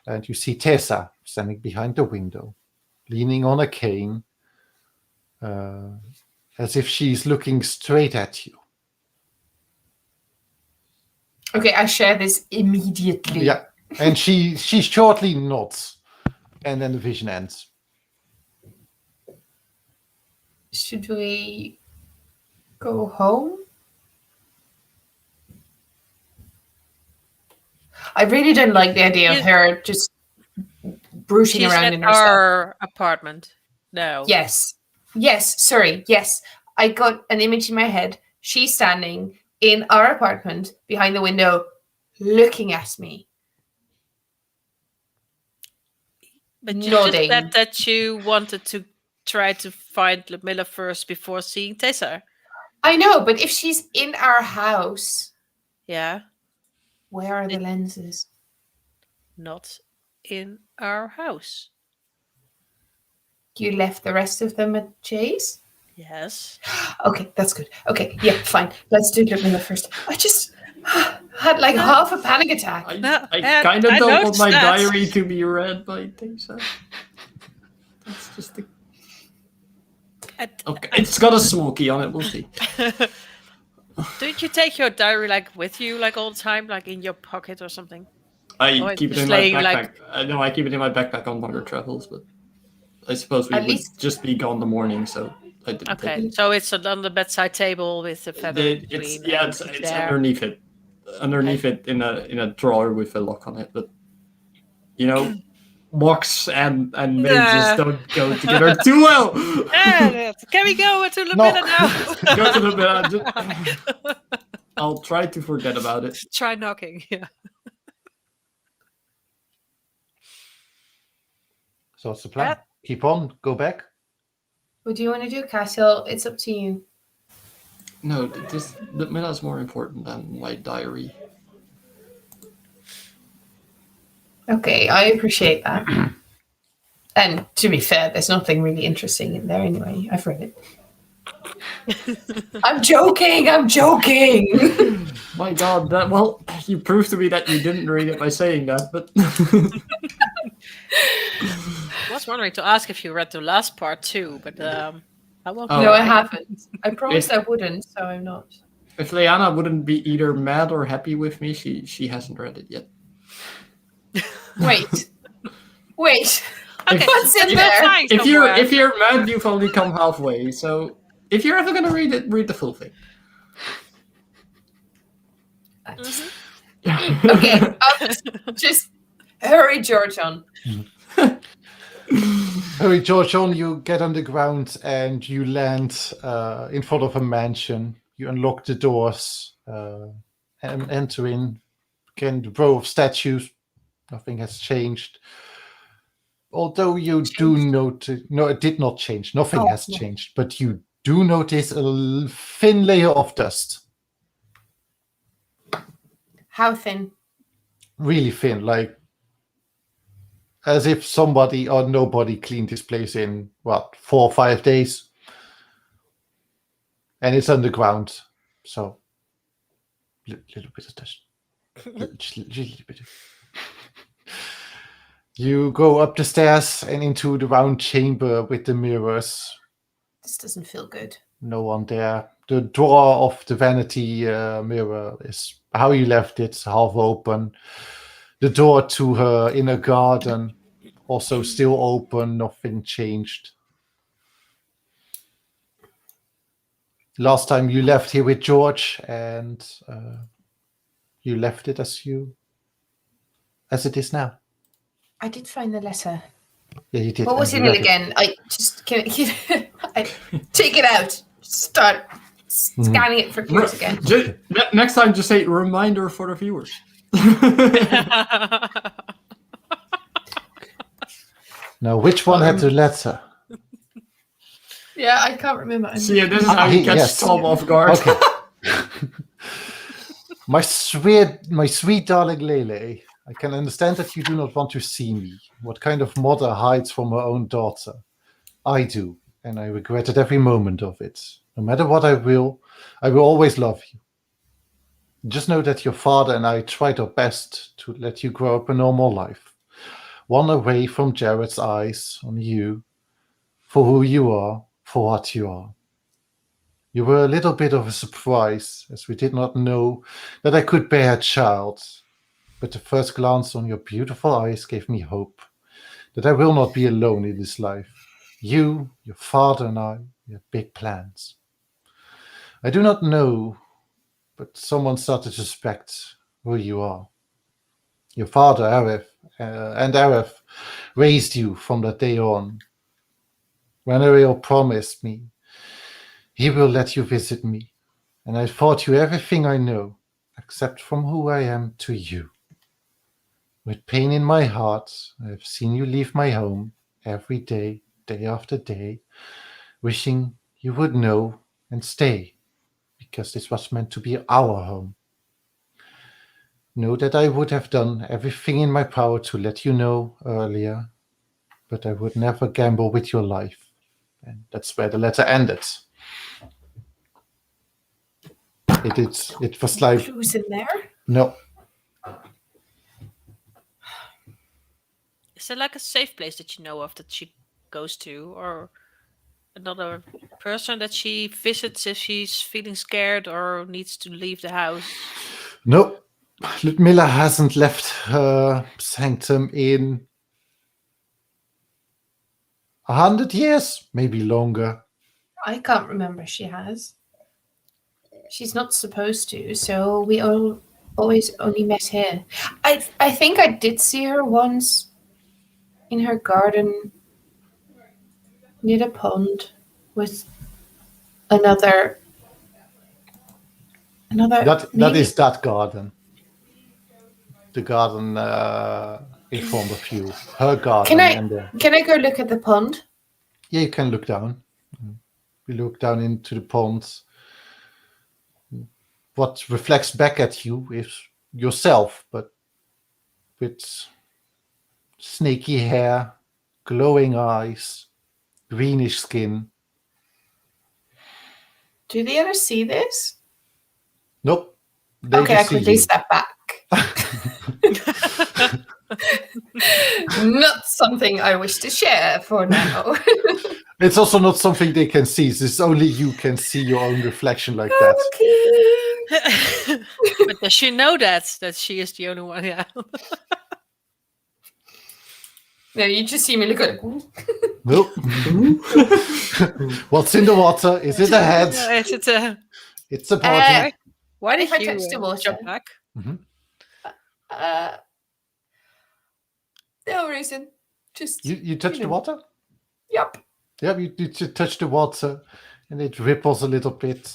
Speaker 1: and you see Teysa standing behind the window, leaning on a cane, as if she's looking straight at you.
Speaker 4: Okay, I share this immediately.
Speaker 1: Yeah, and she shortly nods, and then the vision ends.
Speaker 4: Should we go home? I really don't like the idea of her just brooding
Speaker 2: She's
Speaker 4: around
Speaker 2: at
Speaker 4: in her stuff.
Speaker 2: our apartment. No.
Speaker 4: Yes. Sorry. Yes. I got an image in my head. She's standing in our apartment behind the window looking at me.
Speaker 2: But you
Speaker 4: nodding.
Speaker 2: just said that you wanted to try to find Ludmilla first before seeing Teysa.
Speaker 4: I know, but if she's in our house,
Speaker 2: Yeah.
Speaker 4: where are the lenses?
Speaker 2: Not in our house.
Speaker 4: You left the rest of them at Jay's?
Speaker 2: Yes.
Speaker 4: Okay, that's good. Okay, yeah, fine. Let's do Ludmilla first. I just had like half a panic attack.
Speaker 3: I kind of don't want my diary to be read by Teysa. That's just the... Okay, it's got a smoky on it. We'll see.
Speaker 2: Don't you take your diary like with you like all the time, like in your pocket or something?
Speaker 3: I keep it in my backpack. No, I keep it in my backpack on longer travels, but I suppose we would just be gone the morning, so I didn't.
Speaker 2: Okay, so it's on the bedside table with the feather.
Speaker 3: It's underneath it, it in a drawer with a lock on it. But you know, locks and mages don't go together too well.
Speaker 2: Can we go to Ludmilla now?
Speaker 3: Go to Ludmilla. I'll try to forget about it.
Speaker 2: Try knocking. Yeah.
Speaker 1: So what's the plan? Keep on, go back.
Speaker 4: What do you want to do, Castle? It's up to you.
Speaker 3: No, Ludmilla is more important than my diary.
Speaker 4: Okay, I appreciate that. And to be fair, there's nothing really interesting in there anyway. I've read it. I'm joking.
Speaker 3: My God, you proved to me that you didn't read it by saying that, but...
Speaker 2: I was wondering to ask if you read the last part too, but I won't.
Speaker 4: No, I haven't. I promised I wouldn't, so I'm not.
Speaker 3: If Leanna wouldn't be either mad or happy with me, she hasn't read it yet.
Speaker 4: Wait.
Speaker 2: Okay,
Speaker 4: what's in there?
Speaker 3: If you're mad, you've only come halfway. So if you're ever gonna read it, read the full thing.
Speaker 4: Okay, just hurry, George on.
Speaker 1: Hurry, George on. You get underground and you land in front of a mansion. You unlock the doors and enter in. Again, the row of statues. Nothing has changed. Although you do notice... No, it did not change. Nothing has changed. But you do notice a thin layer of dust.
Speaker 4: How thin?
Speaker 1: Really thin, like as if somebody or nobody cleaned this place in, 4 or 5 days. And it's underground. So, little bit of dust. Just little bit. You go up the stairs and into the round chamber with the mirrors.
Speaker 4: This doesn't feel good.
Speaker 1: No one there. The door of the vanity mirror is how you left it, half open. The door to her inner garden also still open. Nothing changed. Last time you left here with George, and you left it as it is now.
Speaker 4: I did find the letter.
Speaker 1: Yeah, you did.
Speaker 4: What was in it again? I just I take it out. Start scanning it for clues again.
Speaker 3: Next time, just say reminder for the viewers.
Speaker 1: Now, which one had the letter?
Speaker 4: Yeah, I can't remember.
Speaker 3: See, this is how you catch Tom off guard.
Speaker 1: Okay. My sweet darling Lele, I can understand that you do not want to see me. What kind of mother hides from her own daughter? I do, and I regretted every moment of it. No matter what I will always love you. Just know that your father and I tried our best to let you grow up a normal life. One away from Jared's eyes on you, for who you are, for what you are. You were a little bit of a surprise, as we did not know that I could bear a child. But the first glance on your beautiful eyes gave me hope that I will not be alone in this life. You, your father, and I, we have big plans. I do not know, but someone started to suspect who you are. Your father, Arif, and Arif raised you from that day on. When Ariel promised me he will let you visit me, and I taught you everything I know, except from who I am to you. With pain in my heart, I have seen you leave my home every day, day after day, wishing you would know and stay, because this was meant to be our home. Know that I would have done everything in my power to let you know earlier, but I would never gamble with your life. And that's where the letter ended. It was like,
Speaker 4: Clues in there?
Speaker 1: no.
Speaker 2: Is there like a safe place that you know of that she goes to, or another person that she visits if she's feeling scared or needs to leave the house?
Speaker 1: No, Ludmilla hasn't left her sanctum in 100 years, maybe longer.
Speaker 4: I can't remember she has. She's not supposed to, so we all always only met here. I think I did see her once in her garden near the pond with another
Speaker 1: That
Speaker 4: maybe-
Speaker 1: is that garden. The garden in front of you. Her garden.
Speaker 4: Can I go look at the pond?
Speaker 1: Yeah, you can look down. You look down into the pond. What reflects back at you is yourself, but with snaky hair, glowing eyes, greenish skin.
Speaker 4: Do the others see this?
Speaker 1: Nope. They
Speaker 4: Okay, I
Speaker 1: just see
Speaker 4: quickly
Speaker 1: you.
Speaker 4: step back. Not something I wish to share for now.
Speaker 1: It's also not something they can see. It's only you can see your own reflection like that.
Speaker 4: Okay.
Speaker 2: But does she know that she is the only one? Yeah.
Speaker 4: No, you just see me look at it.
Speaker 1: Nope. What's in the water? Is it a head?
Speaker 2: Is it a...
Speaker 1: It's a body.
Speaker 2: Why did
Speaker 4: If I
Speaker 2: you
Speaker 4: touch the water.
Speaker 2: jump back?
Speaker 4: No reason. Just
Speaker 1: You touch the water?
Speaker 4: Yep.
Speaker 1: Yeah, you just touch the water and it ripples a little bit.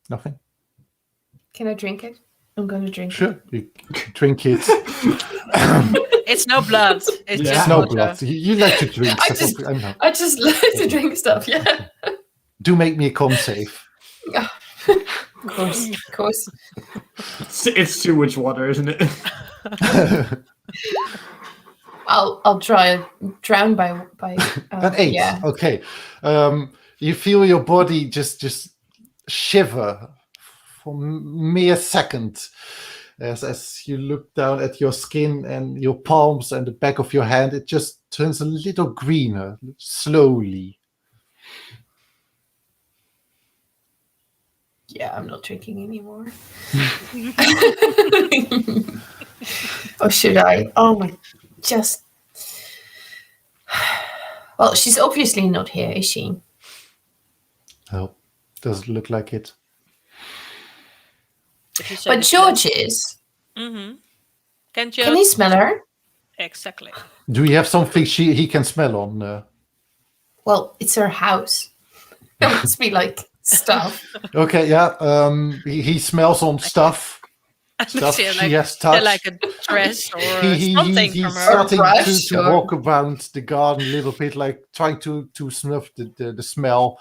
Speaker 1: Nothing.
Speaker 4: Can I drink it? I'm gonna drink
Speaker 1: Sure, you drink it.
Speaker 2: It's no blood. It's
Speaker 1: It's
Speaker 2: just
Speaker 1: no
Speaker 2: water.
Speaker 1: blood. You like to drink
Speaker 4: I
Speaker 1: stuff.
Speaker 4: just- I just like to drink stuff, yeah.
Speaker 1: Do make me come safe.
Speaker 4: Of course.
Speaker 3: It's too much water, isn't it?
Speaker 4: I'll try and drown by
Speaker 1: An 8.
Speaker 4: yeah.
Speaker 1: Okay. You feel your body just shiver for mere second as you look down at your skin and your palms and the back of your hand. It just turns a little greener slowly.
Speaker 4: Yeah, I'm not drinking anymore. Or should I? Oh my, just. Well, she's obviously not here, is she?
Speaker 1: No, doesn't look like it.
Speaker 4: But George is.
Speaker 2: Mm-hmm.
Speaker 4: Can he smell her?
Speaker 2: Exactly.
Speaker 1: Do you have something he can smell on?
Speaker 4: Well, it's her house. It must be like stuff.
Speaker 1: Okay, yeah. He smells on stuff. Stuff
Speaker 2: Yeah,
Speaker 1: she has touched.
Speaker 2: like a dress or
Speaker 1: He's
Speaker 2: something from her.
Speaker 1: starting
Speaker 4: brush
Speaker 1: to
Speaker 4: or-
Speaker 1: walk around the garden a little bit, like trying to snuff the smell.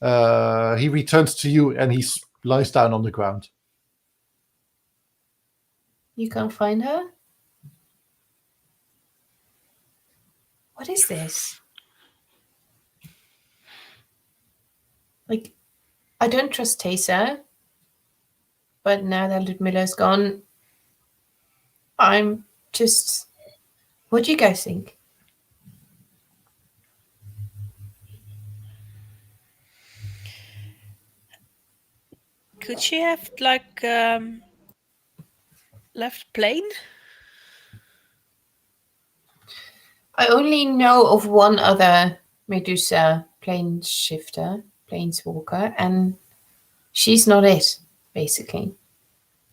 Speaker 1: He returns to you and he lies down on the ground.
Speaker 4: You can't find her? What is this? like, I don't trust Teysa, but now that Ludmilla's gone, I'm just... What do you guys think?
Speaker 2: Could she have like left plane?
Speaker 4: I only know of one other Medusa planeswalker, and she's not it, basically.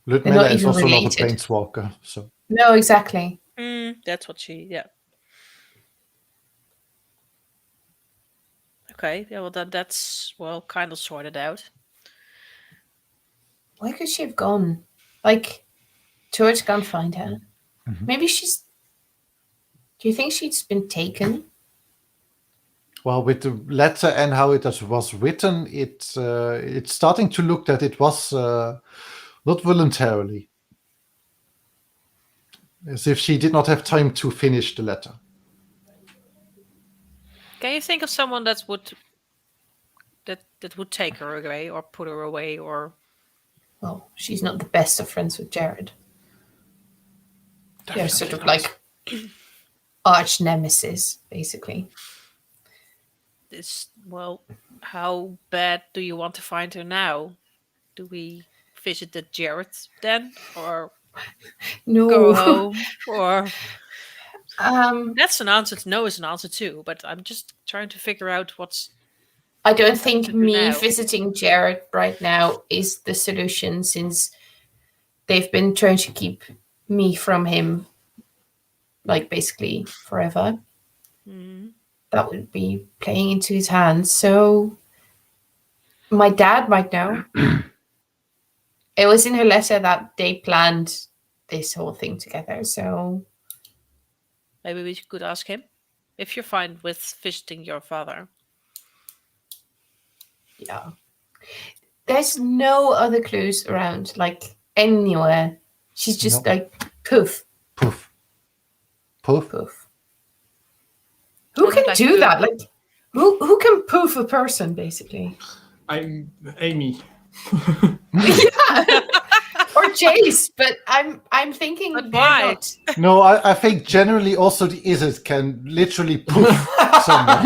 Speaker 1: Ludmilla
Speaker 4: not
Speaker 1: is
Speaker 4: even
Speaker 1: also not a
Speaker 4: related.
Speaker 1: planeswalker, so
Speaker 4: No, exactly.
Speaker 2: That's what she. Yeah. Okay. Yeah. Well, that's kind of sorted out.
Speaker 4: Where could she have gone? Like, George can't find her.
Speaker 1: Mhm.
Speaker 4: Maybe she's... Do you think she's been taken?
Speaker 1: well, with the letter and how it was written, it's starting to look that it was not voluntarily, as if she did not have time to finish the letter.
Speaker 2: Can you think of someone that would take her away or put her away or?
Speaker 4: Well, she's not the best of friends with Jared. They're sort of
Speaker 1: Definitely
Speaker 4: like arch nemesis, basically.
Speaker 2: How bad do you want to find her now? Do we visit the Jared then, or
Speaker 4: No.
Speaker 2: go home, or?
Speaker 4: Um,
Speaker 2: That's an answer. No is an answer too. But I'm just trying to figure out what's.
Speaker 4: I don't think
Speaker 2: to do
Speaker 4: me
Speaker 2: now.
Speaker 4: visiting Jared right now is the solution, since they've been trying to keep me from him, like, basically forever.
Speaker 2: Mhm.
Speaker 4: That would be playing into his hands. So my dad might know. It was in her letter that they planned this whole thing together. So
Speaker 2: Maybe we could ask him if you're fine with visiting your father.
Speaker 4: yeah, there's no other clues around, like, anywhere. She's just
Speaker 1: No.
Speaker 4: like poof,
Speaker 1: Poof. Poof.
Speaker 4: poof. Who
Speaker 2: I
Speaker 4: can
Speaker 2: would like
Speaker 4: do
Speaker 2: to-
Speaker 4: that? Like, who can poof a person, basically?
Speaker 3: I'm Amy.
Speaker 4: Yeah. Or Jace, but I'm thinking
Speaker 2: But
Speaker 4: they're
Speaker 2: why?
Speaker 4: not.
Speaker 1: No, I think generally also the Izzet can literally poof someone.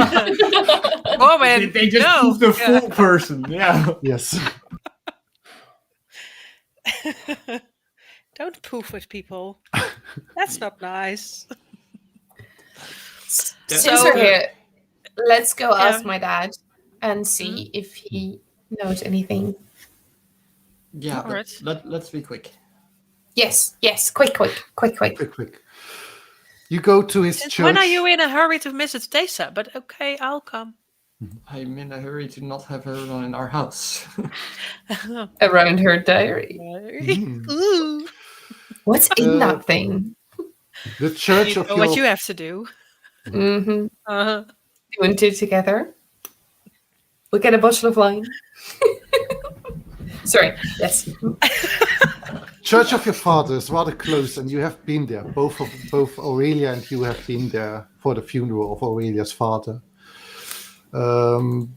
Speaker 2: Woman,
Speaker 3: They just
Speaker 2: no.
Speaker 3: proved the full person. Yeah.
Speaker 1: Yes.
Speaker 2: Don't poof with people. That's not nice.
Speaker 4: Since
Speaker 2: So-
Speaker 4: we're here, let's go
Speaker 2: Yeah.
Speaker 4: ask my dad and see if he knows anything.
Speaker 3: Yeah. but
Speaker 2: Alright.
Speaker 3: let's be quick.
Speaker 4: Yes, quick.
Speaker 1: Quick. You go to his
Speaker 2: Since
Speaker 1: church.
Speaker 2: when are you in a hurry to visit Teysa? But okay, I'll come.
Speaker 3: I'm in a hurry to not have her in our house.
Speaker 4: Around her diary.
Speaker 1: Mm.
Speaker 2: Ooh.
Speaker 4: What's in that thing?
Speaker 1: The church
Speaker 2: You
Speaker 1: of
Speaker 2: know
Speaker 1: your
Speaker 2: what you have to do.
Speaker 4: Mm-hmm.
Speaker 2: Uh-huh.
Speaker 4: You and two together. We get a bottle of wine. Sorry. Yes.
Speaker 1: church of your father is rather close, and you have been there. Both Aurelia and you have been there for the funeral of Aurelia's father. To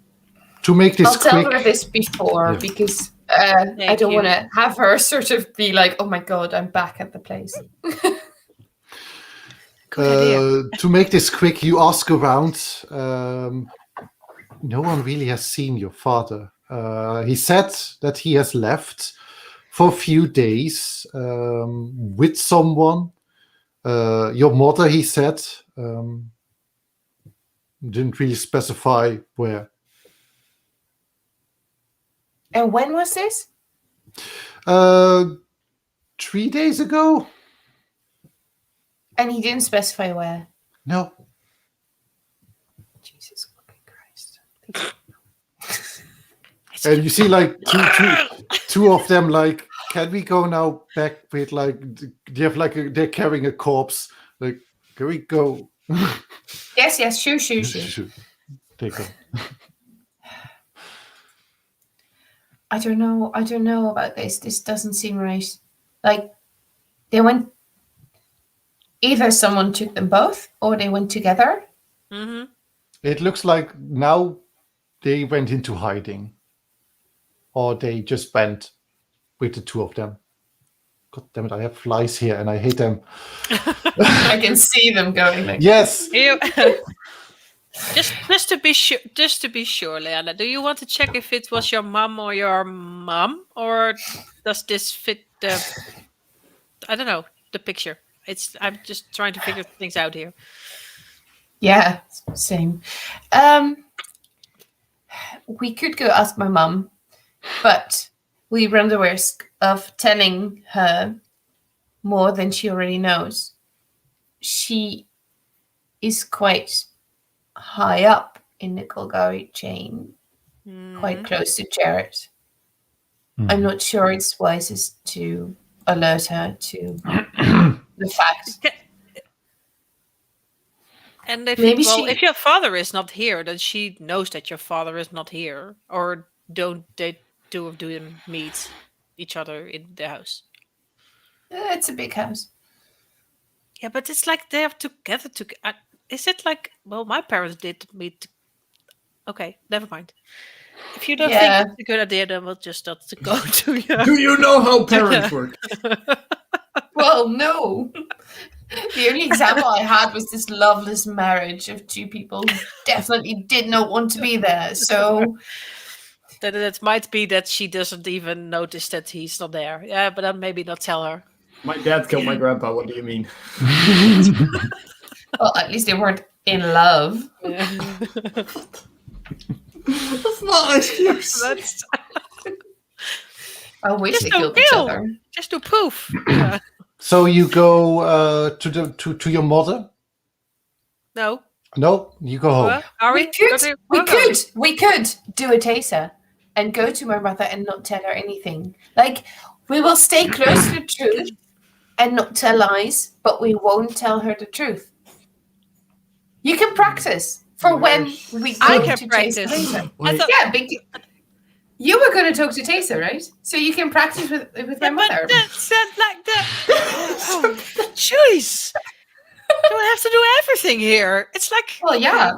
Speaker 1: make this
Speaker 4: I'll tell
Speaker 1: quick,
Speaker 4: her this before,
Speaker 1: Yeah.
Speaker 4: because I
Speaker 2: Thank
Speaker 4: don't
Speaker 2: you.
Speaker 4: want to have her sort of be like, "Oh my god, I'm back at the place."
Speaker 2: Good idea.
Speaker 1: to make this quick, you ask around. No one really has seen your father. He said that he has left for a few days with someone. Your mother, he said, didn't really specify where.
Speaker 4: And when was this?
Speaker 1: 3 days ago?
Speaker 4: And he didn't specify where.
Speaker 1: No.
Speaker 4: Jesus fucking Christ.
Speaker 1: And you see, like, two of them, like, can we go now back with, like, they have, like, they're carrying a corpse. Like, can we go?
Speaker 4: Yes, shoo.
Speaker 1: Take them.
Speaker 4: I don't know about this. This doesn't seem right. Like, they went... Either someone took them both, or they went together.
Speaker 2: Mm-hmm.
Speaker 1: It looks like now they went into hiding. or they just went with the two of them. God damn it, I have flies here and I hate them.
Speaker 4: I can see them going like.
Speaker 1: Yes!
Speaker 2: Just to be sure, Leanna, do you want to check if it was your mom or your mom, or does this fit the? I don't know the picture. I'm just trying to figure things out here.
Speaker 4: Yeah, same. We could go ask my mum, but we run the risk of telling her more than she already knows. She is quite high up in the Golgari chain, quite close to Jared. I'm not sure it's wisest to alert her to the fact.
Speaker 2: And if
Speaker 4: Maybe
Speaker 2: if your father is not here, then she knows that your father is not here, or don't they do them meet each other in the house?
Speaker 4: It's a big house.
Speaker 2: Yeah, but it's like they're together. Is it like? Well, my parents did meet. Okay, never mind. If you don't think it's a good idea, then we'll just not to go to you.
Speaker 3: Do you know how parents work?
Speaker 4: Well, no. The only example I had was this loveless marriage of two people who definitely did not want to be there. So
Speaker 2: that might be that she doesn't even notice that he's not there. Yeah, but then maybe not tell her.
Speaker 3: My dad killed my grandpa. What do you mean?
Speaker 4: well, at least they weren't in love.
Speaker 2: Yeah.
Speaker 3: That's not an excuse.
Speaker 4: I wish they killed each other.
Speaker 2: Just to poof.
Speaker 1: So you go to your mother?
Speaker 2: No.
Speaker 1: No, you go home.
Speaker 2: Are
Speaker 4: we could do a Teysa and go to my mother and not tell her anything. Like, we will stay close to the truth and not tell lies, but we won't tell her the truth. You can practice for when we
Speaker 2: I
Speaker 4: go
Speaker 2: can
Speaker 4: to
Speaker 2: practice.
Speaker 4: Teysa.
Speaker 2: Yeah,
Speaker 4: you were going to talk to Teysa, right? So you can practice with my mother.
Speaker 2: But that said like that. Choice. Do I have to do everything here? It's like.
Speaker 4: Well, yeah.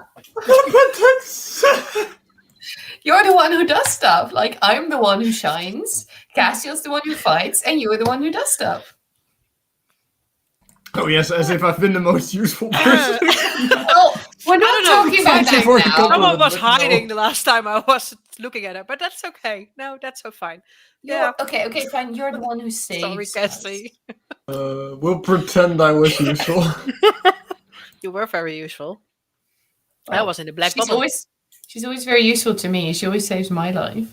Speaker 4: You're the one who does stuff. Like, I'm the one who shines. Cassiel's the one who fights, and you're the one who does stuff.
Speaker 3: Oh yes, as if I've been the most useful person.
Speaker 4: Well, we're not talking about that now.
Speaker 2: Someone was hiding the last time I was looking at her, but that's okay. No, that's so fine. Yeah.
Speaker 4: Okay, fine. You're the one who saves.
Speaker 2: Sorry, Cassie.
Speaker 3: We'll pretend I was useful.
Speaker 2: You were very useful. I was in the black bottle.
Speaker 4: She's always very useful to me. She always saves my life.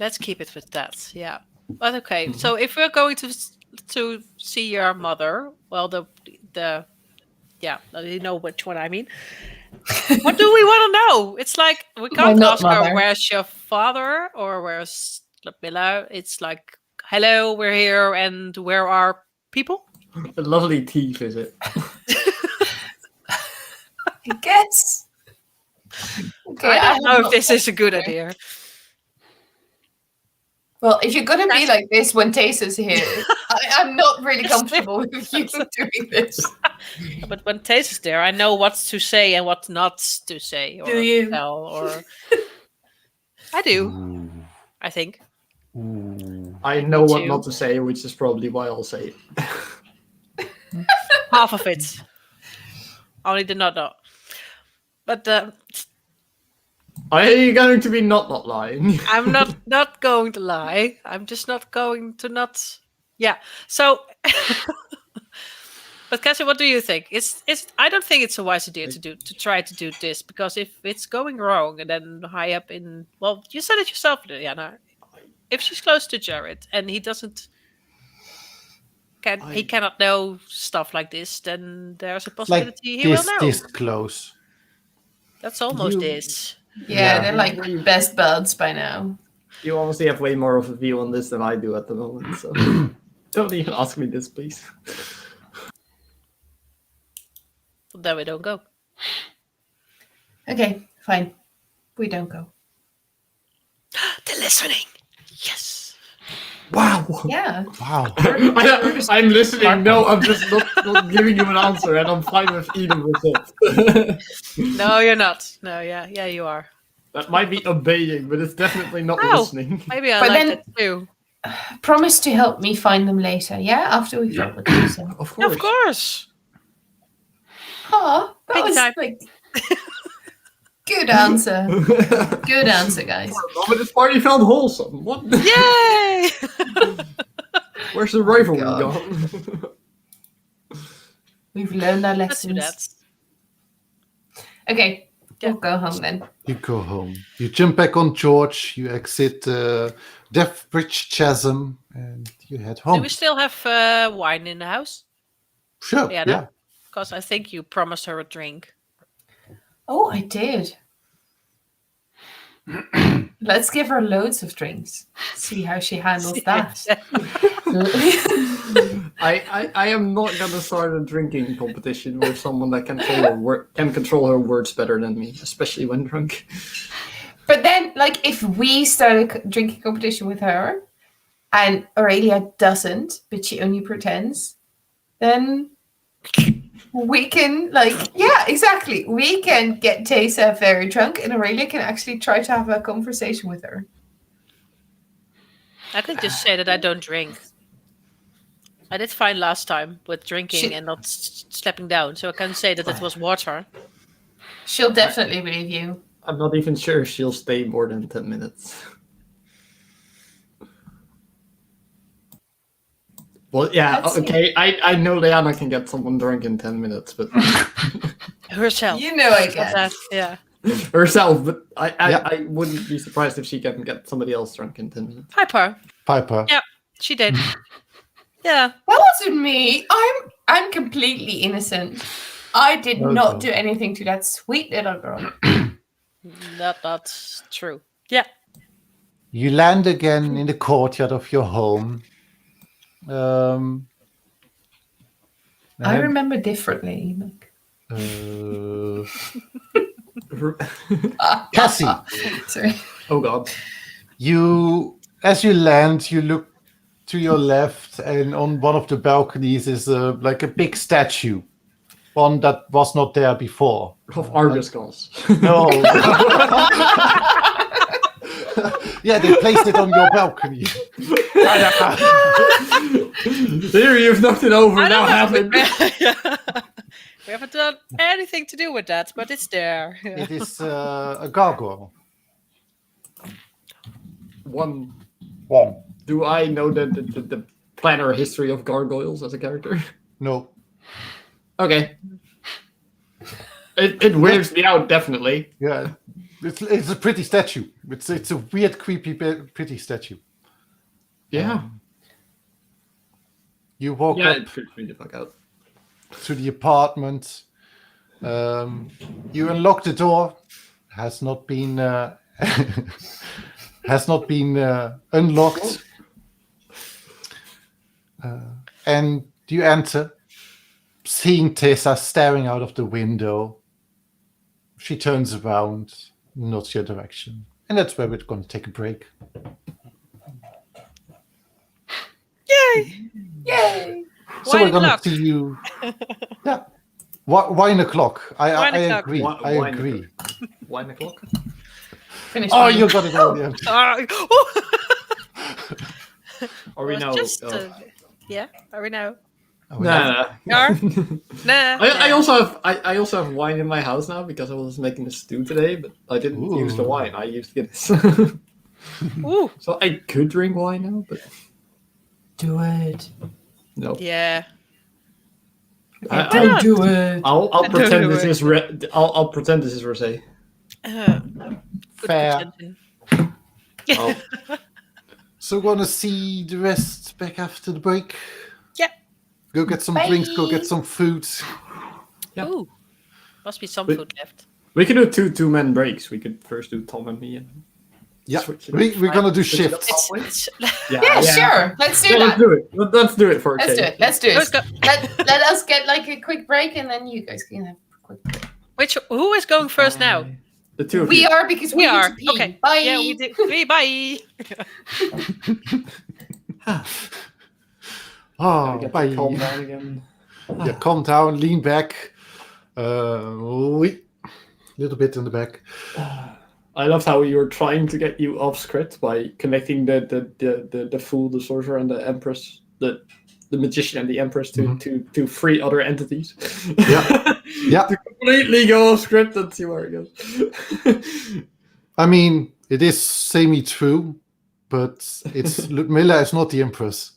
Speaker 2: Let's keep it with that. Yeah. But okay. So if we're going to see your mother, well, you know which one I mean. What do we want to know? It's like we can't ask her where's your father or where's Lapilla. It's like, hello, we're here, and where are people?
Speaker 3: A lovely tea visit.
Speaker 4: I guess. Okay,
Speaker 2: I don't know if this is a good idea.
Speaker 4: Well, if you're going to be like this when Teysa's here, I'm not really comfortable with you doing this.
Speaker 2: But when Teysa's there, I know what to say and what not to say. Or
Speaker 4: do you?
Speaker 2: Tell, or I do. I think.
Speaker 3: I know what not to say, which is probably why I'll say it.
Speaker 2: Half of it. Only the not. But
Speaker 3: are you going to be not lying?
Speaker 2: I'm not going to lie. I'm just not going to not. Yeah. So, but Cassie, what do you think? I don't think it's a wise idea to try to do this, because if it's going wrong and then high up in, well, you said it yourself, Diana. If she's close to Jared and he cannot know stuff like this, then there's a possibility he will know.
Speaker 1: This close.
Speaker 2: That's almost this.
Speaker 4: Yeah, they're like best buds by now.
Speaker 3: You honestly have way more of a view on this than I do at the moment, so don't even ask me this, please.
Speaker 2: Then we don't go.
Speaker 4: Okay, fine. We don't go.
Speaker 2: They're listening. Yes.
Speaker 3: Wow.
Speaker 4: Yeah.
Speaker 1: Wow.
Speaker 3: I'm listening. No, I'm just not giving you an answer, and I'm fine with either result.
Speaker 2: No, you're not. No, yeah, you are.
Speaker 3: That might be obeying, but it's definitely not
Speaker 2: Oh,
Speaker 3: listening.
Speaker 2: maybe I
Speaker 4: But
Speaker 2: like
Speaker 4: then-
Speaker 2: that too.
Speaker 4: Promise to help me find them later, yeah? After we've
Speaker 3: Yeah.
Speaker 4: dealt with Teysa.
Speaker 3: Of course.
Speaker 2: Of course.
Speaker 4: Aw, that
Speaker 2: Big
Speaker 4: was
Speaker 2: time.
Speaker 4: like... Good answer. Good answer, guys.
Speaker 3: But this party felt wholesome. What?
Speaker 2: Yay!
Speaker 3: Where's the rivalry
Speaker 4: God.
Speaker 3: gone?
Speaker 4: We've learned our
Speaker 2: Let's do
Speaker 4: lessons.
Speaker 2: that.
Speaker 4: Okay,
Speaker 2: Yeah.
Speaker 4: we'll go home then.
Speaker 1: You go home. You jump back on George. You exit Death Bridge Chasm, and you head
Speaker 2: Do
Speaker 1: home.
Speaker 2: we still have wine in the house?
Speaker 1: Sure.
Speaker 2: Yeah,
Speaker 1: Yeah.
Speaker 2: Because I think you promised her a drink.
Speaker 4: Oh, I did. Let's give her loads of drinks. See how she handles that.
Speaker 3: I am not gonna start a drinking competition with someone that can control her words better than me, especially when drunk.
Speaker 4: But then, like, if we start a drinking competition with her and Aurelia doesn't, but she only pretends, then we can, like, yeah, exactly. We can get Teysa very drunk and Aurelia can actually try to have a conversation with her.
Speaker 2: I could just say that I don't drink. I did fine last time with drinking and not stepping down, so I can say that it was water.
Speaker 4: She'll definitely believe you.
Speaker 3: I'm not even sure she'll stay more than 10 minutes. Well, yeah,
Speaker 4: Let's see.
Speaker 3: okay. I know Leanna can get someone drunk in 10 minutes, but
Speaker 2: Herself.
Speaker 4: You know I guess.
Speaker 2: That, yeah.
Speaker 3: herself. But I
Speaker 1: Yeah.
Speaker 3: wouldn't be surprised if she can get somebody else drunk in 10 minutes.
Speaker 2: Piper.
Speaker 1: Piper.
Speaker 2: Yeah, she did. Yeah.
Speaker 4: That wasn't me. I'm completely innocent. I did not do anything to that sweet little girl.
Speaker 2: That's true. Yeah.
Speaker 1: You land again in the courtyard of your home.
Speaker 4: I
Speaker 1: and,
Speaker 4: remember differently. Like,
Speaker 1: Cassie,
Speaker 4: sorry.
Speaker 3: Oh god.
Speaker 1: as you land, you look to your left, and on one of the balconies is like a big statue, one that was not there before.
Speaker 3: Of Argus calls.
Speaker 1: No. Yeah, they placed it on your balcony.
Speaker 3: There, you've knocked it over.
Speaker 2: I
Speaker 3: Now
Speaker 2: don't
Speaker 3: have
Speaker 2: know.
Speaker 3: it.
Speaker 2: We haven't done anything to do with that, but it's there. Yeah.
Speaker 1: It is a gargoyle.
Speaker 3: One.
Speaker 1: One.
Speaker 3: Do I know the planner history of gargoyles as a character?
Speaker 1: No.
Speaker 3: Okay. It weirds me out, definitely.
Speaker 1: Yeah. It's a pretty statue. It's a weird, creepy, pretty statue.
Speaker 3: Yeah.
Speaker 1: You walk
Speaker 3: Yeah,
Speaker 1: up
Speaker 3: it freaks me the fuck out.
Speaker 1: to the apartment. You unlock the door. Has not been unlocked. And you enter, seeing Teysa staring out of the window. She turns around, nods your direction, and that's where we're going to take a break.
Speaker 2: Yay!
Speaker 4: Yay!
Speaker 1: So we're going to
Speaker 2: o'clock.
Speaker 1: see you. Yeah. Wine o'clock. I
Speaker 2: o'clock.
Speaker 1: agree.
Speaker 3: Wine
Speaker 1: I agree.
Speaker 3: 1 o'clock?
Speaker 4: Finish.
Speaker 1: Oh,
Speaker 4: mine.
Speaker 1: you got it earlier.
Speaker 3: Or we
Speaker 2: Well,
Speaker 3: know.
Speaker 2: just, yeah, are we know?
Speaker 1: Oh,
Speaker 3: Nah.
Speaker 2: Nah. Nah.
Speaker 3: I also have wine in my house now because I was making a stew today, but I didn't use the
Speaker 1: Ooh.
Speaker 3: wine. I used Guinness.
Speaker 2: Ooh.
Speaker 3: So I could drink wine now, but
Speaker 4: Do it.
Speaker 3: no.
Speaker 2: Yeah.
Speaker 4: Don't do it.
Speaker 3: I'll
Speaker 2: don't
Speaker 3: pretend
Speaker 2: do
Speaker 3: this
Speaker 2: it.
Speaker 3: is I'll pretend this is rosé.
Speaker 2: Good
Speaker 1: Fair.
Speaker 2: pretending.
Speaker 3: Oh.
Speaker 1: So we're going to see the rest back after the break.
Speaker 2: Yeah.
Speaker 1: Go get some
Speaker 4: Bye.
Speaker 1: drinks, go get some food.
Speaker 3: Yeah.
Speaker 2: Ooh. Must be some
Speaker 3: Wait.
Speaker 2: food left.
Speaker 3: We could do two-man breaks. We could first do Tom and me, and
Speaker 1: Yeah,
Speaker 3: switch it
Speaker 1: we're
Speaker 3: up.
Speaker 1: going to do
Speaker 3: Switch it up
Speaker 1: shifts.
Speaker 3: halfway.
Speaker 2: It's,
Speaker 4: Yeah, sure. Let's do
Speaker 3: Yeah,
Speaker 4: that.
Speaker 3: let's do it. Let's do it for a
Speaker 4: Let's do
Speaker 3: change.
Speaker 4: it. Let's do
Speaker 2: Let's
Speaker 4: it.
Speaker 2: go.
Speaker 4: Let us get like a quick break, and then you guys can have a quick break.
Speaker 2: Who is going first now?
Speaker 3: The two of
Speaker 4: We
Speaker 3: you.
Speaker 4: are because we
Speaker 2: We
Speaker 4: need
Speaker 2: are.
Speaker 4: to pee.
Speaker 2: Okay.
Speaker 4: Bye.
Speaker 2: Yeah, we do. Bye.
Speaker 1: Oh,
Speaker 3: Get
Speaker 1: bye.
Speaker 3: to calm down again.
Speaker 1: Yeah, calm down, lean back. Little bit in the back.
Speaker 3: I loved how you were trying to get you off script by connecting the fool, the sorcerer, and the empress, the magician and the empress to three other entities.
Speaker 1: Yeah.
Speaker 3: To completely go off script and see where it goes.
Speaker 1: I mean, it is semi-true, but it's Ludmilla is not the Empress.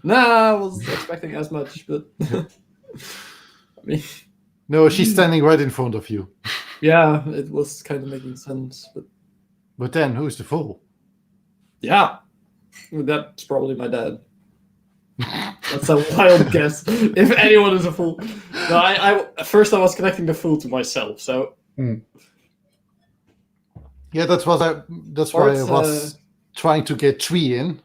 Speaker 3: Nah, I was expecting as much, but I mean,
Speaker 1: no, she's standing right in front of you.
Speaker 3: Yeah, it was kind of making sense,
Speaker 1: but then who's the fool?
Speaker 3: Yeah, that's probably my dad. That's a wild guess. If anyone is a fool, no, at first I was connecting the fool to myself. So
Speaker 1: yeah, that's why I was trying to get 3 in.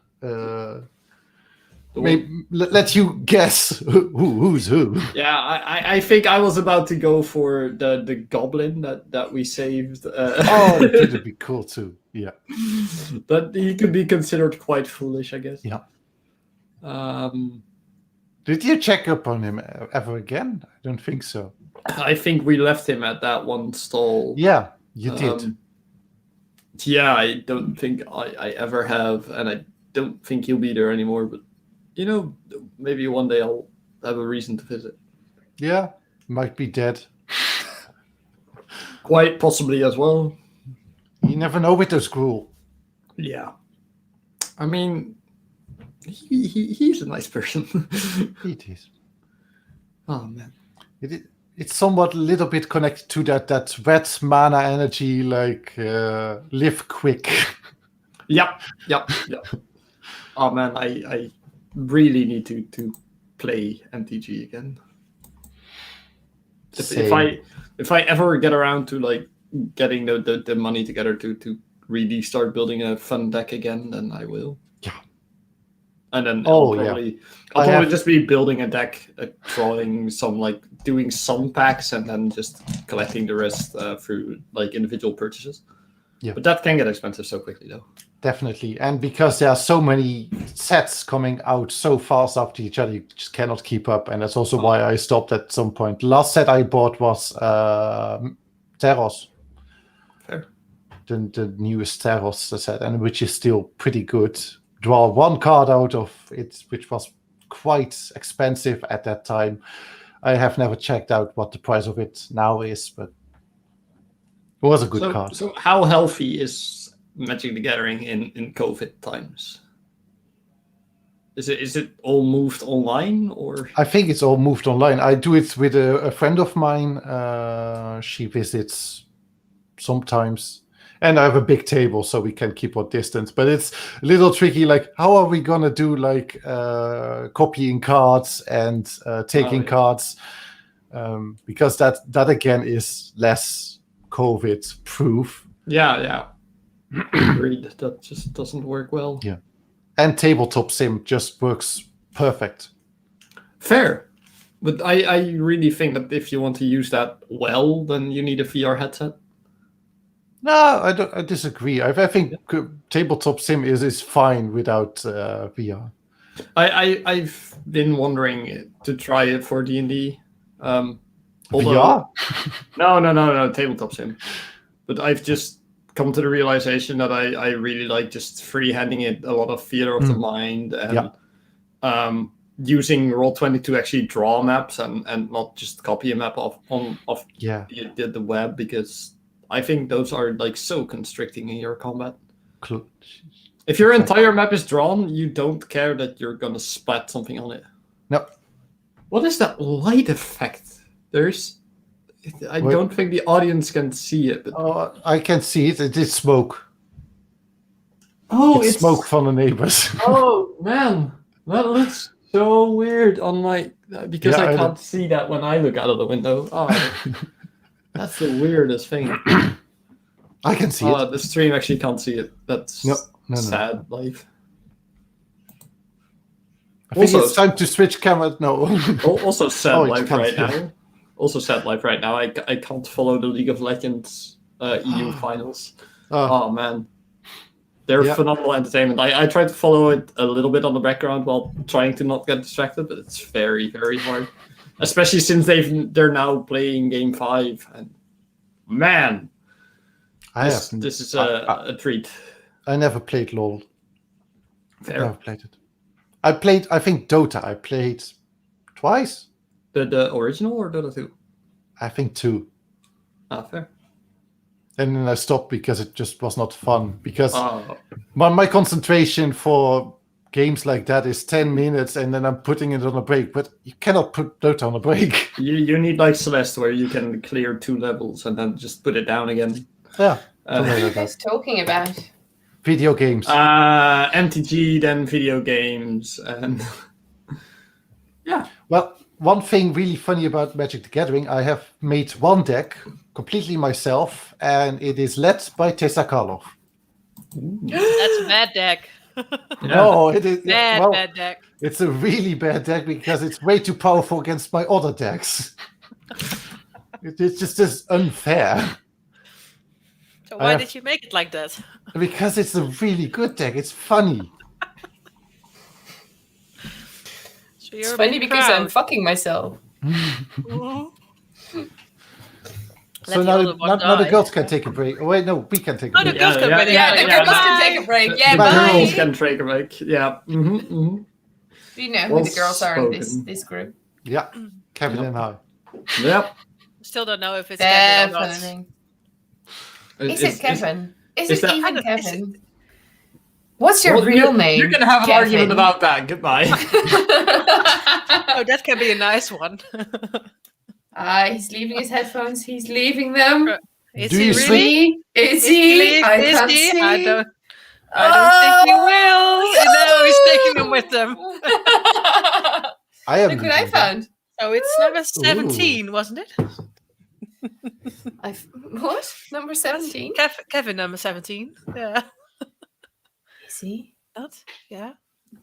Speaker 1: Let you guess who's who.
Speaker 3: Yeah, I think I was about to go for the goblin that we saved.
Speaker 1: Oh, that would be cool too. Yeah,
Speaker 3: but he could be considered quite foolish, I guess.
Speaker 1: Yeah. Did you check up on him ever again? I don't think so.
Speaker 3: I think we left him at that one stall.
Speaker 1: Yeah, you did.
Speaker 3: Yeah, I don't think I ever have, and I don't think he'll be there anymore. But maybe one day I'll have a reason to visit.
Speaker 1: Yeah, might be dead.
Speaker 3: Quite possibly as well.
Speaker 1: You never know with those gruel.
Speaker 3: Yeah. I mean, he's a nice person.
Speaker 1: It is.
Speaker 3: Oh, man.
Speaker 1: It's somewhat a little bit connected to that red mana energy, like live quick.
Speaker 3: Yep. Oh, man, I really need to play MTG again. If I ever get around to like getting the money together to really start building a fun deck again, then I will.
Speaker 1: Yeah.
Speaker 3: And then I'll probably just be building a deck, drawing some, like doing some packs, and then just collecting the rest through like individual purchases.
Speaker 1: Yeah.
Speaker 3: But that can get expensive so quickly, though.
Speaker 1: Definitely. And because there are so many sets coming out so fast after each other, you just cannot keep up. And that's also why I stopped at some point. The last set I bought was Teros.
Speaker 3: Fair.
Speaker 1: The newest Teros set, and which is still pretty good. Draw 1 card out of it, which was quite expensive at that time. I have never checked out what the price of it now is, but it was a good card.
Speaker 3: So how healthy is Magic the Gathering in COVID times? Is it all moved online, or?
Speaker 1: I think it's all moved online. I do it with a friend of mine. She visits sometimes, and I have a big table so we can keep our distance. But it's a little tricky. Like, how are we gonna do like copying cards and taking cards? Because that again is less COVID proof.
Speaker 3: Yeah. Agreed. That just doesn't work well.
Speaker 1: Yeah. And tabletop sim just works perfect.
Speaker 3: Fair. But I really think that if you want to use that well, then you need a VR headset.
Speaker 1: No, I disagree. I think tabletop sim is fine without VR.
Speaker 3: I've been wondering to try it for D&D.
Speaker 1: VR?
Speaker 3: No, tabletop sim. But I've just come to the realization that I really like just freehanding it a lot of theater of the mind and using Roll20 to actually draw maps and not just copy a map off the web, because I think those are like so constricting in your combat. If your entire map is drawn, you don't care that you're gonna splat something on it.
Speaker 1: No.
Speaker 3: What is that light effect? I don't think the audience can see it. But...
Speaker 1: I can see it. It is smoke.
Speaker 3: Oh,
Speaker 1: it's smoke from the neighbors.
Speaker 3: Oh man, that looks so weird on my because I can't see that when I look out of the window. Oh, that's the weirdest thing.
Speaker 1: I can see it.
Speaker 3: The stream actually can't see it. That's sad life.
Speaker 1: I think it's time to switch camera. No.
Speaker 3: Also sad life right now. Also sad life right now. I can't follow the League of Legends EU finals. Oh man, they're phenomenal entertainment. I try to follow it a little bit on the background while trying to not get distracted, but it's very, very hard. Especially since they're now playing Game 5, and man, This is a treat.
Speaker 1: I never played LOL.
Speaker 3: Fair.
Speaker 1: Never played it. I think Dota. I played twice.
Speaker 3: The original or Dota 2?
Speaker 1: I think 2.
Speaker 3: Fair.
Speaker 1: And then I stopped because it just was not fun. Because my concentration for games like that is 10 minutes, and then I'm putting it on a break. But you cannot put Dota on a break.
Speaker 3: You need like Celeste, where you can clear 2 levels and then just put it down again.
Speaker 1: Yeah.
Speaker 4: What are you guys talking about?
Speaker 1: Video games.
Speaker 3: MTG, then video games, and yeah.
Speaker 1: Well, one thing really funny about Magic the Gathering, I have made one deck completely myself, and it is led by Teysa.
Speaker 2: That's a bad deck.
Speaker 1: No, it is
Speaker 2: Bad deck.
Speaker 1: It's a really bad deck because it's way too powerful against my other decks. It's just unfair.
Speaker 2: So why did you make it like that?
Speaker 1: Because it's a really good deck. It's funny.
Speaker 2: So
Speaker 4: It's funny because I'm fucking myself.
Speaker 1: So now the girls can take a break. Oh, wait, no, we can take a break.
Speaker 2: The girls can take
Speaker 4: the girls can take a break. Yeah,
Speaker 3: the
Speaker 4: bye.
Speaker 3: girls can take a break. Yeah. Mm-hmm, mm-hmm.
Speaker 4: Do you know who the girls are in this group?
Speaker 1: Yeah, Kevin and I.
Speaker 3: Yep.
Speaker 2: Still don't know if it's Kevin or not.
Speaker 4: Definitely. Is it Kevin? Is
Speaker 3: is
Speaker 4: it
Speaker 3: that-
Speaker 4: even Kevin? What's your real name?
Speaker 3: You're gonna have an
Speaker 4: Kevin?
Speaker 3: argument about that. Goodbye.
Speaker 2: Oh, that can be a nice one.
Speaker 4: He's leaving his headphones. He's leaving them.
Speaker 2: Is
Speaker 1: Do
Speaker 2: he
Speaker 1: you
Speaker 2: really?
Speaker 4: Is he? I
Speaker 2: Is
Speaker 4: can't
Speaker 2: he?
Speaker 4: see.
Speaker 2: I don't think he will. No, he's taking them with them.
Speaker 1: I am.
Speaker 4: Look what I found.
Speaker 2: So it's number 17, wasn't it?
Speaker 4: What? Number 17?
Speaker 2: Kevin, number 17. Yeah.
Speaker 4: Is he?
Speaker 2: Not? Yeah.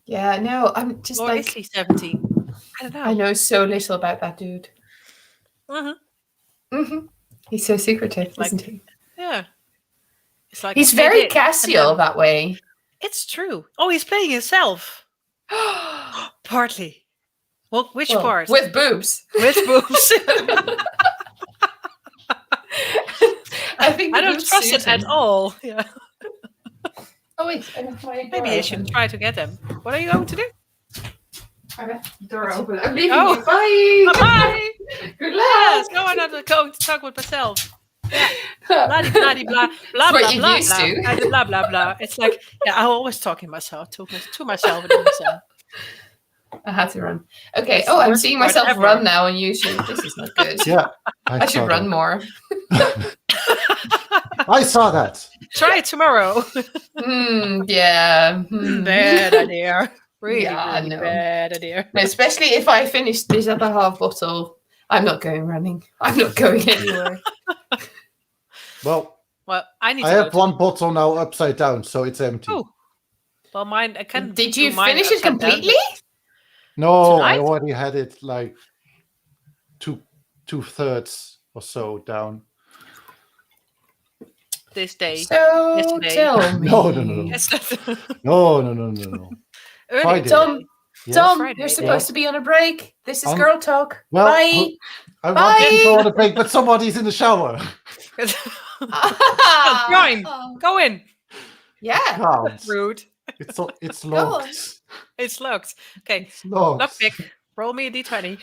Speaker 4: Yeah, no, I'm just
Speaker 2: Or
Speaker 4: like...
Speaker 2: is he 17? I don't know.
Speaker 4: I know so little about that dude. He's so secretive, isn't he?
Speaker 2: Yeah. It's like
Speaker 4: He's
Speaker 2: okay,
Speaker 4: very
Speaker 2: and
Speaker 4: casual
Speaker 2: then-
Speaker 4: that way.
Speaker 2: It's true. Oh, he's playing himself. Partly. Well, which
Speaker 4: Well,
Speaker 2: part?
Speaker 4: with boobs.
Speaker 2: With boobs.
Speaker 4: I think
Speaker 2: I
Speaker 4: the
Speaker 2: don't
Speaker 4: boobs
Speaker 2: trust
Speaker 4: suit
Speaker 2: it at
Speaker 4: him.
Speaker 2: all. Yeah.
Speaker 4: Oh wait, I left my door
Speaker 2: Maybe I should
Speaker 4: open.
Speaker 2: try to get them. What are you going to do?
Speaker 4: I left the door open. I'm leaving
Speaker 2: Oh.
Speaker 4: you. Bye.
Speaker 2: Bye.
Speaker 4: Good
Speaker 2: Yes,
Speaker 4: luck.
Speaker 2: no, I'm not going to talk with myself. Blah blah blah blah blah
Speaker 4: That's what
Speaker 2: blah
Speaker 4: you
Speaker 2: blah
Speaker 4: used
Speaker 2: blah.
Speaker 4: to.
Speaker 2: I did blah blah blah. It's like I'm always talking myself to myself and to myself.
Speaker 4: I had to run. Okay.
Speaker 2: It's
Speaker 4: Oh,
Speaker 2: the
Speaker 4: I'm
Speaker 2: worst
Speaker 4: seeing
Speaker 2: part
Speaker 4: myself
Speaker 2: ever.
Speaker 4: run now on YouTube. This is not good.
Speaker 1: Yeah,
Speaker 4: I
Speaker 1: saw
Speaker 4: should run
Speaker 1: that.
Speaker 4: more.
Speaker 1: I saw that.
Speaker 2: Try it tomorrow.
Speaker 4: Yeah.
Speaker 2: Bad idea. Really,
Speaker 4: Yeah,
Speaker 2: really
Speaker 4: no.
Speaker 2: bad idea.
Speaker 4: Especially if I finish this other half bottle. I'm not going running. I'm not going anywhere.
Speaker 1: Well,
Speaker 2: Well, I need
Speaker 1: I
Speaker 2: to go
Speaker 1: have
Speaker 2: to-
Speaker 1: one bottle now upside down, so it's empty.
Speaker 2: Oh. Well, mine. I can.
Speaker 4: Did
Speaker 2: do
Speaker 4: you
Speaker 2: mine
Speaker 4: finish it
Speaker 2: upside down.
Speaker 4: completely?
Speaker 1: No, I
Speaker 2: Tonight?
Speaker 1: already had it like two-thirds or so down.
Speaker 2: This day.
Speaker 4: So
Speaker 2: Yesterday.
Speaker 4: tell me.
Speaker 1: No.
Speaker 2: Yes.
Speaker 1: No.
Speaker 2: Early
Speaker 1: Friday.
Speaker 2: today.
Speaker 4: Tom,
Speaker 1: Yes.
Speaker 4: Tom,
Speaker 2: Friday,
Speaker 4: you're
Speaker 2: yeah.
Speaker 4: supposed to be on a break. This is
Speaker 1: Um,
Speaker 4: girl talk.
Speaker 1: well,
Speaker 4: Bye.
Speaker 1: I want to go on a break, but somebody's in the shower.
Speaker 2: Join.
Speaker 4: Oh,
Speaker 2: Go in.
Speaker 4: yeah.
Speaker 1: Can't.
Speaker 2: Rude.
Speaker 1: It's
Speaker 4: Go
Speaker 1: locked.
Speaker 2: It's locked. Okay.
Speaker 1: It's locked.
Speaker 2: Lockpick. Roll me a d20.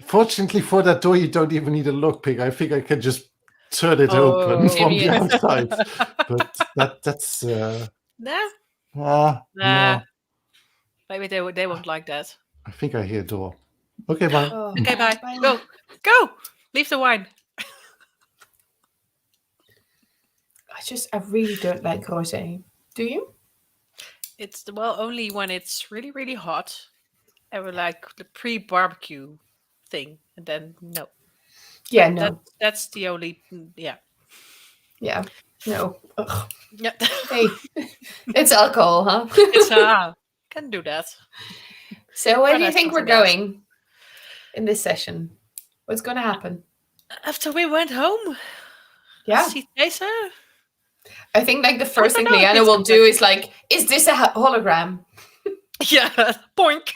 Speaker 1: Fortunately for that door, you don't even need a lockpick. I think I can just turn it open from the
Speaker 4: Idiot.
Speaker 1: outside. But that's
Speaker 2: Nah.
Speaker 1: no.
Speaker 2: Maybe they won't like that.
Speaker 1: I think I hear a door. Okay, bye.
Speaker 4: Oh,
Speaker 2: Okay, bye. Go. Leave the wine.
Speaker 4: I really don't like rosé. Do you?
Speaker 2: It's only when it's really, really hot. And we're like the pre-barbecue thing. And then no.
Speaker 4: Yeah, no.
Speaker 2: That's the only
Speaker 4: Yeah. No. Ugh.
Speaker 2: Yeah.
Speaker 4: Hey, it's alcohol, huh?
Speaker 2: It's can do that.
Speaker 4: So where do you
Speaker 2: that's
Speaker 4: think we're
Speaker 2: something else.
Speaker 4: going in this session? What's going to happen?
Speaker 2: After we went home,
Speaker 4: Yeah.
Speaker 2: see Teysa.
Speaker 4: I think like the first thing
Speaker 2: don't know if
Speaker 4: Leanna
Speaker 2: it's
Speaker 4: will do is like, is this a hologram?
Speaker 2: Yeah, boink.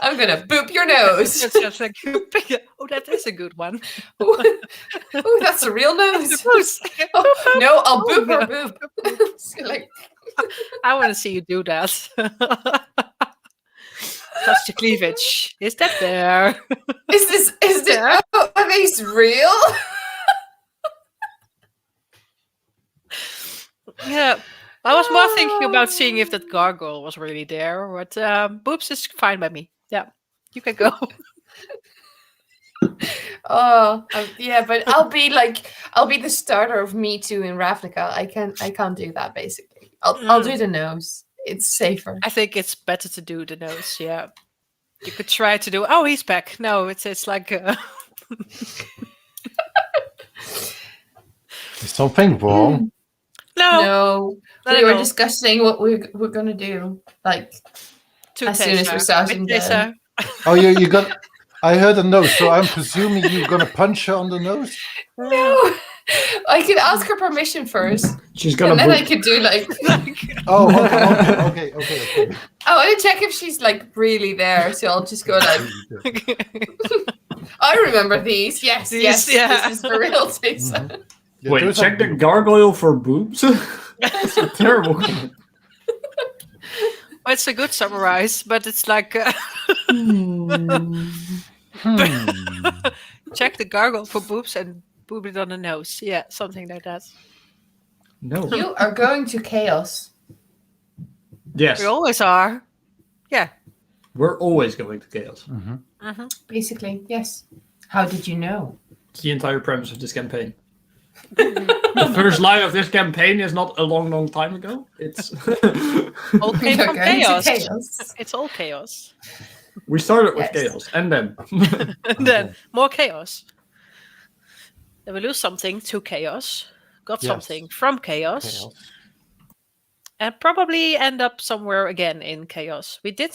Speaker 4: I'm gonna boop your nose.
Speaker 2: It's just like, oh, that is a good one.
Speaker 4: Oh, that's a real nose.
Speaker 2: Suppose.
Speaker 4: Oh, no, I'll boop
Speaker 2: yeah.
Speaker 4: her boob. So, like,
Speaker 2: I want to see you do that. Touch the cleavage. Is that there?
Speaker 4: is this?
Speaker 2: Yeah.
Speaker 4: Oh, are these real?
Speaker 2: Yeah. I was more thinking about seeing if that gargoyle was really there, but boobs is fine by me. Yeah, you can go.
Speaker 4: Oh, yeah, but I'll be the starter of Me Too in Ravnica. I can't do that. Basically, I'll do the nose. It's safer.
Speaker 2: I think it's better to do the nose. Yeah, you could try to do. Oh, he's back. No, it's like.
Speaker 1: Is something wrong?
Speaker 2: No, not
Speaker 4: we
Speaker 2: at
Speaker 4: were
Speaker 2: all.
Speaker 4: discussing what we're gonna do. Like
Speaker 2: To
Speaker 4: as soon as we're
Speaker 2: Teysa.
Speaker 4: starting
Speaker 2: With Teysa.
Speaker 1: Oh, you got. I heard a nose, so I'm presuming you're gonna punch her on the nose.
Speaker 4: No, I could ask her permission first,
Speaker 3: She's gonna
Speaker 4: and then I
Speaker 3: boop.
Speaker 4: could do like.
Speaker 1: Oh, okay.
Speaker 4: I want to check if she's like really there, so I'll just go like. I remember these. Yes,
Speaker 2: These,
Speaker 4: yes.
Speaker 2: yeah.
Speaker 4: This is for real, Teysa.
Speaker 1: Yeah,
Speaker 3: Wait,
Speaker 1: those
Speaker 3: check
Speaker 1: are
Speaker 3: the
Speaker 1: blue.
Speaker 3: gargoyle for boobs? That's a terrible comment.
Speaker 2: Well, it's a good summarize, but it's like check the gargle for boobs and boob it on the nose. Yeah, something like that.
Speaker 3: No.
Speaker 4: You are going to chaos.
Speaker 3: Yes,
Speaker 2: We always are. Yeah.
Speaker 3: we're always going to chaos.
Speaker 4: Basically, yes. How did you know?
Speaker 3: It's the entire premise of this campaign. The first line of this campaign is not a long, long time ago. It's
Speaker 2: All came
Speaker 4: You're
Speaker 2: from
Speaker 4: going to
Speaker 2: chaos.
Speaker 4: chaos.
Speaker 2: It's all chaos.
Speaker 3: we started with
Speaker 4: Yes.
Speaker 3: chaos, and then
Speaker 2: And then more chaos. Then we lose something to chaos. Got
Speaker 1: Yes.
Speaker 2: something from chaos.
Speaker 1: Chaos.
Speaker 2: And probably end up somewhere again in chaos. We did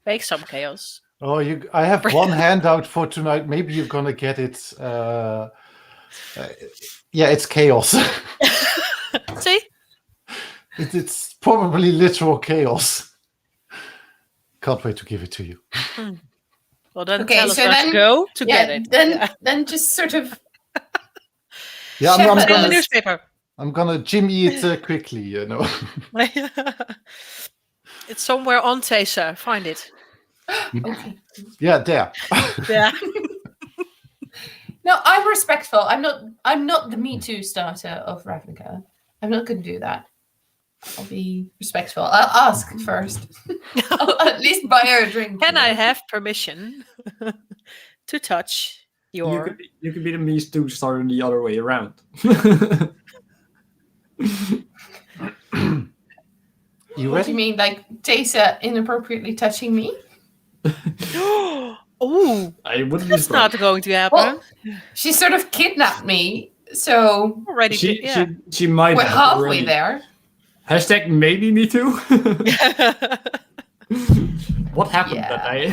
Speaker 2: make some chaos.
Speaker 1: Oh, I have one handout for tonight. Maybe you're gonna get it. Yeah, it's chaos.
Speaker 2: See?
Speaker 1: It's probably literal chaos. Can't wait to give it to you.
Speaker 2: Well, then
Speaker 4: Okay,
Speaker 2: tell us
Speaker 4: so
Speaker 2: where to
Speaker 4: then-
Speaker 2: go to get it.
Speaker 4: Then just sort of.
Speaker 1: Yeah,
Speaker 4: Check
Speaker 1: I'm
Speaker 2: Put it in the
Speaker 1: gonna
Speaker 2: newspaper.
Speaker 1: I'm gonna Jimmy it quickly. You know.
Speaker 2: It's somewhere on Teysa. Find it.
Speaker 4: Okay.
Speaker 1: Yeah, there.
Speaker 2: Yeah.
Speaker 4: No, I'm respectful. I'm not the Me Too starter of Ravnica. I'm not going to do that. I'll be respectful. I'll ask first. I'll at least buy her a drink.
Speaker 2: Can I have permission to touch your...
Speaker 3: you could be the Me Too starter the other way around.
Speaker 1: You
Speaker 4: What do
Speaker 1: ready?
Speaker 4: you mean, like Teysa inappropriately touching me?
Speaker 2: Oh,
Speaker 3: I wouldn't be
Speaker 2: that's not
Speaker 3: surprised.
Speaker 2: going to happen.
Speaker 4: Well, she sort of kidnapped me, so
Speaker 2: Already,
Speaker 3: She might
Speaker 4: we're
Speaker 3: have
Speaker 4: halfway
Speaker 3: already.
Speaker 4: there.
Speaker 3: Hashtag maybe Me Too. What happened
Speaker 4: Yeah.
Speaker 3: that day?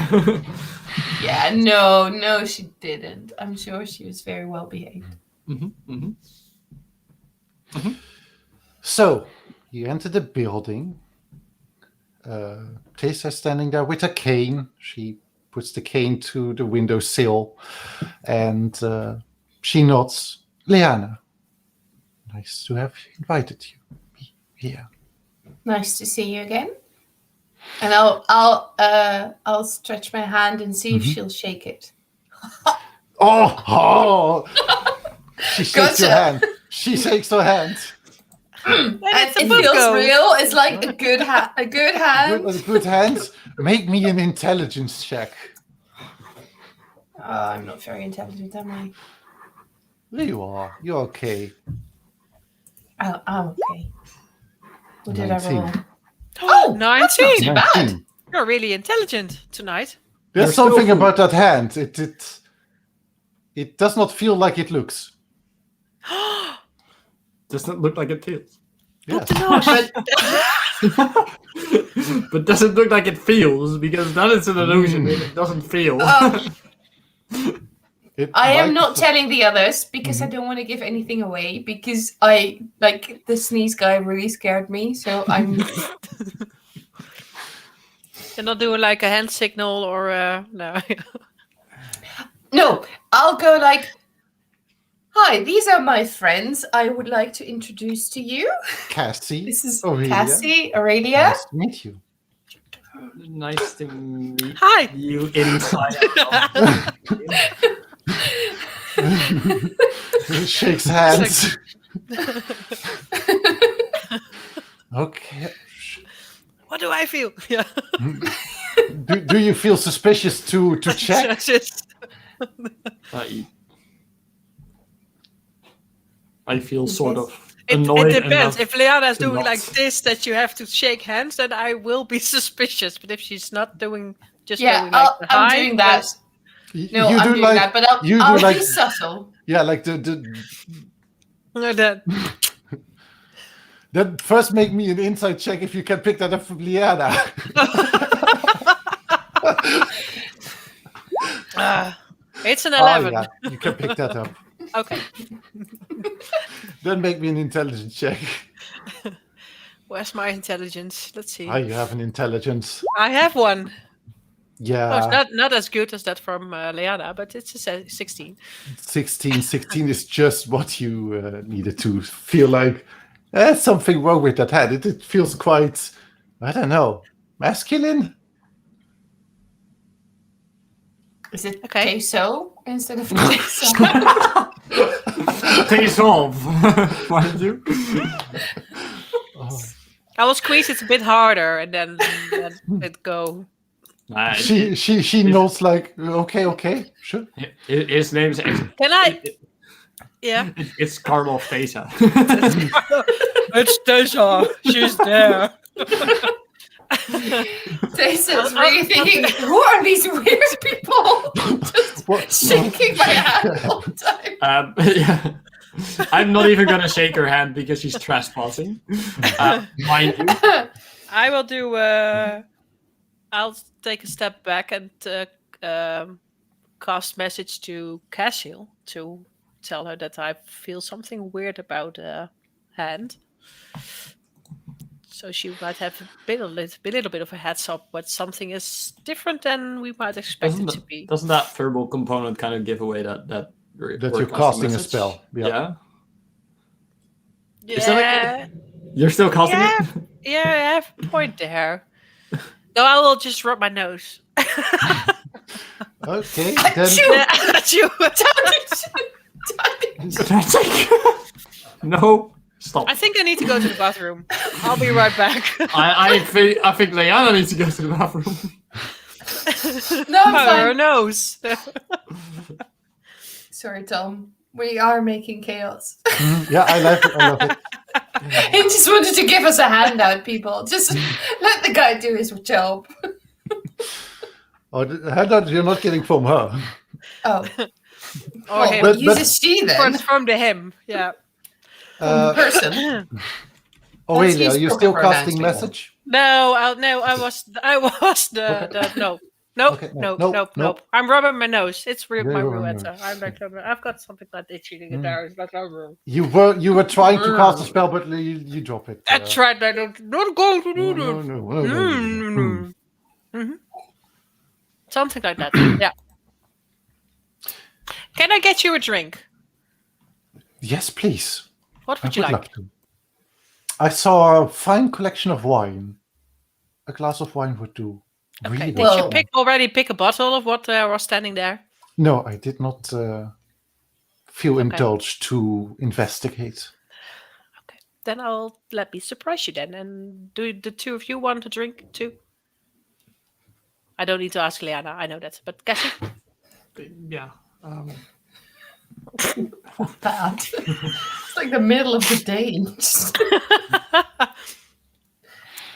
Speaker 4: Yeah, no, she didn't. I'm sure she was very well behaved.
Speaker 1: So you enter the building. Teysa standing there with a cane. She puts the cane to the windowsill, and she nods. Liana, nice to have invited you here.
Speaker 4: Nice to see you again. And I'll stretch my hand and see if she'll shake it.
Speaker 1: Oh! She shakes
Speaker 4: Gotcha.
Speaker 1: your hand. She shakes her hand.
Speaker 4: And
Speaker 2: it's a
Speaker 4: it
Speaker 2: book
Speaker 4: feels
Speaker 2: go.
Speaker 4: real. It's like a good hand.
Speaker 1: Good hands. Make me an intelligence check.
Speaker 4: Oh, I'm not very intelligent, am I?
Speaker 1: There you are. You're okay.
Speaker 4: Oh, I'm okay. What did I
Speaker 1: 19.
Speaker 4: roll? Oh,
Speaker 2: 19.
Speaker 4: too bad.
Speaker 1: 19.
Speaker 2: You're really intelligent tonight.
Speaker 1: There's
Speaker 3: You're still
Speaker 1: something
Speaker 3: food.
Speaker 1: about that hand. It does not feel like it looks.
Speaker 3: Does not look like it feels.
Speaker 1: Yes.
Speaker 4: But
Speaker 3: But does it look like it feels? Because that is an illusion if it doesn't feel.
Speaker 4: I am
Speaker 1: might-
Speaker 4: not telling the others because I don't want to give anything away because I like the sneeze guy really scared me. So I'm
Speaker 2: You're not doing like a hand signal or no.
Speaker 4: No, I'll go like, hi, these are my friends. I would like to introduce to you.
Speaker 1: Cassie.
Speaker 4: This is
Speaker 1: Aurelia.
Speaker 4: Cassie, Aurelia.
Speaker 1: Nice to meet you.
Speaker 3: Nice to meet
Speaker 2: Hi.
Speaker 3: you inside out.
Speaker 1: Shakes hands. Okay.
Speaker 2: What do I feel? Yeah.
Speaker 1: Do you feel suspicious to check?
Speaker 3: I feel sort of
Speaker 2: It
Speaker 3: annoyed.
Speaker 2: depends.
Speaker 3: enough
Speaker 2: If Liana's
Speaker 3: to
Speaker 2: doing
Speaker 3: not.
Speaker 2: like this, that you have to shake hands, then I will be suspicious. But if she's not doing, just
Speaker 4: Yeah,
Speaker 2: going like
Speaker 4: I'm
Speaker 2: behind,
Speaker 4: doing that. No,
Speaker 1: You
Speaker 4: I'm
Speaker 1: do
Speaker 4: doing
Speaker 1: like-
Speaker 4: that, but I'll
Speaker 1: you do
Speaker 4: be
Speaker 1: like-
Speaker 4: subtle.
Speaker 1: Yeah, like the
Speaker 2: then
Speaker 1: then first make me an inside check if you can pick that up from Liana.
Speaker 2: it's an
Speaker 1: Oh,
Speaker 2: 11.
Speaker 1: yeah, you can pick that up.
Speaker 2: Okay.
Speaker 1: Then make me an intelligence check.
Speaker 2: Where's my intelligence? Let's see.
Speaker 1: Ah, you have an intelligence.
Speaker 2: I have one.
Speaker 1: Yeah.
Speaker 2: Oh, it's not as good as that from Liana, but it's a 16.
Speaker 1: 16 is just what you needed to feel like there's something wrong with that head. It feels quite, I don't know, masculine.
Speaker 4: Is it
Speaker 2: Okay.
Speaker 4: Teysa instead of Teysa?
Speaker 3: Face off. Why did you?
Speaker 2: I will squeeze it a bit harder and then let it go.
Speaker 1: She knows like okay, sure.
Speaker 3: His name's
Speaker 2: Can I? Yeah.
Speaker 3: It's Karloff Teysa.
Speaker 2: It's Teysa. She's there.
Speaker 4: Teysa's really thinking, who are these weird people? Just
Speaker 1: What?
Speaker 4: shaking my hand all the time.
Speaker 3: Yeah. I'm not even gonna shake her hand because she's trespassing. Mind you.
Speaker 2: I will do. I'll take a step back and cast message to Cassie to tell her that I feel something weird about hand. So she might have a little bit of a heads up, but something is different than we might expect it to be.
Speaker 3: Doesn't that verbal component kind of give away that
Speaker 1: You're casting a spell?
Speaker 3: Yeah. Is
Speaker 2: Yeah,
Speaker 3: that You're still casting it?
Speaker 2: yeah, I have a point there. No, I will just rub my nose.
Speaker 1: Okay,
Speaker 4: Achoo!
Speaker 1: then
Speaker 3: No. Stop.
Speaker 2: I think I need to go to the bathroom. I'll be right back.
Speaker 3: I think Leanna needs to go to the bathroom.
Speaker 4: No, I'm
Speaker 2: Oh, her
Speaker 4: fine.
Speaker 2: nose.
Speaker 4: Sorry, Tom. We are making chaos.
Speaker 1: yeah, I love it.
Speaker 4: He just wanted to give us a handout, people. Just let the guy do his job.
Speaker 1: Oh, the handout you're not getting from her.
Speaker 4: Oh,
Speaker 2: Or him.
Speaker 1: but-
Speaker 4: use a she then.
Speaker 2: From the him. Yeah.
Speaker 1: Uh,
Speaker 4: Person.
Speaker 1: Aurelia,
Speaker 4: use
Speaker 1: are you
Speaker 4: proper
Speaker 1: still
Speaker 4: pronouns,
Speaker 1: casting
Speaker 4: people.
Speaker 1: message?
Speaker 2: No, I was the no. Nope,
Speaker 1: Okay,
Speaker 2: nope. I'm rubbing my nose. It's
Speaker 1: You're
Speaker 2: my
Speaker 1: rubbing your
Speaker 2: Ruetta. I'm like, I've got something like itching in there. It's like,
Speaker 1: You were trying to cast a spell, but you drop it.
Speaker 2: that's right. I don't not going to do
Speaker 1: No,
Speaker 2: this.
Speaker 1: no.
Speaker 2: Mhm. Something like that. Yeah. Can I get you a drink?
Speaker 1: Yes, please.
Speaker 2: What
Speaker 1: I
Speaker 2: would you like?
Speaker 1: love to. I saw a fine collection of wine. A glass of wine would do.
Speaker 2: Okay.
Speaker 1: Really
Speaker 2: Did
Speaker 1: well.
Speaker 2: you already pick a bottle of what was standing there?
Speaker 1: No, I did not feel indulged to investigate.
Speaker 2: Okay. Then let me surprise you then. And do the two of you want a drink too? I don't need to ask Liana. I know that. But Cassie?
Speaker 3: Yeah.
Speaker 4: Bad. It's like the middle of the day.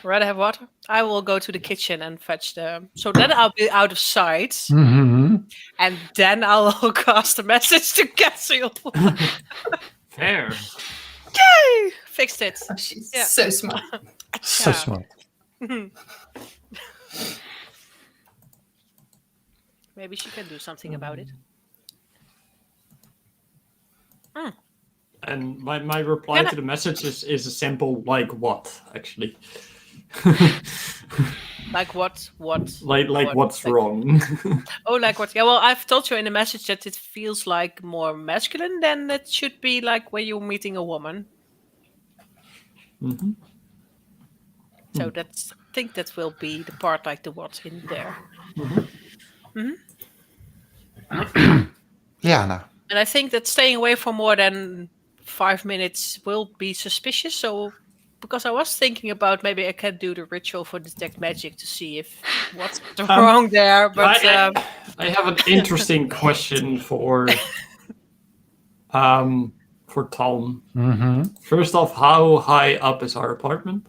Speaker 2: Rather have water? I will go to the kitchen and fetch the... So then I'll be out of sight.
Speaker 1: Mm-hmm.
Speaker 2: And then I'll cast a message to Cassie.
Speaker 3: Fair.
Speaker 2: Yay! Fixed it.
Speaker 4: Oh, she's
Speaker 2: Yeah.
Speaker 4: so smart.
Speaker 1: So smart.
Speaker 2: Maybe she can do something about it.
Speaker 3: And my reply
Speaker 2: Can I-
Speaker 3: to the message is a simple like what, actually.
Speaker 2: Like what?
Speaker 3: Like what's
Speaker 2: like-
Speaker 3: wrong?
Speaker 2: Oh, like what? Yeah, well, I've told you in the message that it feels like more masculine than it should be like when you're meeting a woman.
Speaker 3: Hmm.
Speaker 2: So I think that will be the part like the what's in there.
Speaker 1: Liana.
Speaker 2: And I think that staying away for more than 5 minutes will be suspicious. So, because I was thinking about maybe I can do the ritual for detect magic to see if what's wrong there. But
Speaker 3: I have an interesting question for Tom.
Speaker 1: Mm-hmm.
Speaker 3: First off, how high up is our apartment?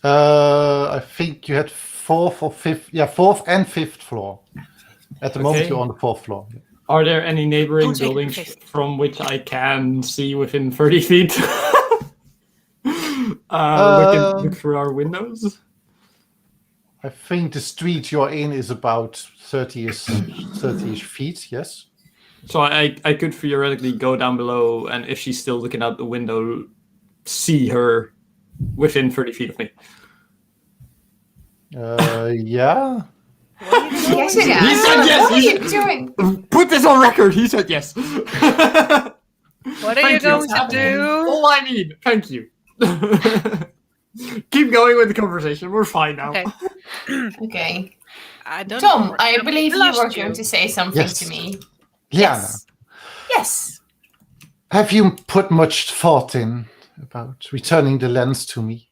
Speaker 1: I think you had fourth or fifth. Yeah, fourth and fifth floor. At the moment,
Speaker 3: Okay.
Speaker 1: you're on the fourth floor.
Speaker 3: Are there any neighboring
Speaker 2: Don't take it,
Speaker 3: buildings
Speaker 2: please.
Speaker 3: from which I can see within 30 feet? Look through our windows?
Speaker 1: I think the street you're in is about 30-ish feet, yes?
Speaker 3: So I could theoretically go down below, and if she's still looking out the window, see her within 30 feet of me.
Speaker 1: Yeah.
Speaker 4: Yes, it is.
Speaker 3: He said yes,
Speaker 4: What are
Speaker 3: he
Speaker 4: you doing?
Speaker 3: Put this on record. He said yes.
Speaker 2: What are you
Speaker 3: Thank you.
Speaker 2: going to do?
Speaker 3: All I need. Thank you. Keep going with the conversation. We're fine now.
Speaker 2: Okay.
Speaker 4: Okay.
Speaker 2: I don't
Speaker 4: Tom,
Speaker 2: know.
Speaker 4: I believe you
Speaker 2: lost
Speaker 4: were going to say something
Speaker 1: Yes.
Speaker 4: to me.
Speaker 1: Liana,
Speaker 4: Yes. Yes.
Speaker 1: have you put much thought in about returning the lens to me?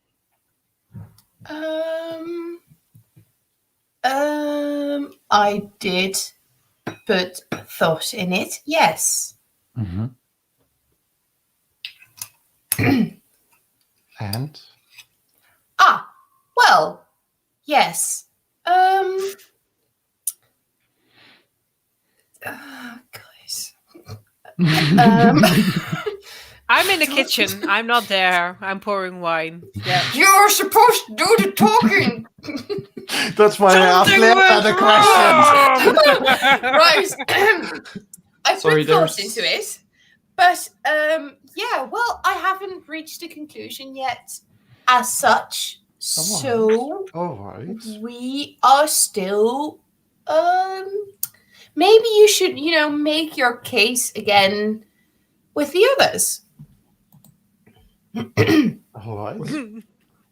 Speaker 4: I did put thought in it. Yes.
Speaker 1: Mm-hmm. And?
Speaker 4: Well, yes. Guys.
Speaker 2: I'm in the kitchen. I'm not there. I'm pouring wine. Yeah.
Speaker 4: You're supposed to do the talking.
Speaker 1: That's why I asked Liana the questions.
Speaker 4: Right. I
Speaker 3: Sorry,
Speaker 4: put thought
Speaker 3: there's-
Speaker 4: into it. But yeah, well, I haven't reached a conclusion yet as such. So
Speaker 1: All right.
Speaker 4: we are still maybe you should, make your case again with the others.
Speaker 1: All right.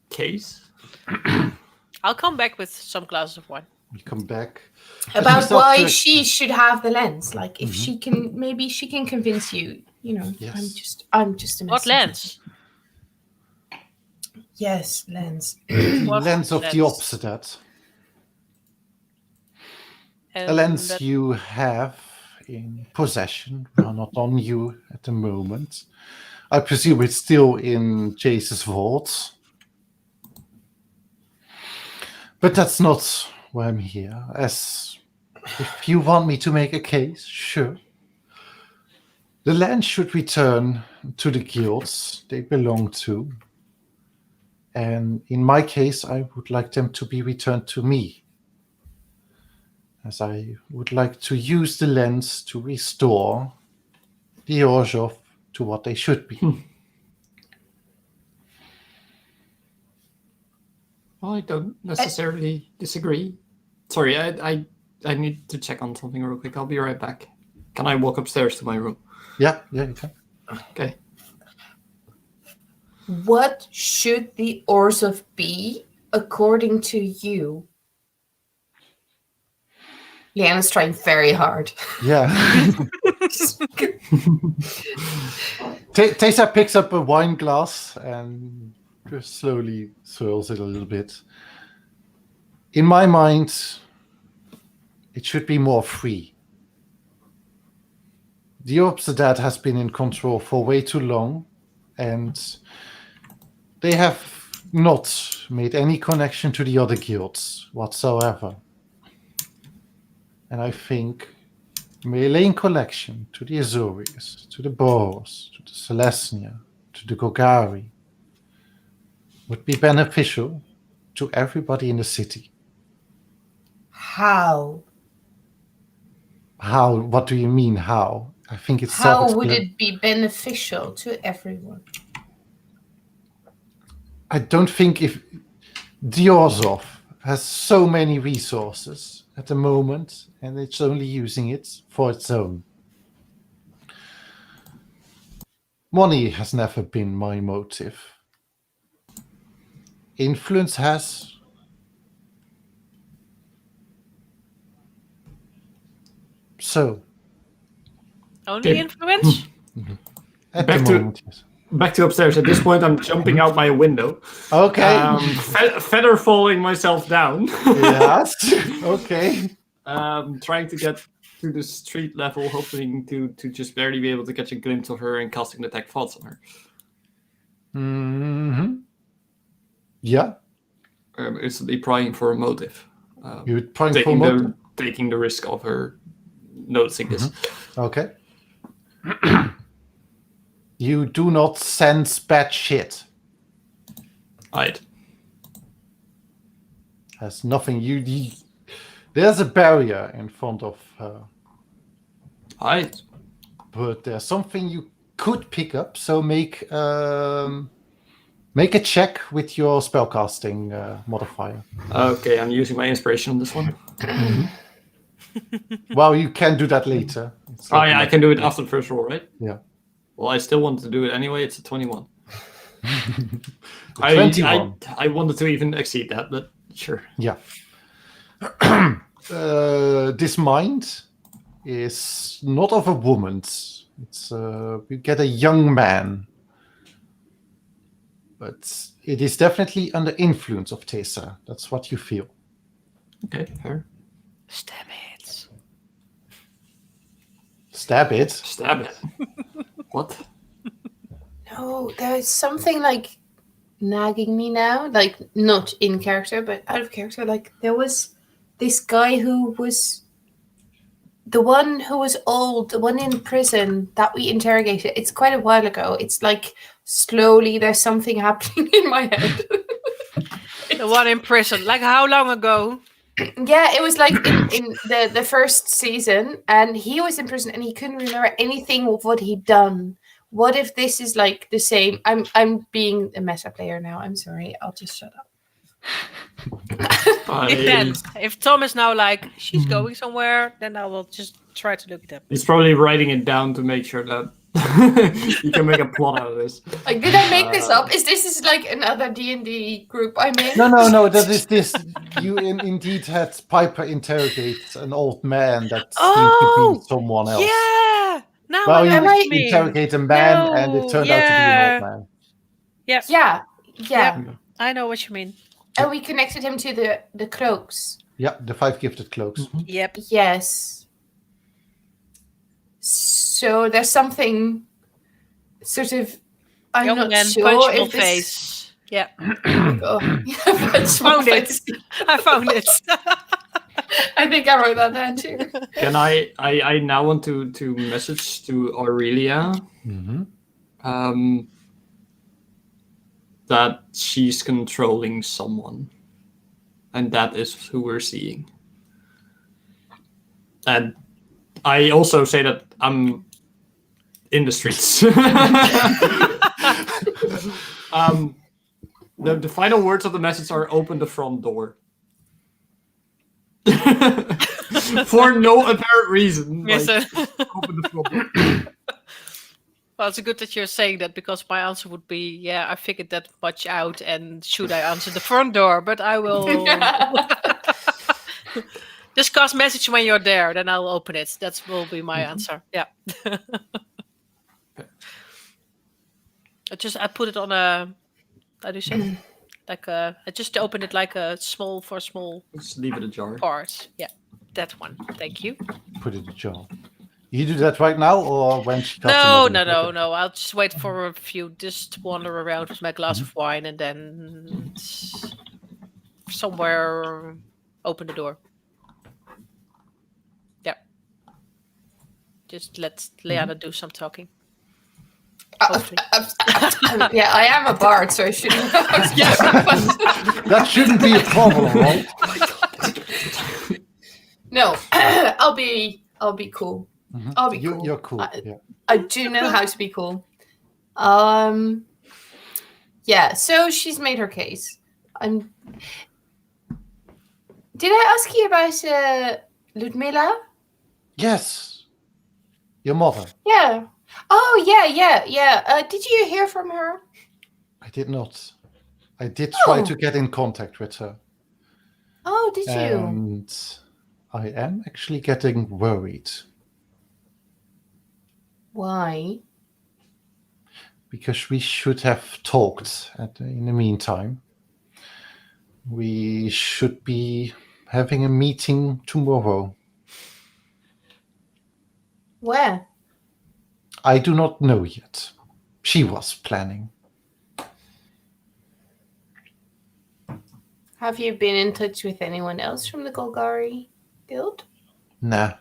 Speaker 3: Case?
Speaker 2: I'll come back with some glasses of wine.
Speaker 1: We come back.
Speaker 4: About
Speaker 1: start
Speaker 4: why
Speaker 1: to-
Speaker 4: she should have the lens. Like if she can, maybe she can convince you.
Speaker 1: Yes.
Speaker 4: I'm just a
Speaker 2: What
Speaker 4: messenger.
Speaker 2: lens?
Speaker 4: Yes, lens.
Speaker 1: The
Speaker 2: What
Speaker 1: lens of the
Speaker 2: lens?
Speaker 1: obsidian. A
Speaker 2: And
Speaker 1: lens
Speaker 2: that-
Speaker 1: you have in possession, well, not on you at the moment. I presume it's still in Jace's vault. But that's not why I'm here. As if you want me to make a case, sure. The land should return to the guilds they belong to. And in my case, I would like them to be returned to me, as I would like to use the lens to restore the Orzhov to what they should be.
Speaker 3: Well, I don't necessarily disagree. Sorry, I need to check on something real quick. I'll be right back. Can I walk upstairs to my room?
Speaker 1: Yeah, you can.
Speaker 3: Okay.
Speaker 4: What should the Orzhov be according to you? Liana's trying very hard.
Speaker 1: Yeah. Teysa picks up a wine glass and just slowly swirls it a little bit. In my mind, it should be more free. The Obsidian has been in control for way too long, and they have not made any connection to the other guilds whatsoever. And I think laying connection to the Azorius, to the Boros, to the Celestia, to the Golgari would be beneficial to everybody in the city.
Speaker 4: How?
Speaker 1: How? What do you mean, how? I think it's
Speaker 4: How would
Speaker 1: self-explanatory.
Speaker 4: it be beneficial to everyone?
Speaker 1: I don't think if Diorzov has so many resources at the moment, and it's only using it for its own. Money has never been my motive. Influence has. So,
Speaker 2: Only
Speaker 3: Okay.
Speaker 2: influence?
Speaker 1: at
Speaker 3: Back
Speaker 1: the
Speaker 3: to-
Speaker 1: moment, yes.
Speaker 3: Back to upstairs. At this point, I'm jumping out my window.
Speaker 1: Okay.
Speaker 3: Feather falling myself down.
Speaker 1: Yes. Okay.
Speaker 3: Trying to get to the street level, hoping to just barely be able to catch a glimpse of her and casting detect thoughts on her.
Speaker 1: Mm-hmm. Yeah.
Speaker 3: Instantly prying for a motive.
Speaker 1: You're trying for motive.
Speaker 3: Taking the risk of her noticing this.
Speaker 1: Okay. You do not sense bad shit.
Speaker 3: Right.
Speaker 1: Has nothing. There's a barrier in front of her,
Speaker 3: Right.
Speaker 1: but there's something you could pick up. So make a check with your spellcasting modifier.
Speaker 3: Okay, I'm using my inspiration on this one.
Speaker 1: Well, you can do that later. It's
Speaker 3: Oh
Speaker 1: like
Speaker 3: yeah, I can do it after the first roll, right?
Speaker 1: Yeah.
Speaker 3: Well, I still wanted to do it anyway. It's a 21.
Speaker 1: 21.
Speaker 3: I wanted to even exceed that, but sure.
Speaker 1: Yeah. This mind is not of a woman's. It's you get a young man, but it is definitely under influence of Teysa. That's what you feel.
Speaker 3: Okay, fair.
Speaker 2: Stab it.
Speaker 1: Stab it.
Speaker 3: Stab it. What?
Speaker 4: No, there's something like nagging me now, like not in character, but out of character. Like there was this guy who was the one who was old, the one in prison that we interrogated. It's quite a while ago. It's like slowly there's something happening in my head.
Speaker 2: The one in prison. Like how long ago?
Speaker 4: Yeah, it was like in the first season, and he was in prison and he couldn't remember anything of what he'd done. What if this is like the same? I'm being a meta player now. I'm sorry. I'll just shut up.
Speaker 2: Depends. If Tom is now like, she's going somewhere, then I will just try to look it up.
Speaker 3: He's probably writing it down to make sure that you can make a plot out of this.
Speaker 4: Like, did I make this up? Is this like another D&D group I'm in?
Speaker 1: No. That is this. You indeed had Piper interrogate an old man that seemed to be someone else.
Speaker 2: Yeah. Now
Speaker 1: Well,
Speaker 2: I know
Speaker 1: you
Speaker 2: what you mean.
Speaker 1: interrogate a man, and it turned out to be an old man.
Speaker 2: Yep.
Speaker 4: Yeah.
Speaker 2: Yep. I know what you mean.
Speaker 4: And we connected him to the cloaks.
Speaker 1: Yeah, the 5 gifted cloaks.
Speaker 2: Yep.
Speaker 4: Yes. So there's something sort of I'm
Speaker 2: Young
Speaker 4: not
Speaker 2: man,
Speaker 4: sure
Speaker 2: punchable
Speaker 4: if this...
Speaker 2: face. Yeah.
Speaker 4: Oh, yeah, punchable
Speaker 2: Found it.
Speaker 4: face.
Speaker 2: I found it.
Speaker 4: I think I wrote that down too.
Speaker 3: Can I now want to message to Aurelia that she's controlling someone, and that is who we're seeing. And I also say that I'm in the streets. The final words of the message are "open the front door." For no apparent reason.
Speaker 2: Yes,
Speaker 3: like, open the front door.
Speaker 2: Well, it's good that you're saying that, because my answer would be, yeah, I figured that much out, and should I answer the front door? But I will just cast message when you're there, then I'll open it. That will be my answer. Yeah. I put it on a, how do you say it? Like I just opened it like a small
Speaker 3: Just leave it ajar.
Speaker 2: part. Yeah, that one. Thank you.
Speaker 1: Put it in the jar. You do that right now, or when she cuts
Speaker 2: No.
Speaker 1: another? Okay.
Speaker 2: I'll just wait for a few, just wander around with my glass of wine, and then somewhere open the door. Yeah. Just let Leanna do some talking.
Speaker 4: Yeah, I am a bard, so I shouldn't.
Speaker 1: That shouldn't be a problem, right?
Speaker 4: No, I'll be cool. I'll be cool.
Speaker 1: You're cool.
Speaker 4: I do know how to be cool. Yeah, so she's made her case. Did I ask you about Ludmila?
Speaker 1: Yes, your mother.
Speaker 4: Yeah. Oh, yeah. Did you hear from her?
Speaker 1: I did not. I did try
Speaker 4: Oh.
Speaker 1: to get in contact with her.
Speaker 4: Oh, did you?
Speaker 1: And I am actually getting worried.
Speaker 4: Why?
Speaker 1: Because we should have talked in the meantime. We should be having a meeting tomorrow.
Speaker 4: Where?
Speaker 1: I do not know yet. She was planning.
Speaker 4: Have you been in touch with anyone else from the Golgari Guild?
Speaker 1: Nah.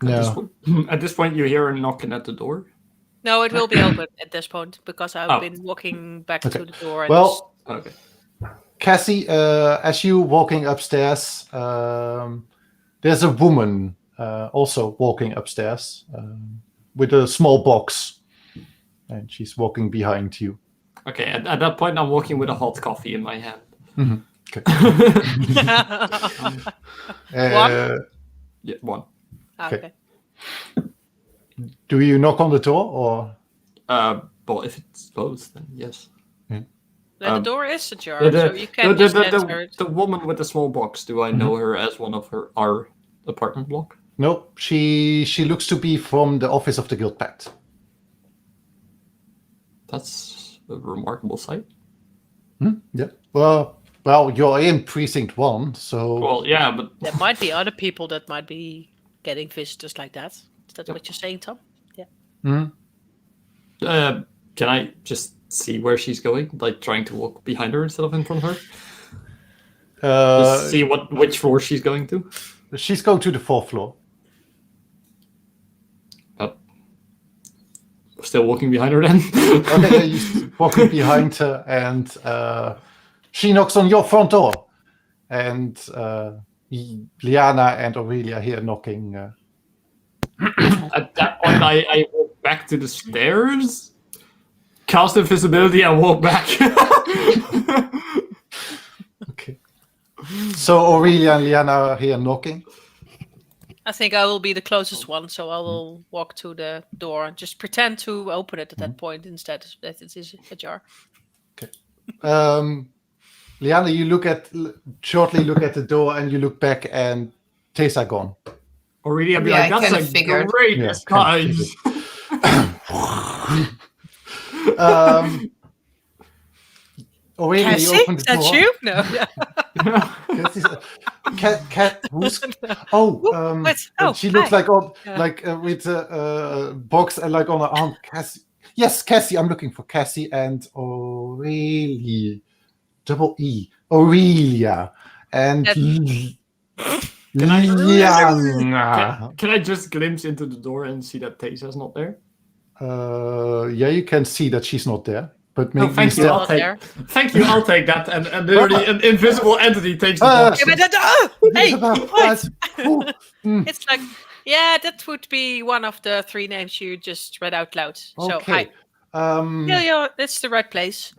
Speaker 3: At this point, you hear a knocking at the door.
Speaker 2: No, it will be open at this point because I've been walking back to the door. And
Speaker 1: Well,
Speaker 3: Okay.
Speaker 1: Cassie, as you walking upstairs, there's a woman also walking upstairs with a small box, and she's walking behind you.
Speaker 3: Okay. At that point, I'm walking with a hot coffee in my hand.
Speaker 1: Mm-hmm. Okay.
Speaker 2: One?
Speaker 3: Yeah, one.
Speaker 2: Okay.
Speaker 1: Do you knock on the door or?
Speaker 3: Well, if it's closed, then yes.
Speaker 2: The door is ajar, so you can just enter it.
Speaker 3: The woman with the small box. Do I know her as one of our apartment block?
Speaker 1: No, she looks to be from the office of the Guild Pact.
Speaker 3: That's a remarkable sight.
Speaker 1: Yeah. Well, you're in precinct 1, so.
Speaker 3: Well, yeah, but
Speaker 2: There might be other people that might be getting visitors like that. Is that what you're saying, Tom? Yeah.
Speaker 3: Can I just see where she's going? Like trying to walk behind her instead of in front of her? Just see which floor she's going to?
Speaker 1: She's going to the 4th floor.
Speaker 3: Still walking behind her then?
Speaker 1: Okay, you're walking behind her, and she knocks on your front door. And Liana and Aurelia here knocking.
Speaker 3: At that point, I walk back to the stairs, cast invisibility, and walk back.
Speaker 1: Okay. So Aurelia and Liana are here knocking.
Speaker 2: I think I will be the closest one, so I will walk to the door and just pretend to open it at that point instead that it is ajar.
Speaker 1: Okay. Liana, you shortly look at the door, and you look back, and Teysa gone.
Speaker 3: Already, I'd be
Speaker 4: Yeah,
Speaker 3: like,
Speaker 4: I
Speaker 3: that's
Speaker 4: kinda
Speaker 3: a
Speaker 4: figured.
Speaker 3: great
Speaker 1: Yeah,
Speaker 3: disguise.
Speaker 1: Aurelia, you
Speaker 2: Cassie?
Speaker 1: open the
Speaker 2: Is that
Speaker 1: door.
Speaker 2: you? No. Yeah.
Speaker 1: Cat, who's? Oh,
Speaker 2: What? Oh,
Speaker 1: she looks
Speaker 2: hi.
Speaker 1: like with a box and like on her arm. Cassie, yes, Cassie. I'm looking for Cassie and Aurelia, double E, Aurelia, and Liana.
Speaker 3: Can I just glimpse into the door and see that Teysa's not there?
Speaker 1: Yeah, you can see that she's not there. But maybe
Speaker 3: Thank you.
Speaker 2: Not there.
Speaker 3: Thank you. I'll take that. And literally, an invisible entity takes the box.
Speaker 2: Yeah, but hey, what? It's like, yeah, that would be one of the 3 names you just read out loud. So,
Speaker 1: Okay.
Speaker 2: hi. Yeah, that's the right place.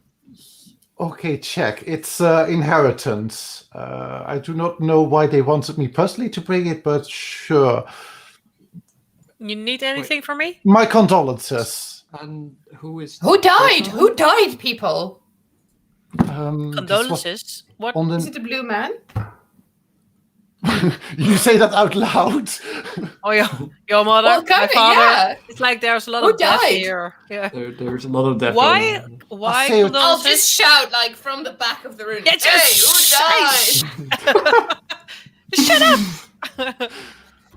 Speaker 1: Okay, check. It's inheritance. I do not know why they wanted me personally to bring it, but sure.
Speaker 2: You need anything from me?
Speaker 1: My condolences.
Speaker 3: And who
Speaker 4: died? Who died, people?
Speaker 2: Condolences. What?
Speaker 4: Is it the blue man?
Speaker 1: You say that out loud.
Speaker 2: Oh, your mother,
Speaker 4: Well,
Speaker 2: my
Speaker 4: kinda,
Speaker 2: father.
Speaker 4: yeah.
Speaker 2: It's like there's a lot
Speaker 4: Who
Speaker 2: of death
Speaker 4: died?
Speaker 2: here. Yeah.
Speaker 3: There's a lot of death.
Speaker 2: Why?
Speaker 3: going on.
Speaker 2: Why
Speaker 1: say it-
Speaker 4: I'll
Speaker 2: condolences?
Speaker 4: just shout like from the back of the room.
Speaker 2: Yeah,
Speaker 4: Hey,
Speaker 2: just
Speaker 4: who died?
Speaker 2: Shut up!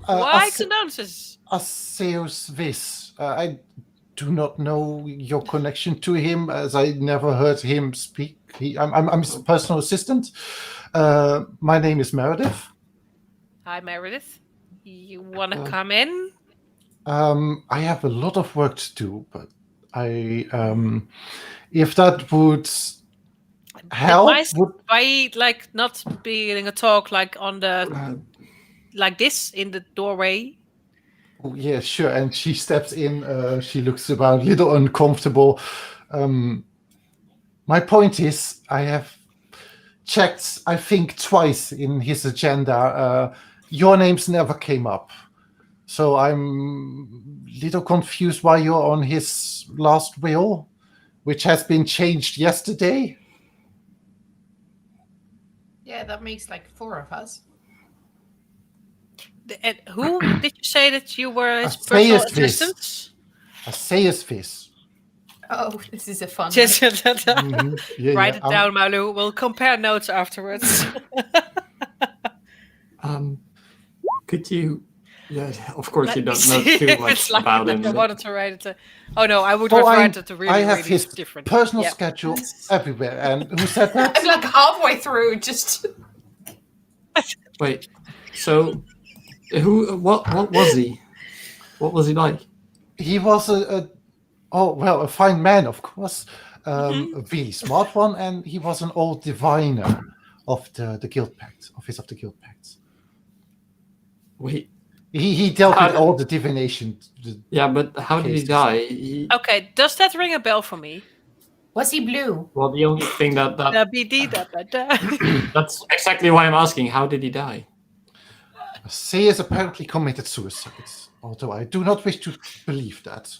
Speaker 2: Why condolences?
Speaker 1: Aseus Vis. I do not know your connection to him, as I never heard him speak. I'm his personal assistant. My name is Meredith.
Speaker 2: Hi, Meredith. You want to come in?
Speaker 1: I have a lot of work to do, but if that would help,
Speaker 2: By like not being a talk like on the like this in the doorway.
Speaker 1: Oh, yeah, sure. And she steps in. She looks about a little uncomfortable. My point is, I have checked, I think, twice in his agenda. Your names never came up. So I'm a little confused why you're on his last will, which has been changed yesterday.
Speaker 4: Yeah, that makes like 4 of us.
Speaker 2: And who did you say that you were his personal assistant?
Speaker 1: A sayest this.
Speaker 4: Oh, this is a fun
Speaker 2: Just
Speaker 1: Mhm. Yeah,
Speaker 2: write
Speaker 1: yeah.
Speaker 2: it down, Malu. We'll compare notes afterwards.
Speaker 3: Could you? Yeah, of course
Speaker 2: Let
Speaker 3: you
Speaker 2: me
Speaker 3: don't know
Speaker 2: see
Speaker 3: too
Speaker 2: if
Speaker 3: much
Speaker 2: it's like
Speaker 3: about
Speaker 2: that.
Speaker 3: him.
Speaker 2: I
Speaker 3: but-
Speaker 2: wanted to write it. Oh no, I would
Speaker 1: Oh,
Speaker 2: write it to really,
Speaker 1: I have
Speaker 2: really
Speaker 1: his
Speaker 2: different.
Speaker 1: personal
Speaker 2: Yeah.
Speaker 1: schedule everywhere. And who said that?
Speaker 4: I'm like halfway through, just
Speaker 3: Wait, so who? What was he? What was he like?
Speaker 1: He was a fine man, of course. A really smart one, and he was an old diviner of the Guild Pact, Office of the Guild Pact.
Speaker 3: Wait,
Speaker 1: He dealt
Speaker 3: How
Speaker 1: with
Speaker 3: did-
Speaker 1: all the divination.
Speaker 3: yeah, but how did he
Speaker 1: Cases.
Speaker 3: die? He,
Speaker 2: Okay, does that ring a bell for me?
Speaker 4: was he blue?
Speaker 3: well, the only thing that
Speaker 2: BD that.
Speaker 3: that's exactly why I'm asking. How did he die?
Speaker 1: Sayers apparently committed suicide, although I do not wish to believe that.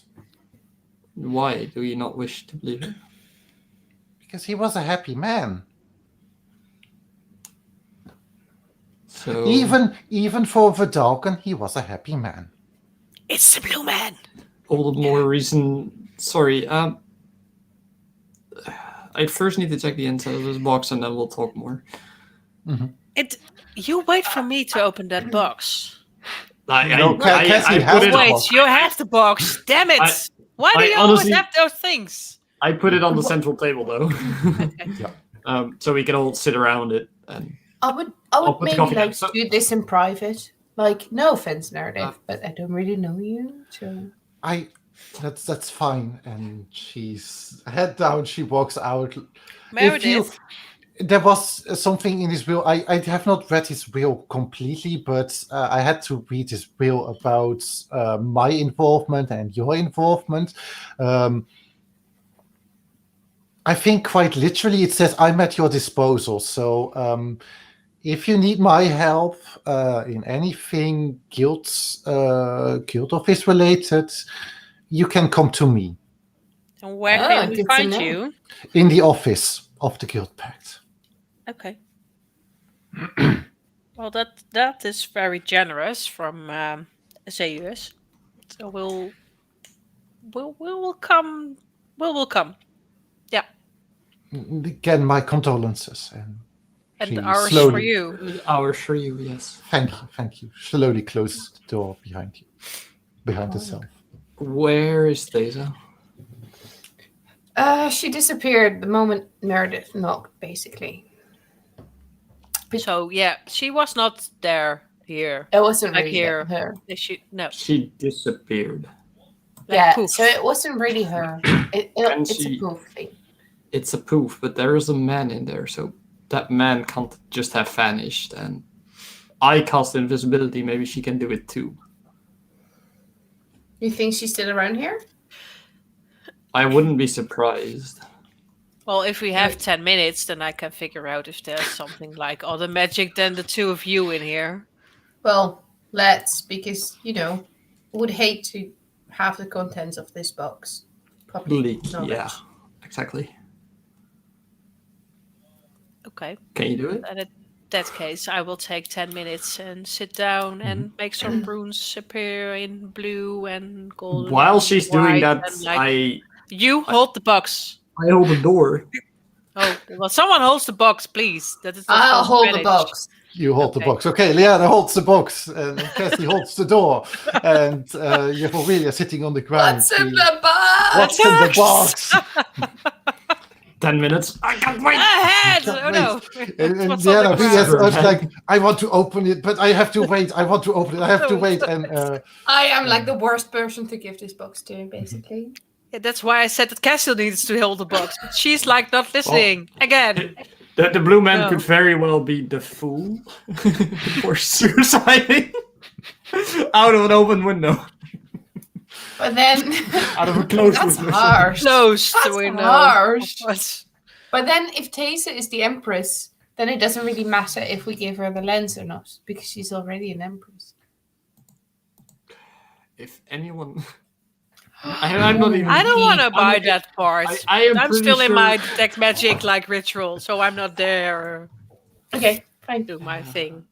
Speaker 3: Why do you not wish to believe it?
Speaker 1: Because he was a happy man.
Speaker 3: So
Speaker 1: Even for Verdalken, he was a happy man.
Speaker 2: It's the blue man.
Speaker 3: all the more reason. Sorry, I first need to check the inside of this box, and then we'll talk more.
Speaker 2: You wait for me to open that box.
Speaker 1: Cassie has
Speaker 3: put it.
Speaker 1: the
Speaker 2: Wait,
Speaker 1: box.
Speaker 2: you have the box. Damn it! Why do
Speaker 3: I
Speaker 2: you always
Speaker 3: honestly-
Speaker 2: have those things?
Speaker 3: I put it on the central table though,
Speaker 1: Yeah.
Speaker 3: so we can all sit around it. And
Speaker 4: I would
Speaker 3: I'll put the
Speaker 4: maybe
Speaker 3: coffee down.
Speaker 4: like
Speaker 3: So-
Speaker 4: do this in private. Like, no offense, narrative, but I don't really know you, so
Speaker 1: That's fine. And she's head down. She walks out.
Speaker 2: Meredith.
Speaker 1: There was something in his will. I have not read his will completely, but I had to read his will about my involvement and your involvement. I think quite literally it says, I'm at your disposal. So if you need my help in anything guild office related, you can come to me
Speaker 2: And where can
Speaker 4: good
Speaker 2: we
Speaker 4: to
Speaker 2: find
Speaker 4: know.
Speaker 2: you?
Speaker 1: in the office of the Guild Pact.
Speaker 2: Okay. Well, that is very generous from Zeus. So we'll come. We'll come. Yeah,
Speaker 1: Again, my condolences.
Speaker 2: and
Speaker 1: she
Speaker 2: ours
Speaker 1: slowly,
Speaker 2: for you.
Speaker 3: Ours for you, yes.
Speaker 1: Thank you. Slowly close the door behind you, behind herself.
Speaker 3: Where is Teysa?
Speaker 4: she disappeared the moment Meredith knocked, basically.
Speaker 2: So yeah, she was not here.
Speaker 4: It wasn't
Speaker 2: Like
Speaker 4: really
Speaker 2: here.
Speaker 4: her.
Speaker 2: No.
Speaker 3: She disappeared.
Speaker 2: Like
Speaker 4: Yeah,
Speaker 2: poof.
Speaker 4: so it wasn't really her.
Speaker 3: And
Speaker 4: It's
Speaker 3: she-
Speaker 4: a poof thing.
Speaker 3: It's a poof, but there is a man in there, so that man can't just have vanished. And I cast invisibility. Maybe she can do it too.
Speaker 4: You think she's still around here?
Speaker 3: I wouldn't be surprised.
Speaker 2: Well, if we have 10 minutes, then I can figure out if there's something like other magic than the two of you in here.
Speaker 4: Well, let's, because, would hate to have the contents of this box. Public
Speaker 3: Bleak,
Speaker 4: knowledge.
Speaker 3: yeah, exactly.
Speaker 2: Okay.
Speaker 3: Can you do it?
Speaker 2: And in that case, I will take 10 minutes and sit down and make some runes appear in blue and gold.
Speaker 3: While
Speaker 2: and
Speaker 3: she's doing
Speaker 2: white
Speaker 3: that,
Speaker 2: and, like,
Speaker 3: I
Speaker 2: you hold the box.
Speaker 3: hold the door.
Speaker 2: Oh, well, someone holds the box, please. That is
Speaker 4: I'll hold the
Speaker 2: managed.
Speaker 4: box.
Speaker 1: You hold
Speaker 2: Okay.
Speaker 1: the box. Okay, Liana holds the box, and Cassie holds the door, and you have Aurelia sitting on the ground.
Speaker 4: What's in the box?
Speaker 1: What's in the box?
Speaker 3: 10 minutes. I can't wait.
Speaker 2: Ahead!
Speaker 1: Can't
Speaker 2: Oh no.
Speaker 1: And
Speaker 2: What's on the
Speaker 1: Liana really
Speaker 2: ground?
Speaker 1: is like, I want to open it, but I have to wait. I want to open it. I have to wait. And
Speaker 4: I am like the worst person to give this box to, basically.
Speaker 2: Yeah, that's why I said that Cassie needs to hold the box. But she's like not listening. Again.
Speaker 3: The blue man
Speaker 2: No.
Speaker 3: could very well be the fool for suiciding out of an open window.
Speaker 4: But then
Speaker 3: Out of a closed
Speaker 4: that's
Speaker 3: window.
Speaker 4: harsh.
Speaker 2: Close the
Speaker 4: That's
Speaker 2: window.
Speaker 4: harsh.
Speaker 2: What?
Speaker 4: But then if Teysa is the Empress, then it doesn't really matter if we give her the lens or not, because she's already an Empress.
Speaker 3: If anyone... I'm not even...
Speaker 2: I don't want to
Speaker 3: I'm
Speaker 2: buy
Speaker 3: not-
Speaker 2: that part.
Speaker 3: I am
Speaker 2: I'm
Speaker 3: pretty
Speaker 2: still in
Speaker 3: sure-
Speaker 2: my detect magic like ritual, so I'm not there.
Speaker 4: Okay, fine.
Speaker 2: Do my thing.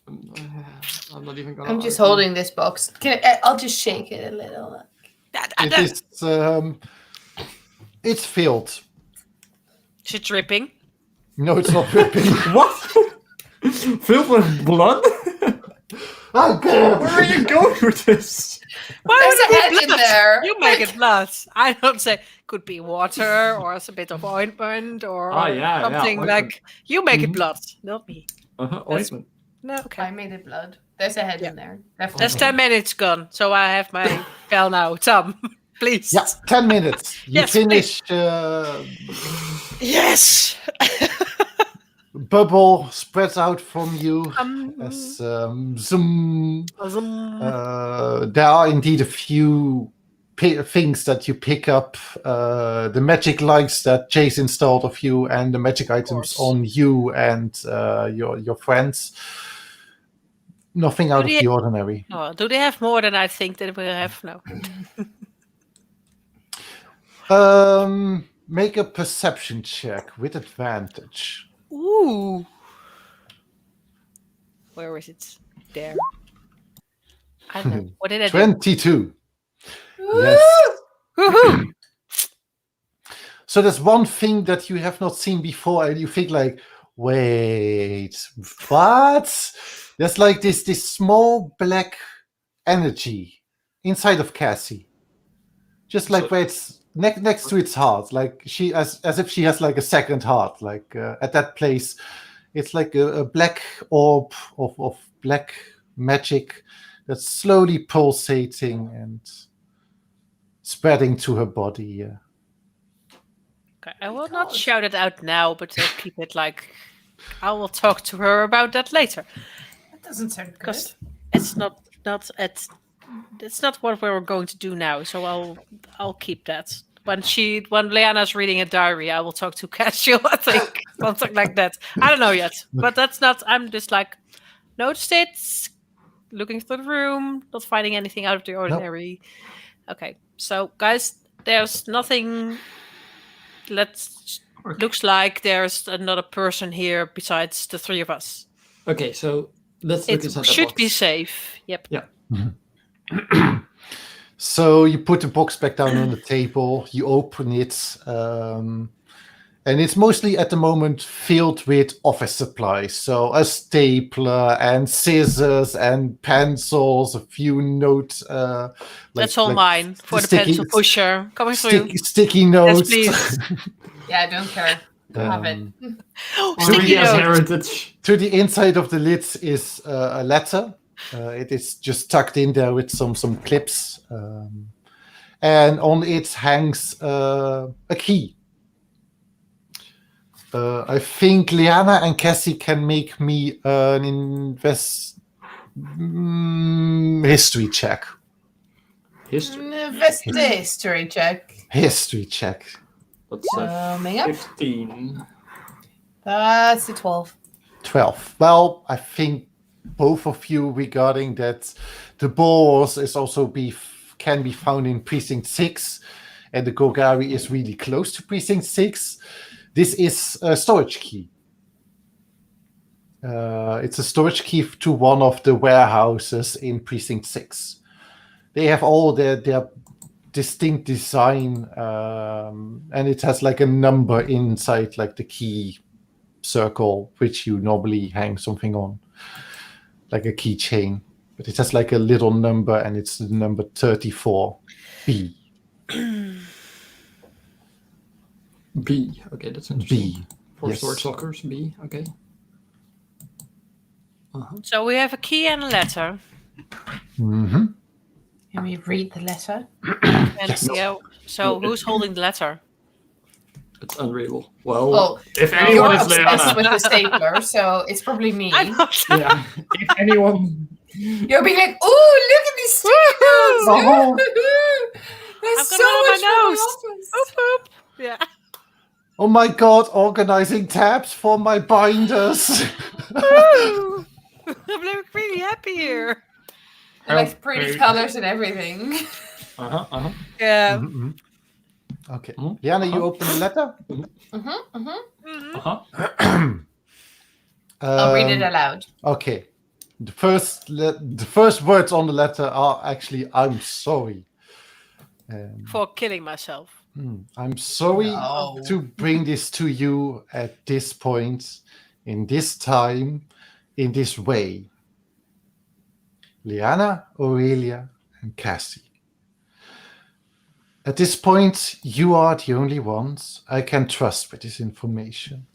Speaker 3: I'm not even gonna...
Speaker 4: I'm just
Speaker 3: argue.
Speaker 4: holding this box. I'll just shake it a little.
Speaker 1: It is. It's filled.
Speaker 2: Is it dripping?
Speaker 1: No, it's not dripping.
Speaker 3: What? Filled with blood?
Speaker 1: Oh god!
Speaker 3: Where are you going with this?
Speaker 2: Why
Speaker 4: There's
Speaker 2: would
Speaker 4: a
Speaker 2: it
Speaker 4: head
Speaker 2: be
Speaker 4: in
Speaker 2: blood?
Speaker 4: there.
Speaker 2: You make it blood. I don't say could be water or a bit of ointment or something
Speaker 3: ointment.
Speaker 2: like. You make it
Speaker 3: Mhm.
Speaker 2: blood, not me.
Speaker 3: Ointment.
Speaker 2: No, okay.
Speaker 4: I made it blood. There's a head in there.
Speaker 2: That's
Speaker 4: Definitely.
Speaker 2: 10 minutes gone, so I have my bell now. Tom, please.
Speaker 1: Yeah, 10 minutes. You
Speaker 2: Yes,
Speaker 1: finish.
Speaker 2: Yes.
Speaker 1: Bubble spreads out from you as zoom. There are indeed a few things that you pick up. The magic lights that Chase installed of you, and the magic items on you and your friends. Nothing out of the ordinary.
Speaker 2: Oh, do they have more than I think that we have now?
Speaker 1: Make a perception check with advantage.
Speaker 2: Ooh. Where is it? There. I don't know. What did I do?
Speaker 1: 22. Yes.
Speaker 2: Woohoo!
Speaker 1: So there's one thing that you have not seen before, and you think like, wait, what? There's like this small black energy inside of Cassie. Just like where it's next to its heart, like she as if she has like a second heart, like at that place. It's like a black orb of black magic that's slowly pulsating and spreading to her body. Yeah.
Speaker 2: Okay, I will not shout it out now, but I'll keep it like I will talk to her about that later.
Speaker 4: That doesn't sound good.
Speaker 2: Because it's not what we're going to do now, so I'll keep that. When Leanna's reading a diary, I will talk to Casio, I think. Something like that. I don't know yet. But that's not I'm just like noticed it, looking through the room, not finding anything out of the ordinary. Nope. Okay. So guys, there's nothing looks like there's another person here besides the three of us.
Speaker 3: Okay, so let's look inside the
Speaker 2: should
Speaker 3: box.
Speaker 2: be safe. Yep.
Speaker 3: Yeah.
Speaker 1: So you put the box back down on the table, you open it, and it's mostly at the moment filled with office supplies. So a stapler and scissors and pencils, a few notes.
Speaker 2: That's all mine for the pencil pusher. Coming through.
Speaker 1: Sticky notes.
Speaker 2: Yes, please.
Speaker 4: Yeah, I don't care. Have it.
Speaker 2: Sticky notes.
Speaker 3: Heritage.
Speaker 1: To the inside of the lids is a letter. It is just tucked in there with some clips, and on it hangs a key. I think Liana and Cassie can make me an history check.
Speaker 4: History check.
Speaker 3: History check. What's
Speaker 4: Coming up.
Speaker 3: 15?
Speaker 4: That's a 12.
Speaker 1: 12. Well, I think both of you regarding that the boars is also can be found in precinct 6, and the Golgari is really close to precinct 6. This is a storage key. It's a storage key to one of the warehouses in precinct 6. They have all their distinct design, and it has like a number inside, like the key circle, which you normally hang something on, like a keychain. But it has like a little number, and it's the number 34B.
Speaker 3: B. Okay, that's interesting.
Speaker 1: B.
Speaker 3: For
Speaker 1: Yes.
Speaker 3: storage lockers, B. Okay.
Speaker 2: So we have a key and a letter.
Speaker 1: Mm-hmm.
Speaker 4: Can we read the letter?
Speaker 2: And so who's holding the letter?
Speaker 3: It's unreadable. Well,
Speaker 4: Oh,
Speaker 3: if
Speaker 4: you're
Speaker 3: anyone is
Speaker 4: obsessed
Speaker 3: Leanna.
Speaker 4: with the stapler, so it's probably me.
Speaker 2: I'm not.
Speaker 3: Yeah. If anyone.
Speaker 4: You'll be like, "Oh, look at these stickers!
Speaker 1: Oh.
Speaker 4: There's
Speaker 2: I've got
Speaker 4: so
Speaker 2: one on
Speaker 4: much
Speaker 2: my
Speaker 4: for
Speaker 2: nose.
Speaker 4: the office."
Speaker 2: Oop, oop. Yeah.
Speaker 1: Oh my god, organizing tabs for my binders.
Speaker 2: Woo! I'm really happy here.
Speaker 4: And like pretty colors and everything.
Speaker 2: Yeah.
Speaker 1: Mhm. Okay.
Speaker 3: Mhm.
Speaker 1: Liana, you open the letter?
Speaker 4: I'll read it aloud.
Speaker 1: Okay. The first words on the letter are actually "I'm sorry."
Speaker 2: For killing myself.
Speaker 1: I'm sorry
Speaker 4: No.
Speaker 1: to bring this to you at this point, in this time, in this way. Liana, Aurelia, and Cassie. At this point, you are the only ones I can trust with this information.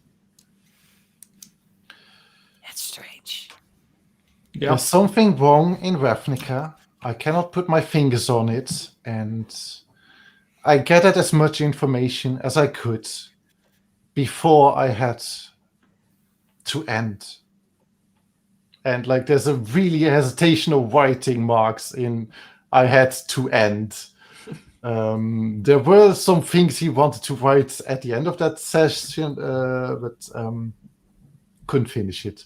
Speaker 2: That's strange.
Speaker 3: Yeah.
Speaker 1: There's something wrong in Ravnica. I cannot put my fingers on it, and I gathered as much information as I could before I had to end. And like, there's a really hesitation of writing marks in "I had to end." There were some things he wanted to write at the end of that session, but couldn't finish it.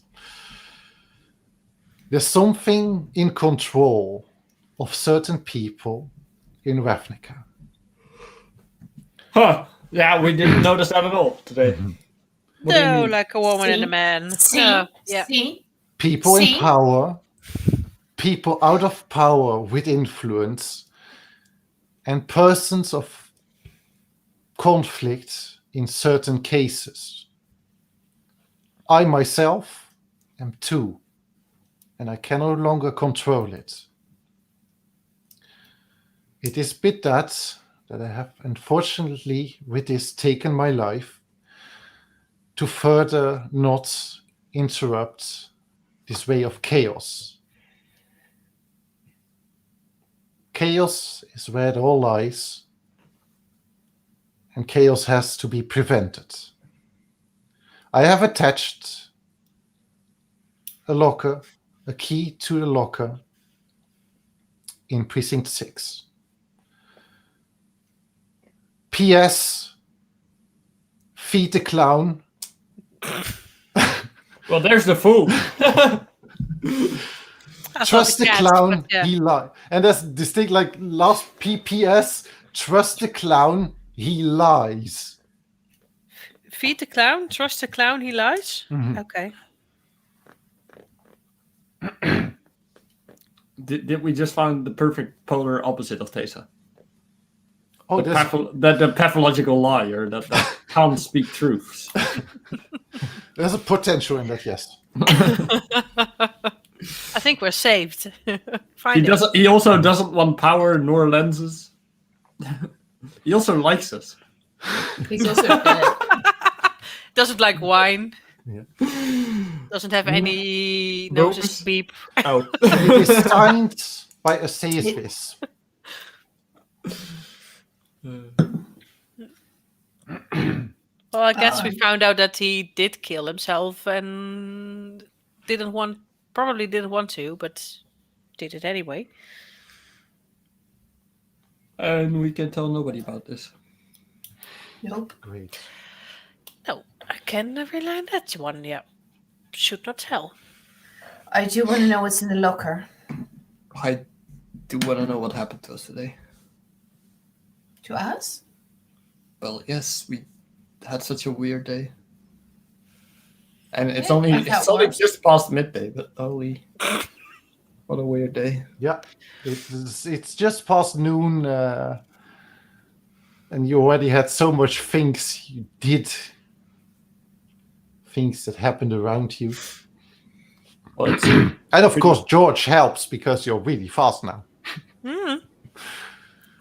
Speaker 1: There's something in control of certain people in Ravnica.
Speaker 3: Huh. Yeah, we didn't notice that at all today. What do you
Speaker 2: No,
Speaker 3: mean?
Speaker 2: like a woman and a
Speaker 4: See?
Speaker 2: man.
Speaker 4: See?
Speaker 2: Yeah.
Speaker 4: See?
Speaker 1: People in
Speaker 4: See?
Speaker 1: power, people out of power with influence, and persons of conflict in certain cases. I myself am too, and I can no longer control it. It is with that I have unfortunately with this taken my life to further not interrupt this way of chaos. Chaos is where it all lies, and chaos has to be prevented. I have attached a locker, a key to the locker in Precinct 6. P.S. Feed the clown.
Speaker 3: Well, there's the fool.
Speaker 1: Trust the
Speaker 2: cat,
Speaker 1: clown,
Speaker 2: but yeah.
Speaker 1: he lies. And there's this thing like last P.P.S. Trust the clown, he lies.
Speaker 2: Feed the clown, trust the clown, he lies. Okay.
Speaker 3: Did we just find the perfect polar opposite of Teysa?
Speaker 1: Oh,
Speaker 3: The pathological liar that can't speak truths.
Speaker 1: there's a potential in that, yes.
Speaker 2: I think we're saved. Find it.
Speaker 3: He also doesn't want power nor lenses. He also likes us.
Speaker 4: He's also dead.
Speaker 2: Doesn't like wine.
Speaker 1: Yeah.
Speaker 2: Doesn't have any
Speaker 3: Nose.
Speaker 2: noses beep.
Speaker 3: Oh.
Speaker 1: It is signed by a Saisvis.
Speaker 2: Well, I guess we found out that he did kill himself and probably didn't want to, but did it anyway.
Speaker 3: And we can tell nobody about this.
Speaker 4: Nope.
Speaker 1: Great.
Speaker 2: No, I can rely on that one. Yeah, should not tell.
Speaker 4: I do want to know what's in the locker.
Speaker 3: I do want to know what happened to us today.
Speaker 4: To us?
Speaker 3: Well, yes, we had such a weird day. And it's
Speaker 4: Yeah,
Speaker 3: only
Speaker 4: that's how it works.
Speaker 3: just past midday, but holy, what a weird day.
Speaker 1: Yeah, it's just past noon, and you already had so much things you did, things that happened around you.
Speaker 3: Well, it's
Speaker 1: And of course, George helps because you're really fast now.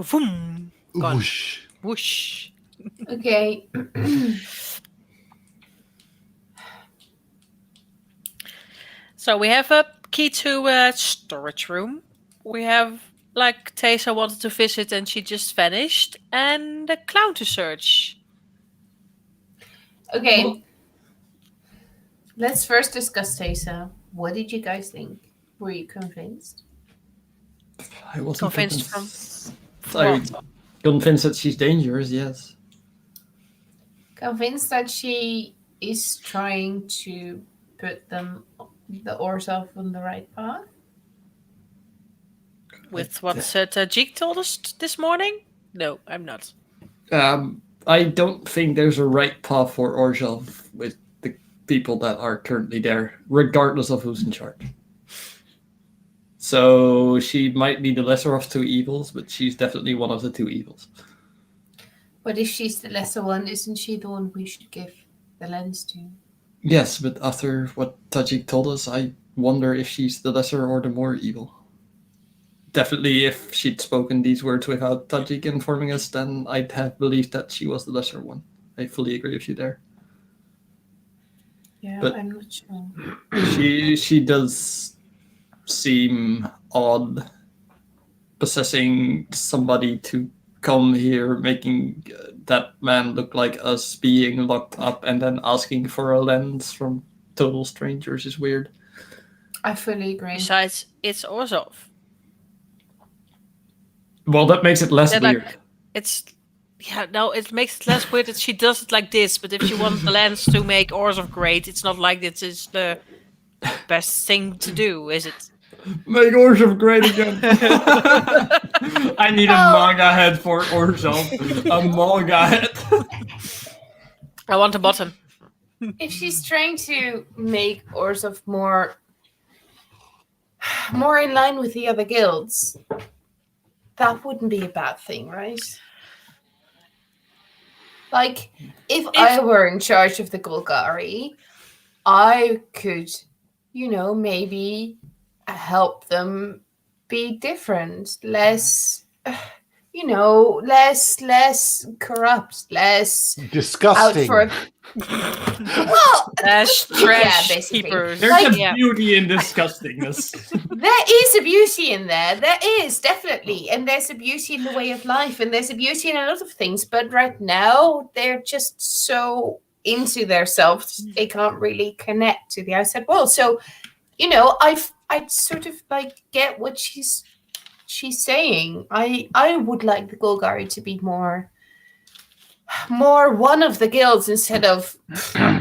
Speaker 2: Vroom. Gone.
Speaker 1: Whoosh.
Speaker 2: Whoosh.
Speaker 4: Okay.
Speaker 2: So we have a key to a storage room. We have, like, Teysa wanted to visit and she just vanished. And a clown to search.
Speaker 4: Okay. Let's first discuss Teysa. What did you guys think? Were you convinced?
Speaker 3: I wasn't
Speaker 2: Convinced
Speaker 3: I
Speaker 2: what?
Speaker 3: convinced that she's dangerous, yes.
Speaker 4: convinced that she is trying to put the Orzhov on the right path?
Speaker 2: With what Tajik told us this morning? No, I'm not.
Speaker 3: I don't think there's a right path for Orzhov with the people that are currently there, regardless of who's in charge. So she might be the lesser of two evils, but she's definitely one of the two evils.
Speaker 4: But if she's the lesser one, isn't she the one we should give the lens to?
Speaker 3: Yes, but after what Tajik told us, I wonder if she's the lesser or the more evil. Definitely, if she'd spoken these words without Tajik informing us, then I'd have believed that she was the lesser one. I fully agree with you there.
Speaker 4: Yeah,
Speaker 3: But
Speaker 4: I'm not sure.
Speaker 3: She does seem odd, possessing somebody to come here, making that man look like us, being locked up, and then asking for a lens from total strangers is weird.
Speaker 4: I fully agree.
Speaker 2: Besides, it's Orzhov.
Speaker 3: Well, that makes it less
Speaker 2: They're
Speaker 3: weird.
Speaker 2: like, it makes it less weird that she does it like this. But if she wants the lens to make Orzhov great, it's not like this is the best thing to do, is it?
Speaker 3: Make Orzhov great again. I need a manga head for Orzhov. A manga head.
Speaker 2: I want a button.
Speaker 4: If she's trying to make Orzhov more in line with the other guilds, that wouldn't be a bad thing, right? Like, if I were in charge of the Golgari, I could, maybe help them be different, less corrupt, less
Speaker 1: disgusting.
Speaker 4: out for
Speaker 2: trash
Speaker 4: basically.
Speaker 2: keepers.
Speaker 3: There's a beauty in disgustingness.
Speaker 4: There is a beauty in there. There is, definitely. And there's a beauty in the way of life. And there's a beauty in a lot of things. But right now, they're just so into themselves, they can't really connect to the outside world. So, I sort of get what she's saying. I would like the Golgari to be more one of the guilds instead of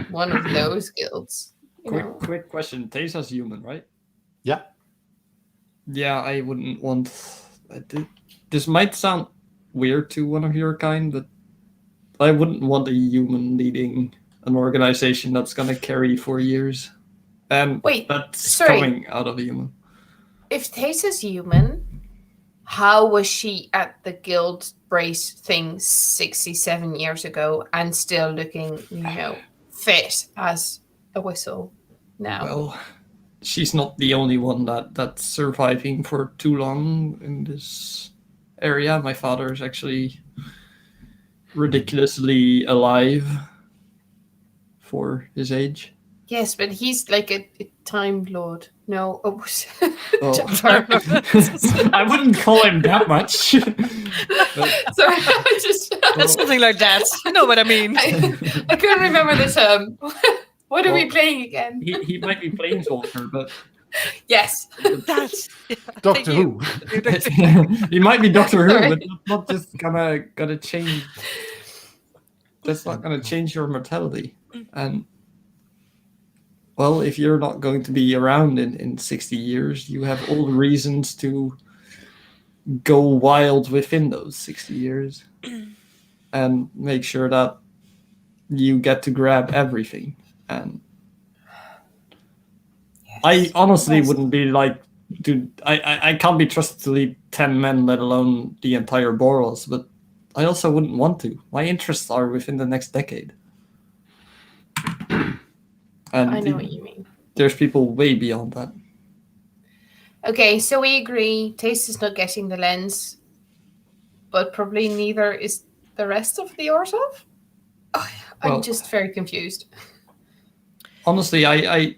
Speaker 4: one of those guilds.
Speaker 3: Quick question. Teysa's human, right?
Speaker 1: Yeah.
Speaker 3: Yeah, I wouldn't want... This might sound weird to one of your kind, but I wouldn't want a human leading an organization that's going to carry for years. And that's coming out of a human.
Speaker 4: If Teysa's human, how was she at the guild brace thing 67 years ago and still looking, fit as a whistle now?
Speaker 3: Well, she's not the only one that's surviving for too long in this area. My father is actually ridiculously alive for his age.
Speaker 4: Yes, but he's like a time lord. No,
Speaker 3: I wouldn't call him that much. But,
Speaker 4: sorry, I just
Speaker 2: something like that. You know what I mean?
Speaker 4: I couldn't remember the term. What are we playing again?
Speaker 3: He might be Planeswalker, but
Speaker 4: yes,
Speaker 2: that's
Speaker 1: Doctor Who.
Speaker 3: He might be Doctor Who, but not just gonna change. That's not gonna change your mortality. And well, if you're not going to be around in 60 years, you have all the reasons to go wild within those 60 years and make sure that you get to grab everything. And I honestly wouldn't be like, dude, I can't be trusted to lead 10 men, let alone the entire Boros, but I also wouldn't want to. My interests are within the next decade. And
Speaker 4: I know what you mean.
Speaker 3: There's people way beyond that.
Speaker 4: Okay, so we agree Teysa's not getting the lens, but probably neither is the rest of the Orzhov? I'm just very confused.
Speaker 3: Honestly,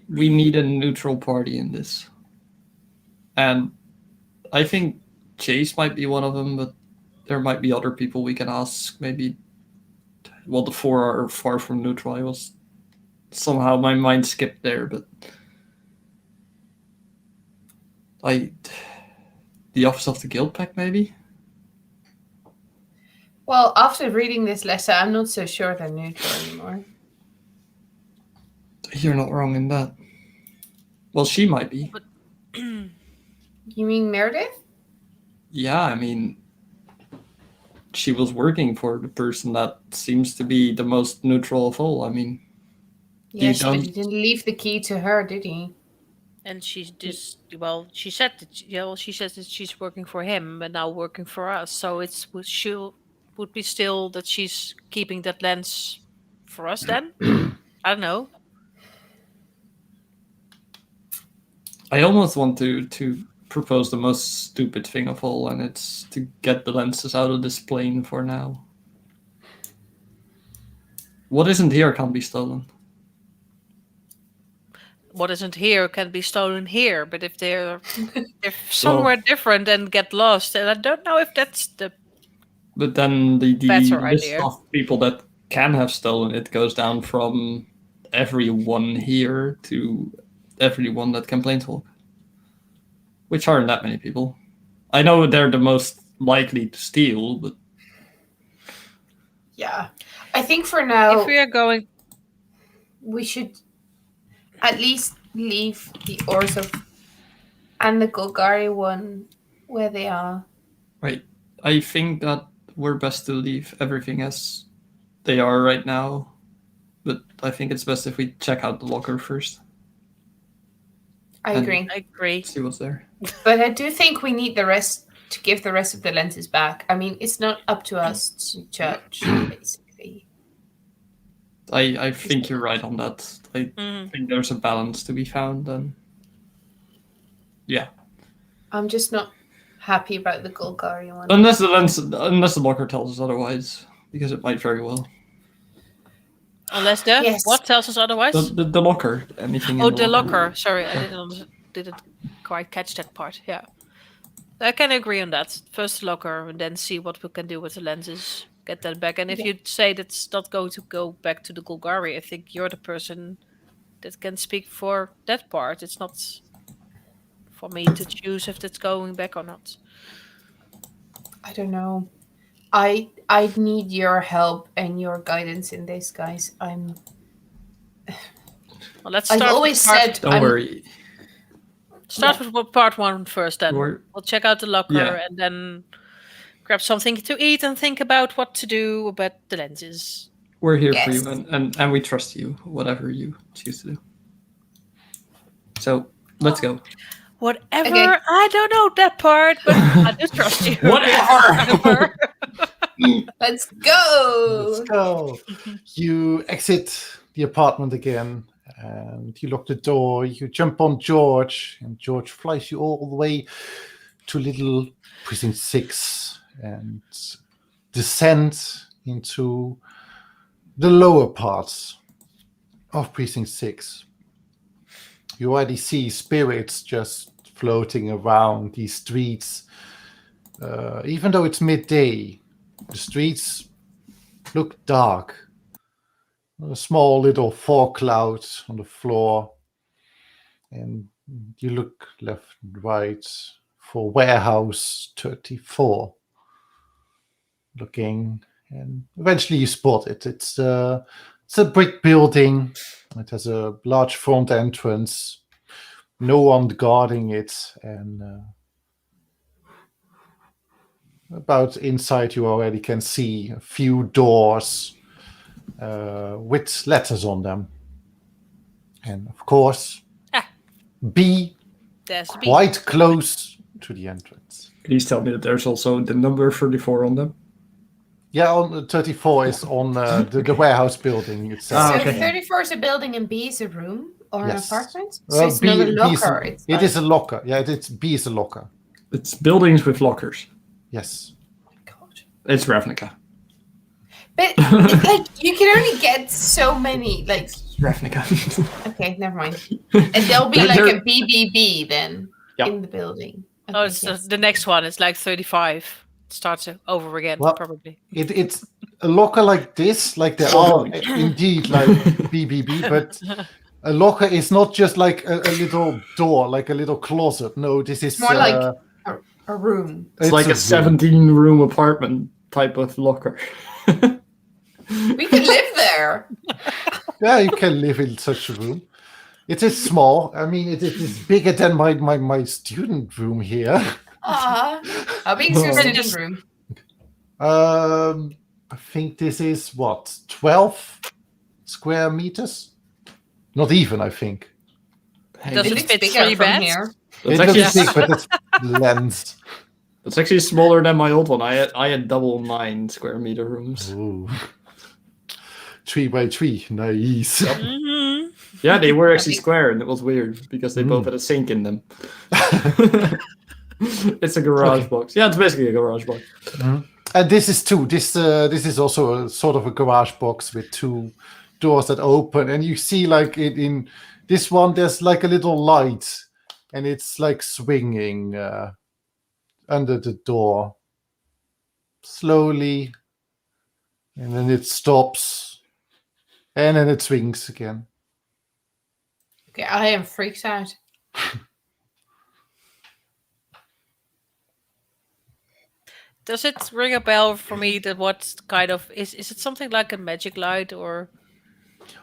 Speaker 3: we need a neutral party in this. And I think Chase might be one of them, but there might be other people we can ask. Maybe, well, the four are far from neutral. I was somehow my mind skipped there, but the office of the guild pack, maybe.
Speaker 4: Well, after reading this letter, I'm not so sure they're neutral anymore.
Speaker 3: You're not wrong in that. Well, she might be.
Speaker 4: You mean Meredith?
Speaker 3: Yeah, I mean, she was working for the person that seems to be the most neutral of all. I mean,
Speaker 4: Yes, but
Speaker 3: don't-
Speaker 4: he didn't leave the key to her, did he?
Speaker 2: And she's just she said that she says that she's working for him, but now working for us. So she would be still that she's keeping that lens for us. Then I don't know.
Speaker 3: I almost want to propose the most stupid thing of all, and it's to get the lenses out of this plane for now. What isn't here can't be stolen.
Speaker 2: What isn't here can be stolen here, but if they're somewhere different and get lost, and I don't know if that's the
Speaker 3: But then the
Speaker 2: better
Speaker 3: list
Speaker 2: idea.
Speaker 3: of people that can have stolen it goes down from everyone here to everyone that can planeswalk, which aren't that many people. I know they're the most likely to steal, but
Speaker 4: Yeah. I think for now,
Speaker 2: if we are going.
Speaker 4: we should at least leave the Orzhov and the Golgari one where they are.
Speaker 3: right. I think that we're best to leave everything as they are right now, but I think it's best if we check out the locker first.
Speaker 4: I
Speaker 3: And-
Speaker 4: agree.
Speaker 2: I agree.
Speaker 3: See what's there.
Speaker 4: But I do think we need the rest to give the rest of the lenses back. I mean, it's not up to us to judge, basically.
Speaker 3: I think you're right on that. I
Speaker 2: Mhm.
Speaker 3: think there's a balance to be found, and yeah.
Speaker 4: I'm just not happy about the Golgari one.
Speaker 3: Unless the locker tells us otherwise, because it might very well.
Speaker 2: Unless the
Speaker 4: Yes.
Speaker 2: what tells us otherwise?
Speaker 3: The locker, anything.
Speaker 2: Oh,
Speaker 3: in
Speaker 2: the locker. Sorry, I didn't quite catch that part. Yeah, I can agree on that. First the locker, and then see what we can do with the lenses. Get that back. And if you say that's not going to go back to the Golgari, I think you're the person that can speak for that part. It's not for me to choose if it's going back or not.
Speaker 4: I don't know. I need your help and your guidance in this, guys.
Speaker 2: Well, let's
Speaker 4: I've
Speaker 2: start.
Speaker 4: always said
Speaker 3: Don't worry.
Speaker 2: Start with part one first. Then
Speaker 3: We're-
Speaker 2: we'll check out the locker
Speaker 3: Yeah.
Speaker 2: and then grab something to eat and think about what to do about the lenses.
Speaker 3: We're here for
Speaker 4: Yes.
Speaker 3: you, and we trust you, whatever you choose to do. So let's go.
Speaker 2: Whatever.
Speaker 4: Okay.
Speaker 2: I don't know that part, but I do trust you.
Speaker 3: Whatever.
Speaker 4: let's go.
Speaker 1: Let's go. You exit the apartment again, and you lock the door. You jump on George, and George flies you all the way to little Precinct 6 and descend into the lower parts of Precinct 6. You already see spirits just floating around these streets. Even though it's midday, the streets look dark. A small little fog cloud on the floor. And you look left and right for warehouse 34. Looking, and eventually you spot it. It's a brick building. It has a large front entrance. No one guarding it, and about inside you already can see a few doors with letters on them. And of course, B
Speaker 2: There's the
Speaker 1: quite close to the entrance.
Speaker 3: Please tell me that there's also the number 34 on them.
Speaker 1: Yeah, on 34 is on the warehouse building itself.
Speaker 3: Ah,
Speaker 4: So
Speaker 3: okay.
Speaker 4: 34 is a building and B is a room or
Speaker 1: Yes.
Speaker 4: an apartment? So it's not a locker.
Speaker 1: It is a locker. Yeah, B is a locker.
Speaker 3: It's buildings with lockers.
Speaker 1: Yes.
Speaker 4: God.
Speaker 3: It's Ravnica.
Speaker 4: But like you can only get so many. Like
Speaker 3: Ravnica.
Speaker 4: okay, never mind. And there'll be like
Speaker 3: They're-
Speaker 4: a BBB then
Speaker 3: Yep.
Speaker 4: in the building.
Speaker 2: Oh,
Speaker 4: Okay,
Speaker 2: it's
Speaker 4: yes.
Speaker 2: the next one. It's like 35. It starts over again,
Speaker 1: Well,
Speaker 2: probably.
Speaker 1: It's a locker like this, like there are indeed like BBB, but a locker is not just like a little door, like a little closet. No, this is
Speaker 4: More like a room.
Speaker 3: It's like a
Speaker 1: room.
Speaker 3: 17-room apartment type of locker.
Speaker 4: We could live there.
Speaker 1: Yeah, you can live in such a room. It is small. I mean, it is bigger than my student room here.
Speaker 4: How big is your
Speaker 3: Oh.
Speaker 4: student room?
Speaker 1: I think this is what, 12 square meters? Not even, I think.
Speaker 2: Does
Speaker 4: It
Speaker 2: it
Speaker 4: looks
Speaker 2: fit
Speaker 4: bigger
Speaker 2: 3
Speaker 4: from
Speaker 2: beds?
Speaker 4: here.
Speaker 3: That's
Speaker 1: It
Speaker 3: actually
Speaker 1: looks big, but it's lens.
Speaker 3: that's actually smaller than my old one. I had double 9 square meter rooms.
Speaker 1: Ooh. 3 by 3, nice.
Speaker 2: Mhm.
Speaker 3: Yeah, they were actually square, and it was weird because they both had a sink in them. It's a garage box. Yeah, it's basically a garage box.
Speaker 1: And this is too. This is also a sort of a garage box with 2 doors that open, and you see like in this one there's like a little light, and it's like swinging under the door slowly, and then it stops, and then it swings again.
Speaker 4: Okay, I am freaked out.
Speaker 2: Does it ring a bell for me that what kind of is it something like a magic light or?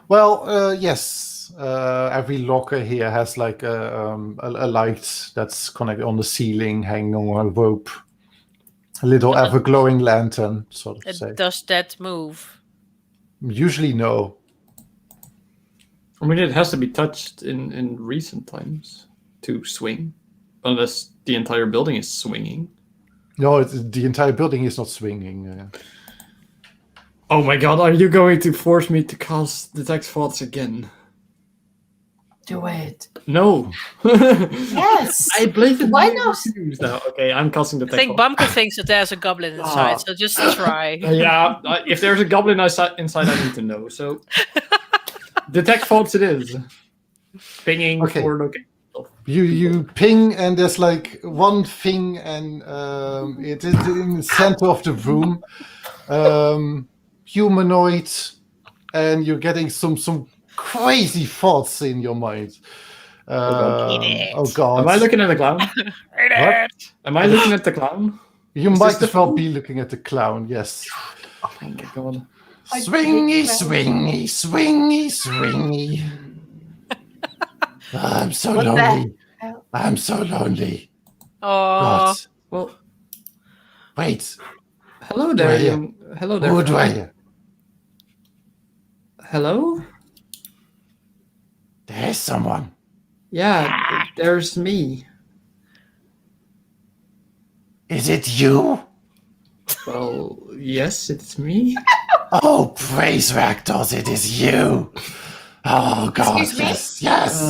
Speaker 1: Well, yes. Every locker here has like a light that's connected on the ceiling, hanging on a rope. A little ever glowing lantern, sort of say.
Speaker 2: Does that move?
Speaker 1: Usually, no.
Speaker 3: I mean, it has to be touched in recent times to swing, unless the entire building is swinging.
Speaker 1: No, the entire building is not swinging.
Speaker 3: Oh my god, are you going to force me to cast Detect Thoughts again?
Speaker 4: Do it.
Speaker 3: No.
Speaker 4: Yes.
Speaker 3: I blatantly
Speaker 4: Why not?
Speaker 3: refuse now. Okay, I'm casting
Speaker 2: I
Speaker 3: Detect
Speaker 2: think
Speaker 3: Thoughts.
Speaker 2: Bumka thinks that there's a goblin inside, so just try.
Speaker 3: Yeah, if there's a goblin inside, I need to know. So, Detect Thoughts it is. Pinging
Speaker 1: Okay.
Speaker 3: for location.
Speaker 1: You ping, and there's like one thing, and it is in the center of the room. Humanoid, and you're getting some crazy thoughts in your mind. Oh god.
Speaker 3: Am I looking at the clown?
Speaker 1: What?
Speaker 3: Am I looking at the clown?
Speaker 1: You
Speaker 3: Is
Speaker 1: might
Speaker 3: this the
Speaker 1: as well
Speaker 3: fool?
Speaker 1: be looking at the clown, yes.
Speaker 3: Thank God.
Speaker 1: Swingy, swingy, swingy, swingy. I'm so
Speaker 4: What the
Speaker 1: lonely.
Speaker 4: hell?
Speaker 1: I'm so lonely.
Speaker 2: Oh,
Speaker 1: God.
Speaker 3: Well,
Speaker 1: Wait.
Speaker 3: hello there,
Speaker 1: Right here.
Speaker 3: young. Hello there.
Speaker 1: Who do I
Speaker 3: friend.
Speaker 1: hear?
Speaker 3: Hello?
Speaker 1: There's someone.
Speaker 3: Yeah, there's me.
Speaker 1: Is it you?
Speaker 3: Well, yes, it's me.
Speaker 1: Oh, praise Rakdos, it is you. Oh, God,
Speaker 4: Excuse me?
Speaker 1: yes, yes.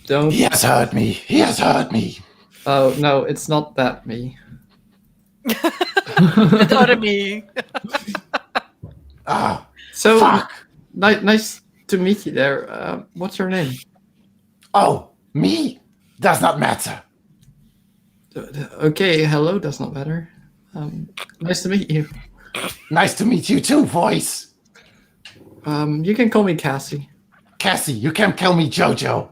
Speaker 3: Don't.
Speaker 1: He has heard me. He has heard me.
Speaker 3: Oh no, it's not that me.
Speaker 2: the other me.
Speaker 1: Ah,
Speaker 3: So
Speaker 1: fuck.
Speaker 3: nice to meet you there. What's your name?
Speaker 1: Oh, me? Does not matter.
Speaker 3: Okay, hello. Does not matter. Nice to meet you.
Speaker 1: Nice to meet you too, voice.
Speaker 3: You can call me Cassie.
Speaker 1: Cassie, you can call me Jojo.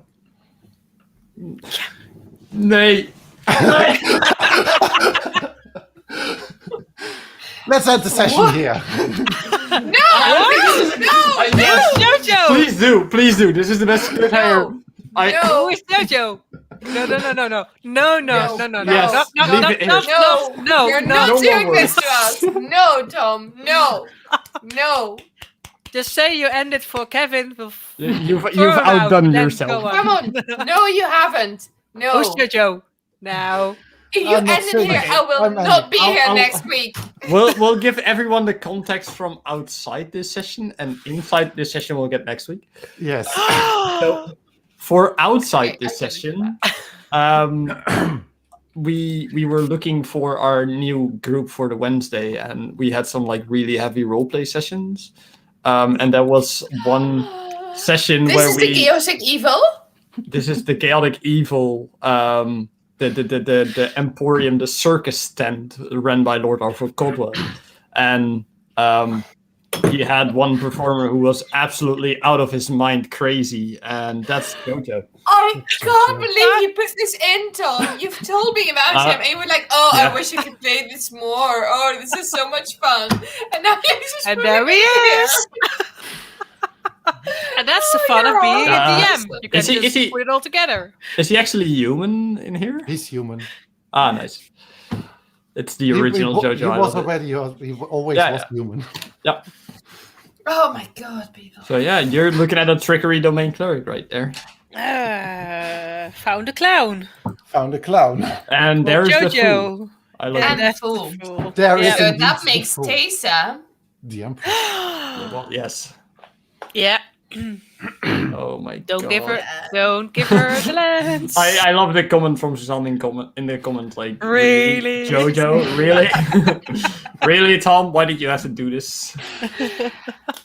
Speaker 3: Nay.
Speaker 1: Let's end the session here.
Speaker 2: Jojo.
Speaker 3: Please do. This is the best cliffhanger.
Speaker 2: Who is Jojo? No.
Speaker 3: Yes, leave it in.
Speaker 2: No.
Speaker 4: You're
Speaker 2: no.
Speaker 4: not
Speaker 3: no
Speaker 4: doing
Speaker 3: more
Speaker 4: this to us. No, Tom. No.
Speaker 2: Just say you ended for Kevin.
Speaker 3: You've
Speaker 2: Throw him out,
Speaker 3: outdone
Speaker 2: then
Speaker 3: yourself.
Speaker 2: go
Speaker 4: Come on. No, you haven't. No.
Speaker 2: Who's Jojo? Now.
Speaker 4: You
Speaker 1: I'm not
Speaker 4: ended
Speaker 1: saying
Speaker 4: here.
Speaker 1: it.
Speaker 4: I will
Speaker 1: I'm
Speaker 4: not be
Speaker 3: I'll-
Speaker 4: here
Speaker 3: I'll-
Speaker 4: next week.
Speaker 3: We'll give everyone the context from outside this session, and inside this session we'll get next week.
Speaker 1: Yes.
Speaker 3: So, for outside
Speaker 4: Okay,
Speaker 3: this
Speaker 4: I can
Speaker 3: session, we were looking for our new group for the Wednesday, and we had some like really heavy roleplay sessions. And there was one session
Speaker 4: This
Speaker 3: where
Speaker 4: is
Speaker 3: we.
Speaker 4: the chaotic evil.
Speaker 3: This is the chaotic evil. The Emporium, the circus tent run by Lord Arthur Codwell, and he had one performer who was absolutely out of his mind crazy, and that's JoJo.
Speaker 4: I can't believe you put this in, Tom. You've told me about him, and you were like, "Oh,
Speaker 3: yeah.
Speaker 4: I wish I could play this more. Oh, this is so much fun." And now you just
Speaker 2: And
Speaker 4: put
Speaker 2: there
Speaker 4: him
Speaker 2: he
Speaker 4: in
Speaker 2: is. And that's the fun of
Speaker 4: you're
Speaker 2: being a
Speaker 4: awesome.
Speaker 2: DM. You can
Speaker 3: Is he-
Speaker 2: just
Speaker 3: is he-
Speaker 2: put it all together.
Speaker 3: Is he actually human in here?
Speaker 1: He's human.
Speaker 3: Ah, nice. It's the original JoJo.
Speaker 1: He
Speaker 3: I
Speaker 1: was
Speaker 3: love it.
Speaker 1: already. He always
Speaker 3: Yeah,
Speaker 1: was
Speaker 3: yeah.
Speaker 1: human.
Speaker 3: Yep.
Speaker 4: Oh my god, people.
Speaker 3: So yeah, you're looking at a trickery domain cleric right there.
Speaker 2: Found a clown.
Speaker 1: Found a clown.
Speaker 3: And there's the fool.
Speaker 2: JoJo.
Speaker 3: I love
Speaker 4: And
Speaker 3: it.
Speaker 2: that's
Speaker 4: fool.
Speaker 2: the fool.
Speaker 1: There is
Speaker 2: Yeah.
Speaker 4: So
Speaker 1: indeed
Speaker 4: that
Speaker 1: the
Speaker 4: makes
Speaker 1: fool.
Speaker 4: Teysa.
Speaker 1: The Empress.
Speaker 3: Yeah, well, yes.
Speaker 2: Yeah.
Speaker 3: Oh my god.
Speaker 2: Don't give her the lens.
Speaker 3: I love the comment from Suzanne in the comment, like,
Speaker 2: Really?
Speaker 3: JoJo, really? Really, Tom? Why did you have to do this?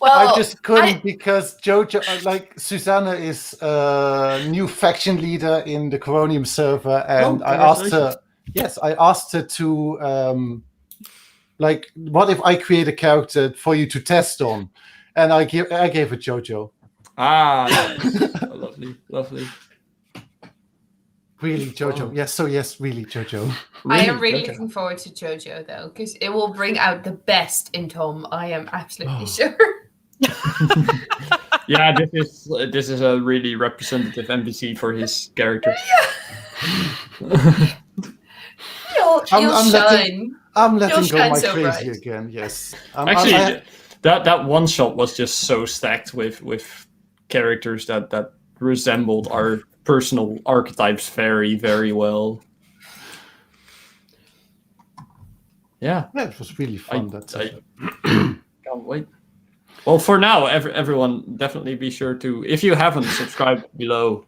Speaker 4: Well,
Speaker 1: I just couldn't because JoJo, like Susanna, is a new faction leader in the Coronium server, and I asked her. Yes, I asked her to, like, what if I create a character for you to test on, and I gave her JoJo.
Speaker 3: Ah, nice. Oh, lovely.
Speaker 1: Really, JoJo.
Speaker 3: Oh.
Speaker 1: Yes, really, JoJo.
Speaker 4: I am really
Speaker 3: JoJo.
Speaker 4: looking forward to JoJo though, because it will bring out the best in Tom. I am absolutely
Speaker 1: Oh.
Speaker 4: sure.
Speaker 3: Yeah, this is a really representative NPC for his character.
Speaker 4: You'll
Speaker 1: I'm
Speaker 4: shine.
Speaker 1: I'm letting
Speaker 4: You'll
Speaker 1: go
Speaker 4: shine
Speaker 1: my
Speaker 4: so
Speaker 1: crazy
Speaker 4: bright.
Speaker 1: again. Yes.
Speaker 3: Actually, that one shot was just so stacked with characters that resembled our personal archetypes very, very well. Yeah,
Speaker 1: it was really fun.
Speaker 3: I can't wait. Well, for now, everyone definitely be sure to, if you haven't subscribed below,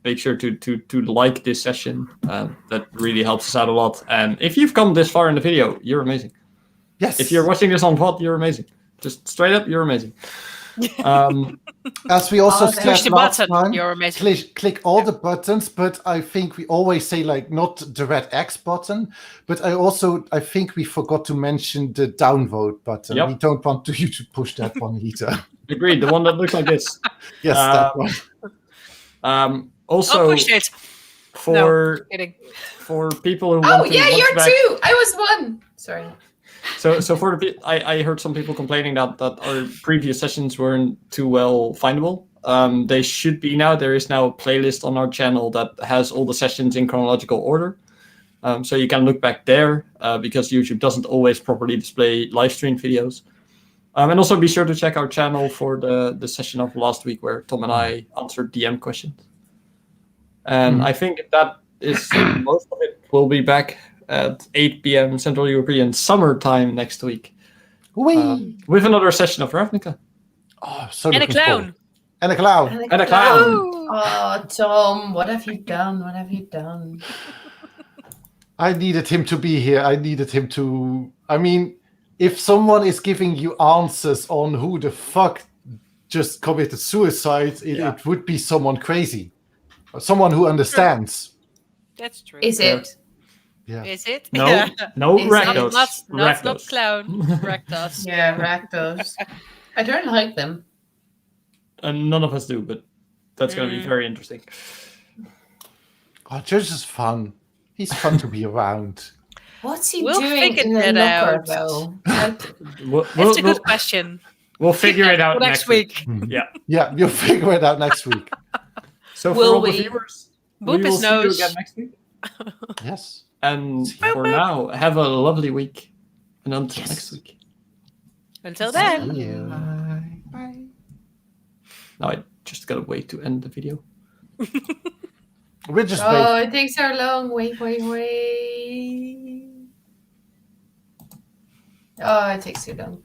Speaker 3: make sure to like this session. That really helps us out a lot. And if you've come this far in the video, you're amazing.
Speaker 1: Yes.
Speaker 3: If you're watching this on VOD, you're amazing. Just straight up, you're amazing.
Speaker 1: As we also
Speaker 4: Push
Speaker 1: said
Speaker 2: Push the
Speaker 1: last
Speaker 2: button.
Speaker 1: time,
Speaker 2: You're amazing.
Speaker 1: click all the buttons, but I think we always say like not the red X button, but I think we forgot to mention the downvote button.
Speaker 3: Yep.
Speaker 1: We don't want you to push that one either.
Speaker 3: Agreed. The one that looks like this.
Speaker 1: Yes, that one.
Speaker 3: Also,
Speaker 2: I'll push it.
Speaker 3: for
Speaker 2: Kidding.
Speaker 3: for people who
Speaker 4: Oh
Speaker 3: want to
Speaker 4: yeah,
Speaker 3: watch
Speaker 4: you're
Speaker 3: back,
Speaker 4: two. I was one. Sorry.
Speaker 3: So for the I heard some people complaining that our previous sessions weren't too well findable. They should be now. There is now a playlist on our channel that has all the sessions in chronological order. So you can look back there because YouTube doesn't always properly display live stream videos. And also be sure to check our channel for the session of last week where Tom and I answered DM questions. And I think that is most of it. Will be back at 8 p.m. Central European summertime next week with another session of Ravnica.
Speaker 1: Oh, so
Speaker 2: And a
Speaker 1: looking
Speaker 2: clown.
Speaker 1: forward. And a clown.
Speaker 3: And a clown.
Speaker 4: Oh, Tom, what have you done? What have you done?
Speaker 1: I needed him to be here. I needed him to. I mean, if someone is giving you answers on who the fuck just committed suicide, it would be someone crazy, someone who understands.
Speaker 2: That's true.
Speaker 4: Is it?
Speaker 1: Yeah.
Speaker 2: Is it?
Speaker 3: No,
Speaker 2: Yeah.
Speaker 3: no,
Speaker 4: Is it?
Speaker 3: Rakdos.
Speaker 2: Not
Speaker 3: Rakdos.
Speaker 2: clown. Rakdos.
Speaker 4: Yeah, Rakdos. I don't like them.
Speaker 3: And none of us do, but that's going to be very interesting.
Speaker 1: Oh, Josh is fun. He's fun to be around.
Speaker 4: What's he
Speaker 2: We'll
Speaker 4: doing
Speaker 2: figure
Speaker 4: in the
Speaker 2: that
Speaker 4: locker,
Speaker 2: out.
Speaker 4: though? Like,
Speaker 2: That's a good question.
Speaker 3: We'll figure it out
Speaker 2: For next week.
Speaker 3: Yeah.
Speaker 1: Yeah, you'll figure it out next week.
Speaker 3: So for
Speaker 4: Will
Speaker 3: all the
Speaker 4: we?
Speaker 3: viewers, we
Speaker 2: Boop
Speaker 3: will
Speaker 2: his
Speaker 3: see you
Speaker 2: nose.
Speaker 3: again next week.
Speaker 1: Yes.
Speaker 3: And for now, have a lovely week. And until next week.
Speaker 2: Until then.
Speaker 1: Yeah.
Speaker 4: bye.
Speaker 3: Now I just gotta wait to end the video.
Speaker 1: We're just
Speaker 4: Oh,
Speaker 1: waiting.
Speaker 4: it takes so long. Wait. Oh, it takes too long.